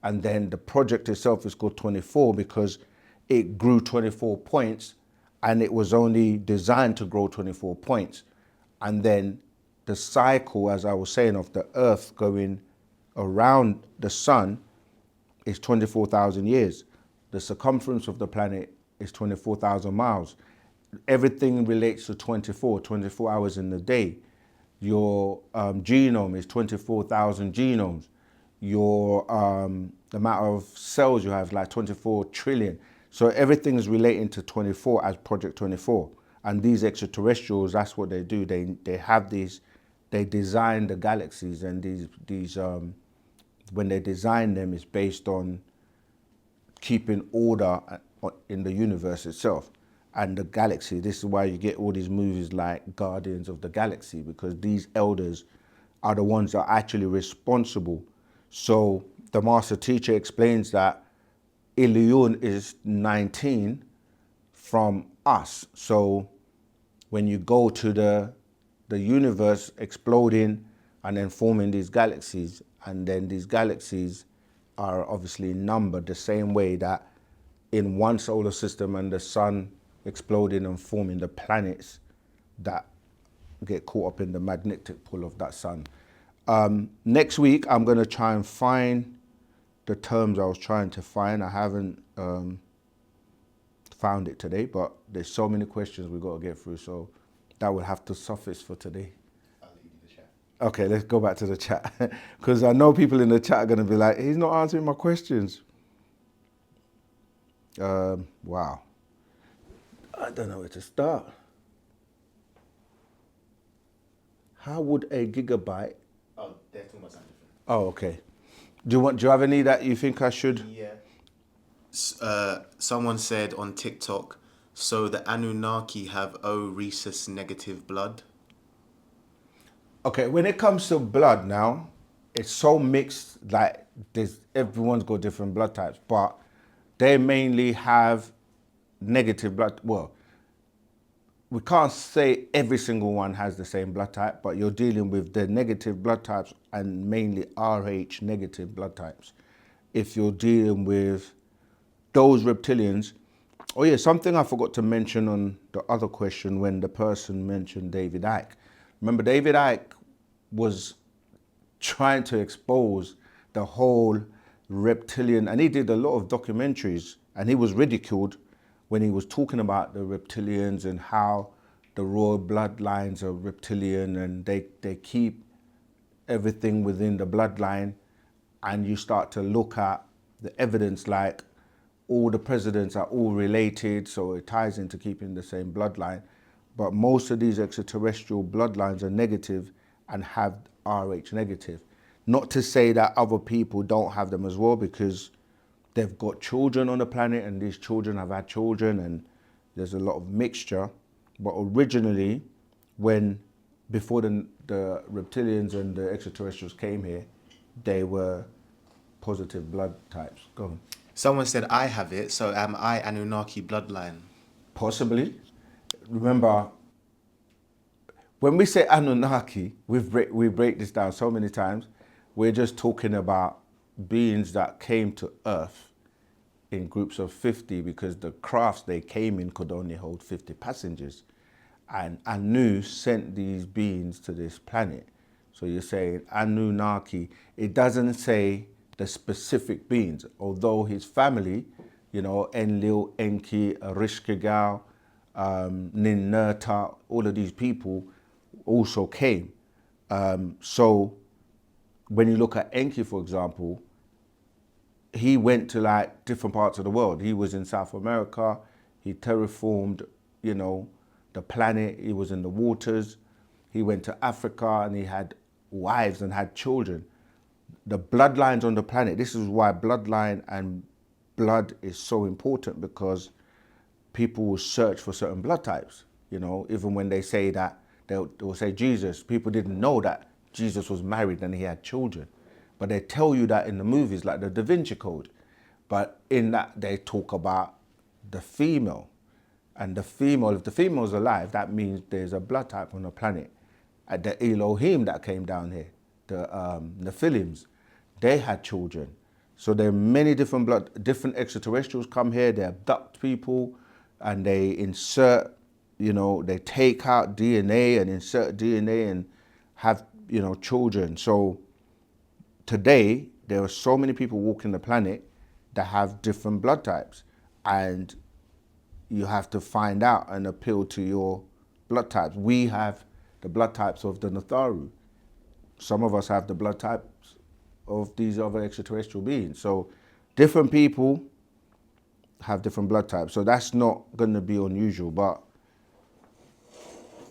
And then the project itself is called 24 because it grew 24 points, and it was only designed to grow 24 points. And then the cycle, as I was saying, of the Earth going around the sun is 24,000 years. The circumference of the planet is 24,000 miles. Everything relates to 24 hours in the day. Your genome is 24,000 genomes. Your the amount of cells you have, like 24 trillion. So everything is relating to 24 as Project 24. And these extraterrestrials, that's what they do. They have these, they design the galaxies, and these when they design them, it's based on keeping order in the universe itself and the galaxy. This is why you get all these movies like Guardians of the Galaxy, because these elders are the ones that are actually responsible. So the master teacher explains that Ilion is 19 from us. So when you go to the universe exploding and then forming these galaxies, and then these galaxies are obviously numbered the same way that in one solar system and the sun exploding and forming the planets that get caught up in the magnetic pull of that sun. Next week, I'm going to try and find the terms I was trying to find. I haven't found it today, but there's so many questions we've got to get through, so that will have to suffice for today. I'll leave you the chat. Okay, let's go back to the chat. Because I know people in the chat are going to be like, he's not answering my questions. Wow. I don't know where to start. How would a gigabyte... Oh, they're talking about something different. Oh, okay. Do you have any that you think I should... Yeah. Someone said on TikTok, so the Anunnaki have O rhesus negative blood? Okay, when it comes to blood now, it's so mixed, like everyone's got different blood types, but they mainly have negative blood. Well, we can't say every single one has the same blood type, but you're dealing with the negative blood types and mainly Rh negative blood types. If you're dealing with those reptilians, oh yeah, something I forgot to mention on the other question when the person mentioned David Icke. Remember, David Icke was trying to expose the whole reptilian, and he did a lot of documentaries, and he was ridiculed when he was talking about the reptilians and how the royal bloodlines are reptilian and they keep everything within the bloodline. And you start to look at the evidence, like all the presidents are all related, so it ties into keeping the same bloodline. But most of these extraterrestrial bloodlines are negative and have Rh negative. Not to say that other people don't have them as well, because they've got children on the planet and these children have had children and there's a lot of mixture. But originally, before the reptilians and the extraterrestrials came here, they were positive blood types. Go on. Someone said I have it, so am I Anunnaki bloodline? Possibly. Remember, when we say Anunnaki, we break this down so many times. We're just talking about beings that came to Earth in groups of 50, because the crafts they came in could only hold 50 passengers. And Anu sent these beings to this planet. So you're saying Anunnaki. It doesn't say the specific beings, although his family, Enlil, Enki, Ereshkigal, Ninurta, all of these people also came. So when you look at Enki, for example, he went to like different parts of the world. He was in South America. He terraformed, the planet. He was in the waters. He went to Africa and he had wives and had children. The bloodlines on the planet, this is why bloodline and blood is so important, because people will search for certain blood types. Even when they say that, they'll say Jesus, people didn't know that Jesus was married and he had children. But they tell you that in the movies, like the Da Vinci Code. But in that, they talk about the female. And the female, if the female's alive, that means there's a blood type on the planet. At the Elohim that came down here, the Nephilims, they had children. So there are many different extraterrestrials come here, they abduct people, and they insert, they take out DNA and insert DNA and have, children. So today, there are so many people walking the planet that have different blood types, and you have to find out and appeal to your blood types. We have the blood types of the Natharu. Some of us have the blood types of these other extraterrestrial beings. So different people have different blood types. So that's not going to be unusual, but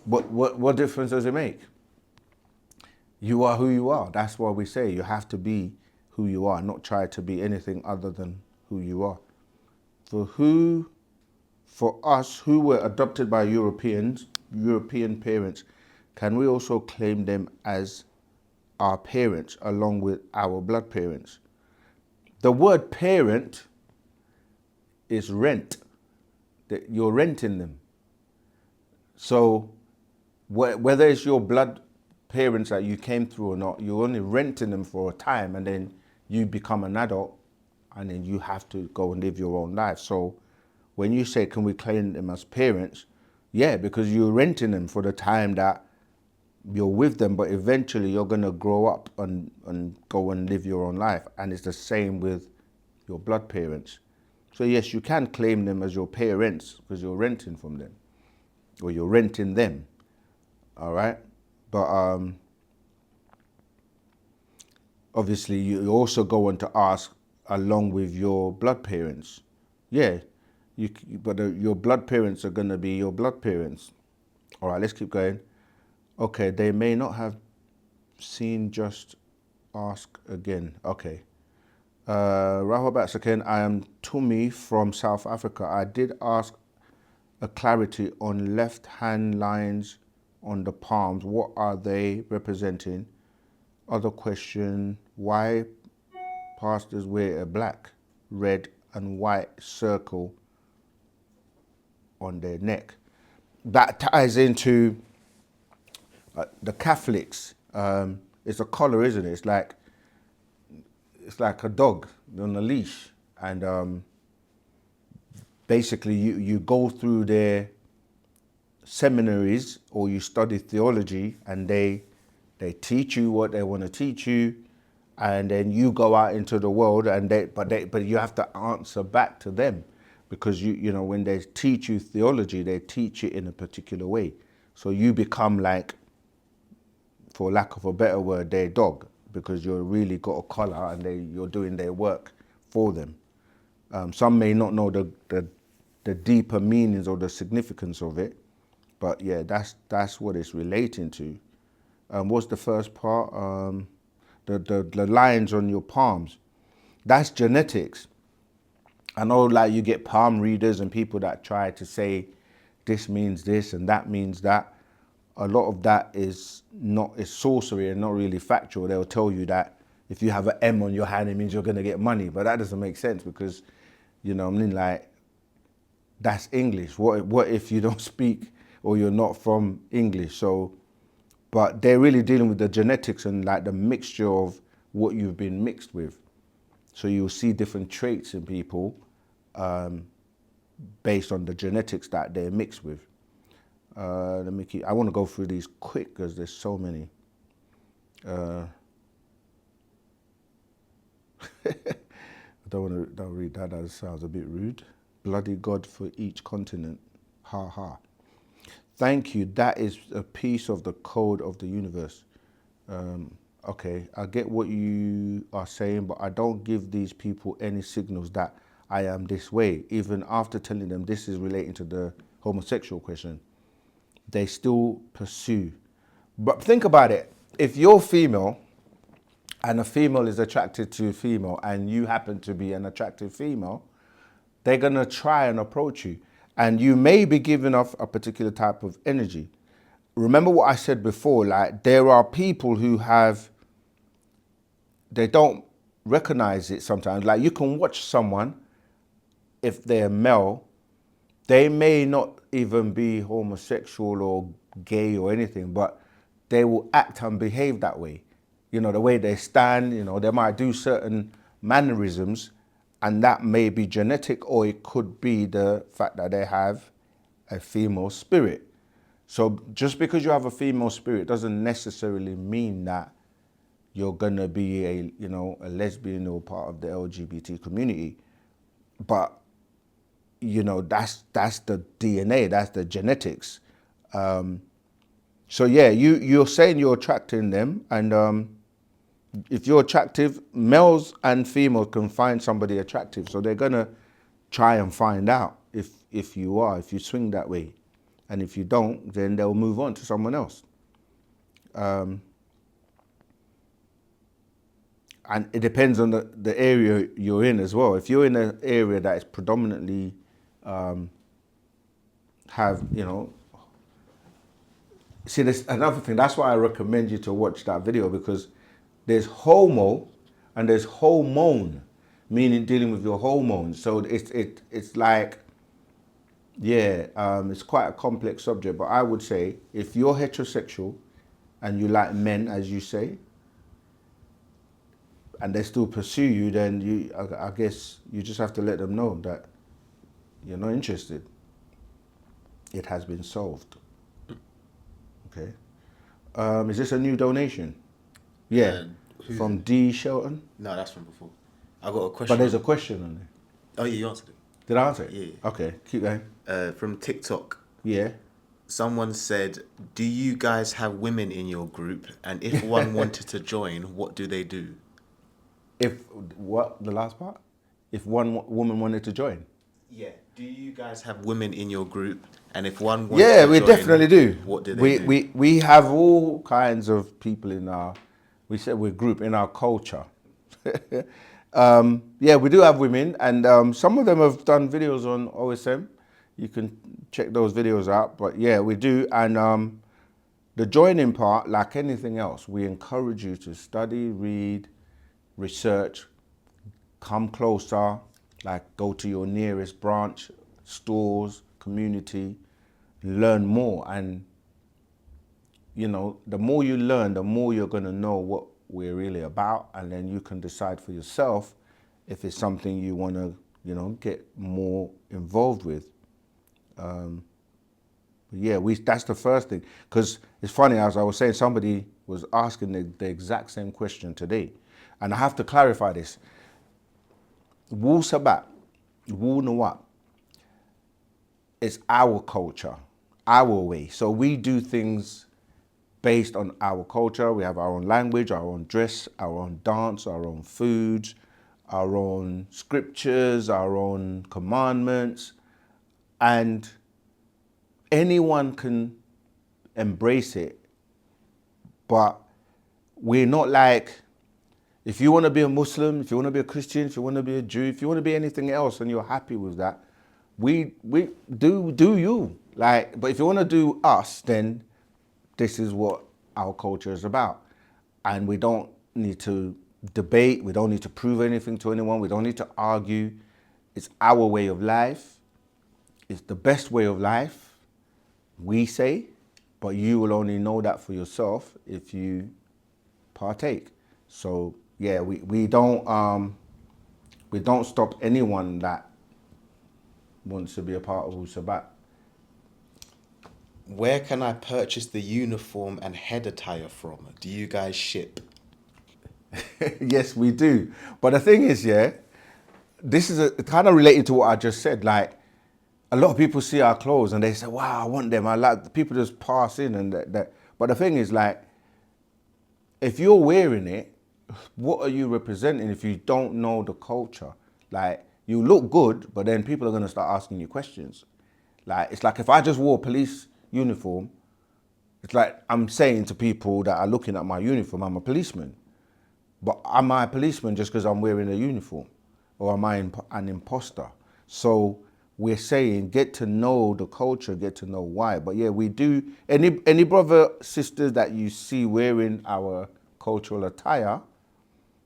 what difference does it make? You are who you are. That's why we say you have to be who you are, not try to be anything other than who you are. For us who were adopted by European parents, can we also claim them as our parents along with our blood parents? The word parent is rent. That you're renting them. So whether it's your blood parents that you came through or not, you're only renting them for a time, and then you become an adult and then you have to go and live your own life. So when you say, can we claim them as parents? Yeah, because you're renting them for the time that you're with them, but eventually you're going to grow up and go and live your own life. And it's the same with your blood parents. So yes, you can claim them as your parents because you're renting from them, or you're renting them. All right. But obviously you also go on to ask along with your blood parents. Yeah, but your blood parents are going to be your blood parents. All right, let's keep going. Okay, they may not have seen, just ask again. Okay. Rahul Batsaken, I am Tumi from South Africa. I did ask a clarity on left-hand lines on the palms. What are they representing? Other question, why pastors wear a black, red and white circle on their neck? That ties into the Catholics. It's a collar, isn't it? It's like a dog on a leash, and basically you go through their seminaries or you study theology, and they teach you what they want to teach you, and then you go out into the world, and but you have to answer back to them, because you know when they teach you theology, they teach it in a particular way, so you become like, for lack of a better word, their dog, because you're really got a collar and you're doing their work for them. Some may not know the deeper meanings or the significance of it, but yeah, that's what it's relating to. What's the first part? The lines on your palms. That's genetics. I know, like, you get palm readers and people that try to say this means this and that means that. A lot of that is sorcery and not really factual. They'll tell you that if you have an M on your hand, it means you're going to get money, but that doesn't make sense, because, you know, I mean, like, that's English. What if you don't speak or you're not from English? So, but they're really dealing with the genetics and like the mixture of what you've been mixed with. So you'll see different traits in people based on the genetics that they're mixed with. I want to go through these quick because there's so many. I don't read that. That sounds a bit rude. Bloody God for each continent. Ha ha. Thank you. That is a piece of the code of the universe. Okay, I get what you are saying, but I don't give these people any signals that I am this way, even after telling them this is relating to the homosexual question. They still pursue. But think about it. If you're female and a female is attracted to a female and you happen to be an attractive female, they're going to try and approach you. And you may be giving off a particular type of energy. Remember what I said before, like, there are people who they don't recognize it sometimes. Like, you can watch someone, if they're male, they may not even be homosexual or gay or anything, but they will act and behave that way. You know, the way they stand, you know, they might do certain mannerisms, and that may be genetic, or it could be the fact that they have a female spirit. So just because you have a female spirit doesn't necessarily mean that you're gonna be a lesbian or part of the LGBT community. But you know, that's the DNA, that's the genetics. So yeah, you're saying you're attracting them, and if you're attractive, males and females can find somebody attractive, so they're gonna try and find out if you swing that way, and if you don't, then they'll move on to someone else. And it depends on the area you're in as well. If you're in an area that is predominantly see, there's another thing. That's why I recommend you to watch that video, because there's homo and there's hormone, meaning dealing with your hormones. So it's like, yeah, it's quite a complex subject. But I would say if you're heterosexual and you like men, as you say, and they still pursue you, then I guess you just have to let them know that you're not interested. It has been solved. Okay. Is this a new donation? Yeah. From D. Shelton? No, that's from before. I got a question. But there's a question on there. Oh, yeah, you answered it. Did I answer it? Yeah. Okay, keep going. From TikTok. Yeah. Someone said, do you guys have women in your group? And if one wanted to join, what do they do? If what the last part? If one woman wanted to join. Yeah. Do you guys have women in your group? And if one wants Yeah, to we join, definitely do. What do they do? We have all kinds of people in our, we said we're group in our culture. Yeah, we do have women, and some of them have done videos on OSM. You can check those videos out. But yeah, we do. And the joining part, like anything else, we encourage you to study, read, research, come closer, like go to your nearest branch, stores, community, learn more. And you know, the more you learn, the more you're going to know what we're really about, and then you can decide for yourself if it's something you want to, you know, get more involved with. Yeah, that's the first thing. Because it's funny, as I was saying, somebody was asking the exact same question today. And I have to clarify this. Wu Sabat, Wu Nawab, it's our culture, our way. So we do things based on our culture. We have our own language, our own dress, our own dance, our own foods, our own scriptures, our own commandments. And anyone can embrace it, but we're not like, if you want to be a Muslim, if you want to be a Christian, if you want to be a Jew, if you want to be anything else and you're happy with that, we do you. Like, but if you want to do us, then this is what our culture is about. And we don't need to debate, we don't need to prove anything to anyone, we don't need to argue. It's our way of life. It's the best way of life, we say, but you will only know that for yourself if you partake. So yeah, we don't stop anyone that wants to be a part of Wu Sabat. Where can I purchase the uniform and head attire from? Do you guys ship? Yes, we do. But the thing is, yeah, this is kind of related to what I just said. Like, a lot of people see our clothes and they say, wow, I want them. I like, people just pass in and that. But the thing is, like, if you're wearing it, what are you representing if you don't know the culture? Like, you look good, but then people are going to start asking you questions. Like, it's like if I just wore a police uniform, it's like I'm saying to people that are looking at my uniform, I'm a policeman. But am I a policeman just because I'm wearing a uniform? Or am I an imposter? So we're saying get to know the culture, get to know why. But yeah, we do. Any brother, sisters that you see wearing our cultural attire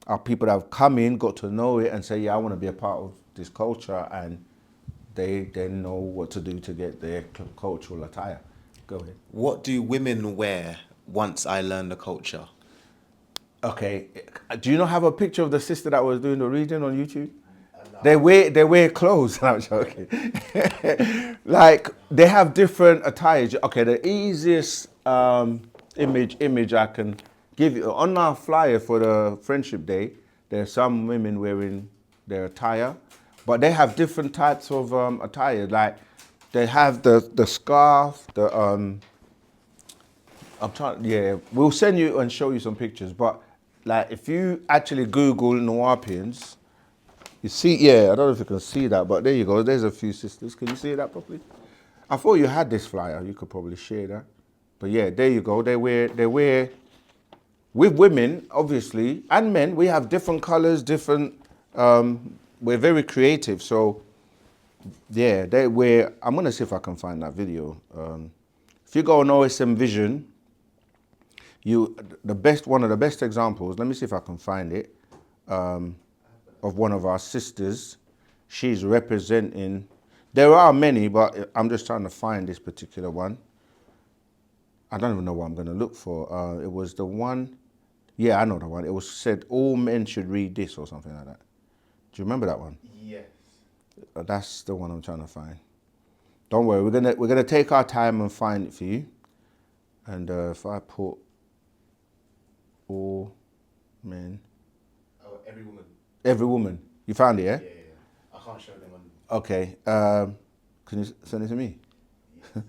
are people that have come in, got to know it and say, yeah, I want to be a part of this culture, and they then know what to do to get their cultural attire. Go ahead. What do women wear once I learn the culture? Okay, do you not have a picture of the sister that was doing the reading on YouTube? They wear clothes. I'm joking. Like, they have different attires. Okay, the easiest image I can give you on our flyer for the Friendship Day. There's some women wearing their attire, but they have different types of attire. Like, they have the scarf, we'll send you and show you some pictures. But like, if you actually Google Nuwaubians, you see, yeah, I don't know if you can see that, but there you go. There's a few sisters. Can you see that properly? I thought you had this flyer. You could probably share that. But yeah, there you go. They wear, with women, obviously, and men, we have different colors, different, we're very creative. So yeah, they wear, I'm going to see if I can find that video. If you go on OSM Vision, one of the best examples, let me see if I can find it, of one of our sisters. She's representing, there are many, but I'm just trying to find this particular one. I don't even know what I'm going to look for. It was the one, yeah, I know the one. It was said all men should read this or something like that. Do you remember that one? Yes. That's the one I'm trying to find. Don't worry, we're gonna take our time and find it for you. And if I put all men. Oh, every woman. Every woman. You found it, yeah? Yeah. I can't show them on. Okay. Can you send it to me? Yes.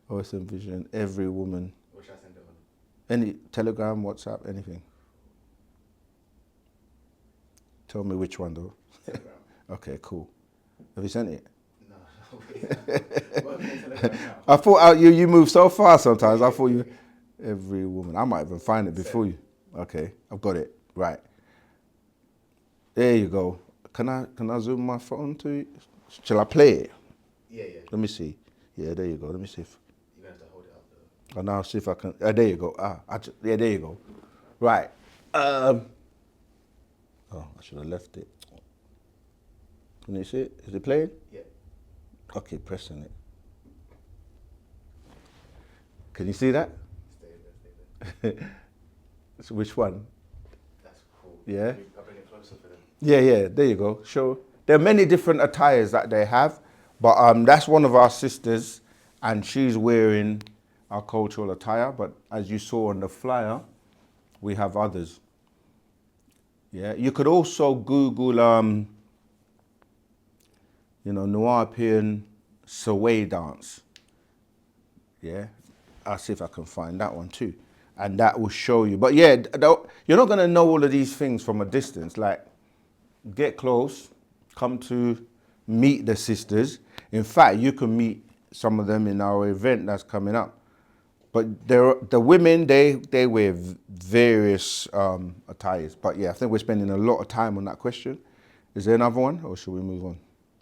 OSM Vision, every woman. Or should I send it on? Any Telegram, WhatsApp, anything. Tell me which one though. Okay, cool. Have you sent it? I thought you move so fast sometimes. I thought you, every woman. I might even find it before you. Okay, I've got it. Right. There you go. Can I zoom my phone to you? Shall I play it? Yeah. Let me see. Yeah, there you go. Let me see if. You're going to have to hold it up though. And I'll see if I can. There you go. Yeah, there you go. Right. Oh, I should have left it. Can you see it? Is it playing? Yeah. Okay, pressing it. Can you see that? Stay there. So which one? That's cool. Yeah. I'll bring it closer for them. Yeah. There you go. Show. There are many different attires that they have, but that's one of our sisters, and she's wearing our cultural attire. But as you saw on the flyer, we have others. Yeah. You could also Google, Nuwaubian Sway dance. Yeah, I'll see if I can find that one too. And that will show you. But yeah, you're not going to know all of these things from a distance. Like, get close, come to meet the sisters. In fact, you can meet some of them in our event that's coming up. But the women, they wear various attires. But yeah, I think we're spending a lot of time on that question. Is there another one, or should we move on?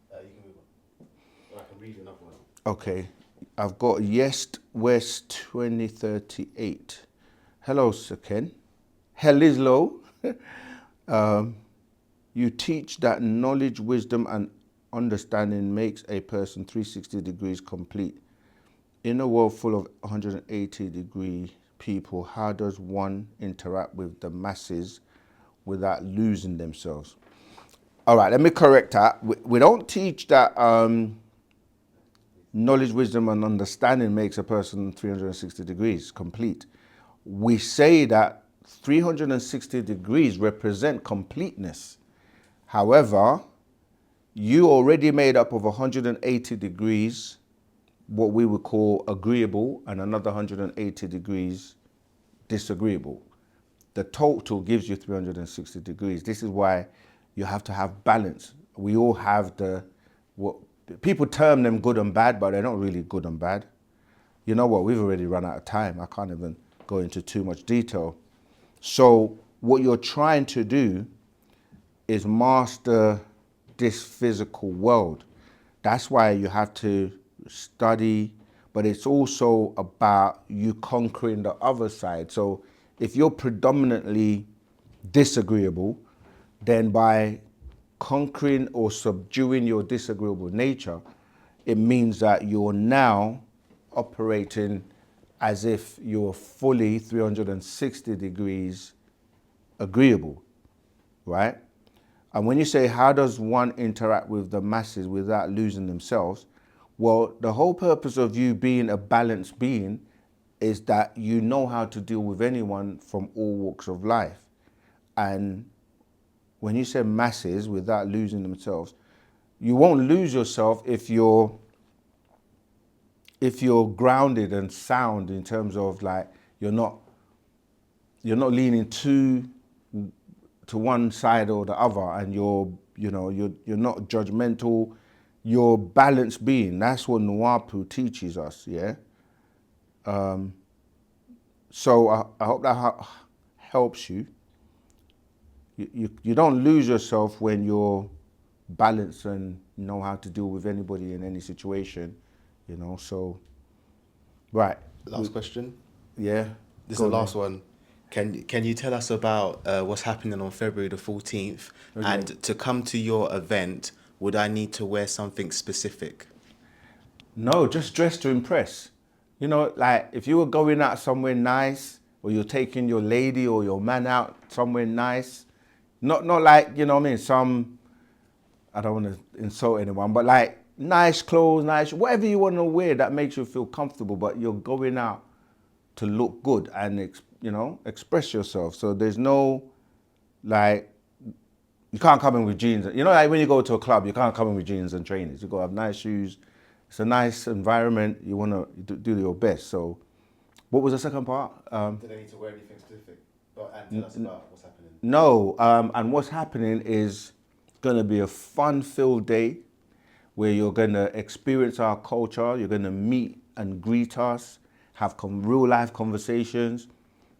You can move on. Or I can read another one. Okay. I've got Yest West 2038. Hello, Sir Ken. Helislo. You teach that knowledge, wisdom, and understanding makes a person 360 degrees complete. In a world full of 180-degree people, how does one interact with the masses without losing themselves? All right, let me correct that. We don't teach that knowledge, wisdom, and understanding makes a person 360 degrees complete. We say that 360 degrees represent completeness. However, you already made up of 180 degrees, what we would call agreeable, and another 180 degrees disagreeable. The total gives you 360 degrees. This is why you have to have balance. We all have what people term them good and bad, but they're not really good and bad. You know what? We've already run out of time. I can't even go into too much detail. So what you're trying to do is master this physical world. That's why you have to study, but it's also about you conquering the other side. So if you're predominantly disagreeable, then by conquering or subduing your disagreeable nature, it means that you're now operating as if you're fully 360 degrees agreeable, right? And when you say, how does one interact with the masses without losing themselves? Well, the whole purpose of you being a balanced being is that you know how to deal with anyone from all walks of life. And when you say masses without losing themselves, you won't lose yourself if you're grounded and sound in terms of like you're not leaning to one side or the other, and you're not judgmental. You're balanced being. That's what Nuwaubu teaches us. Yeah. So I hope that helps you. You don't lose yourself when you're balanced and know how to deal with anybody in any situation, so, right. Last question. Yeah. This is the last one. Can you tell us about what's happening on February the 14th? Okay. And to come to your event, would I need to wear something specific? No, just dress to impress. Like if you were going out somewhere nice, or you're taking your lady or your man out somewhere nice, not like, I don't want to insult anyone, but like nice clothes, nice, whatever you want to wear that makes you feel comfortable, but you're going out to look good and, express yourself. So there's no, like, you can't come in with jeans. Like when you go to a club, you can't come in with jeans and trainers. You got to have nice shoes. It's a nice environment. You want to do your best. So what was the second part? Do they need to wear anything specific? And tell us about what's happening. No, and what's happening is going to be a fun-filled day where you're going to experience our culture. You're going to meet and greet us, have real-life conversations.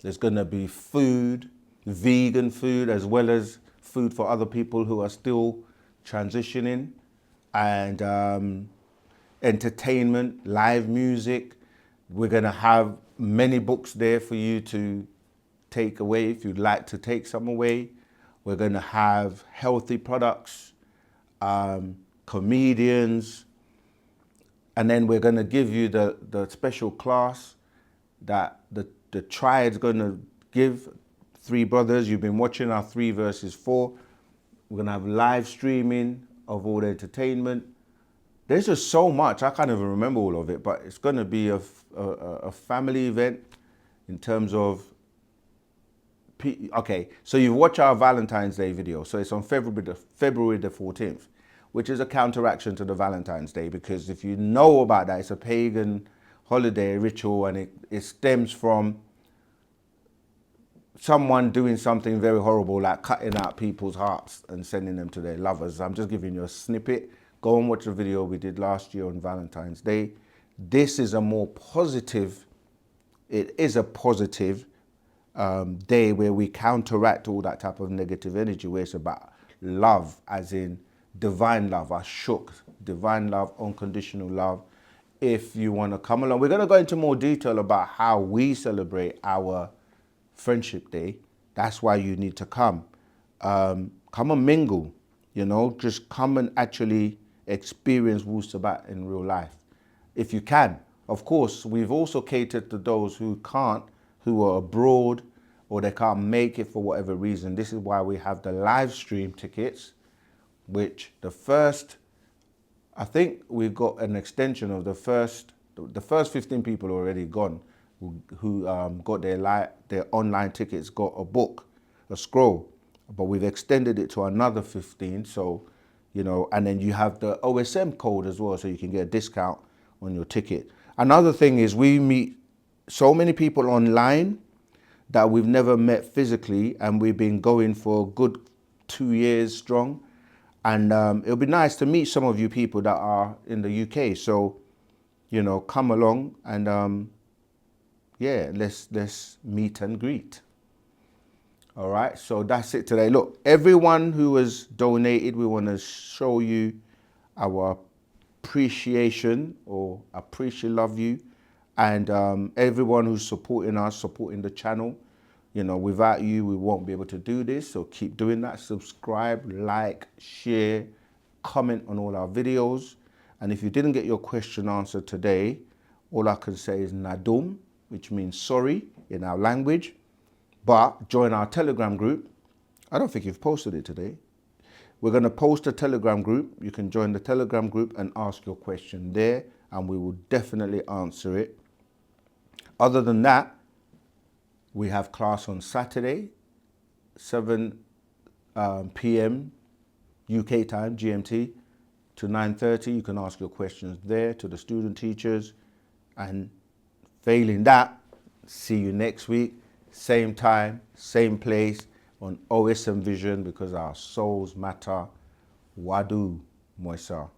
There's going to be food, vegan food, as well as food for other people who are still transitioning, and entertainment, live music. We're going to have many books there for you to take away if you'd like to take some away. We're going to have healthy products, comedians, and then we're going to give you the special class that the triad's going to give. 3 brothers, you've been watching our 3 verses 4. We're going to have live streaming of all the entertainment. There's just so much, I can't even remember all of it, but it's going to be a family event in terms of, okay, so you watch our Valentine's Day video. So it's on February the 14th, which is a counteraction to the Valentine's Day, because if you know about that, it's a pagan holiday ritual, and it stems from someone doing something very horrible, like cutting out people's hearts and sending them to their lovers. I'm just giving you a snippet. Go and watch the video we did last year on Valentine's Day. This is a more positive, it is a positive day where we counteract all that type of negative energy, where it's about love, as in divine love, ashuk, divine love, unconditional love. If you want to come along, we're going to go into more detail about how we celebrate our Friendship Day. That's why you need to come. Come and mingle, you know, just come and actually experience Wu Sabat in real life, if you can. Of course, we've also catered to those who can't, who are abroad, or they can't make it for whatever reason. This is why we have the live stream tickets, which the first, I think we've got an extension of the first 15 people already gone, who got their online tickets, got a book, a scroll, but we've extended it to another 15. So, you know, and then you have the OSM code as well, so you can get a discount on your ticket. Another thing is we meet so many people online that we've never met physically, and we've been going for a good 2 years strong. And it'll be nice to meet some of you people that are in the UK. So, you know, come along and yeah, let's meet and greet. All right, so that's it today. Look, everyone who has donated, we want to show you our appreciation, or love you, and everyone who's supporting us, supporting the channel. You know, without you, we won't be able to do this. So keep doing that. Subscribe, like, share, comment on all our videos. And if you didn't get your question answered today, all I can say is Nadum, which means sorry in our language. But join our Telegram group. I don't think you've posted it today. We're going to post a Telegram group. You can join the Telegram group and ask your question there, and we will definitely answer it. Other than that, we have class on Saturday, 7 p.m. UK time, GMT, to 9:30. You can ask your questions there to the student teachers. And failing that, see you next week, same time, same place, on OSM Vision, because our souls matter. Wadu Moisa.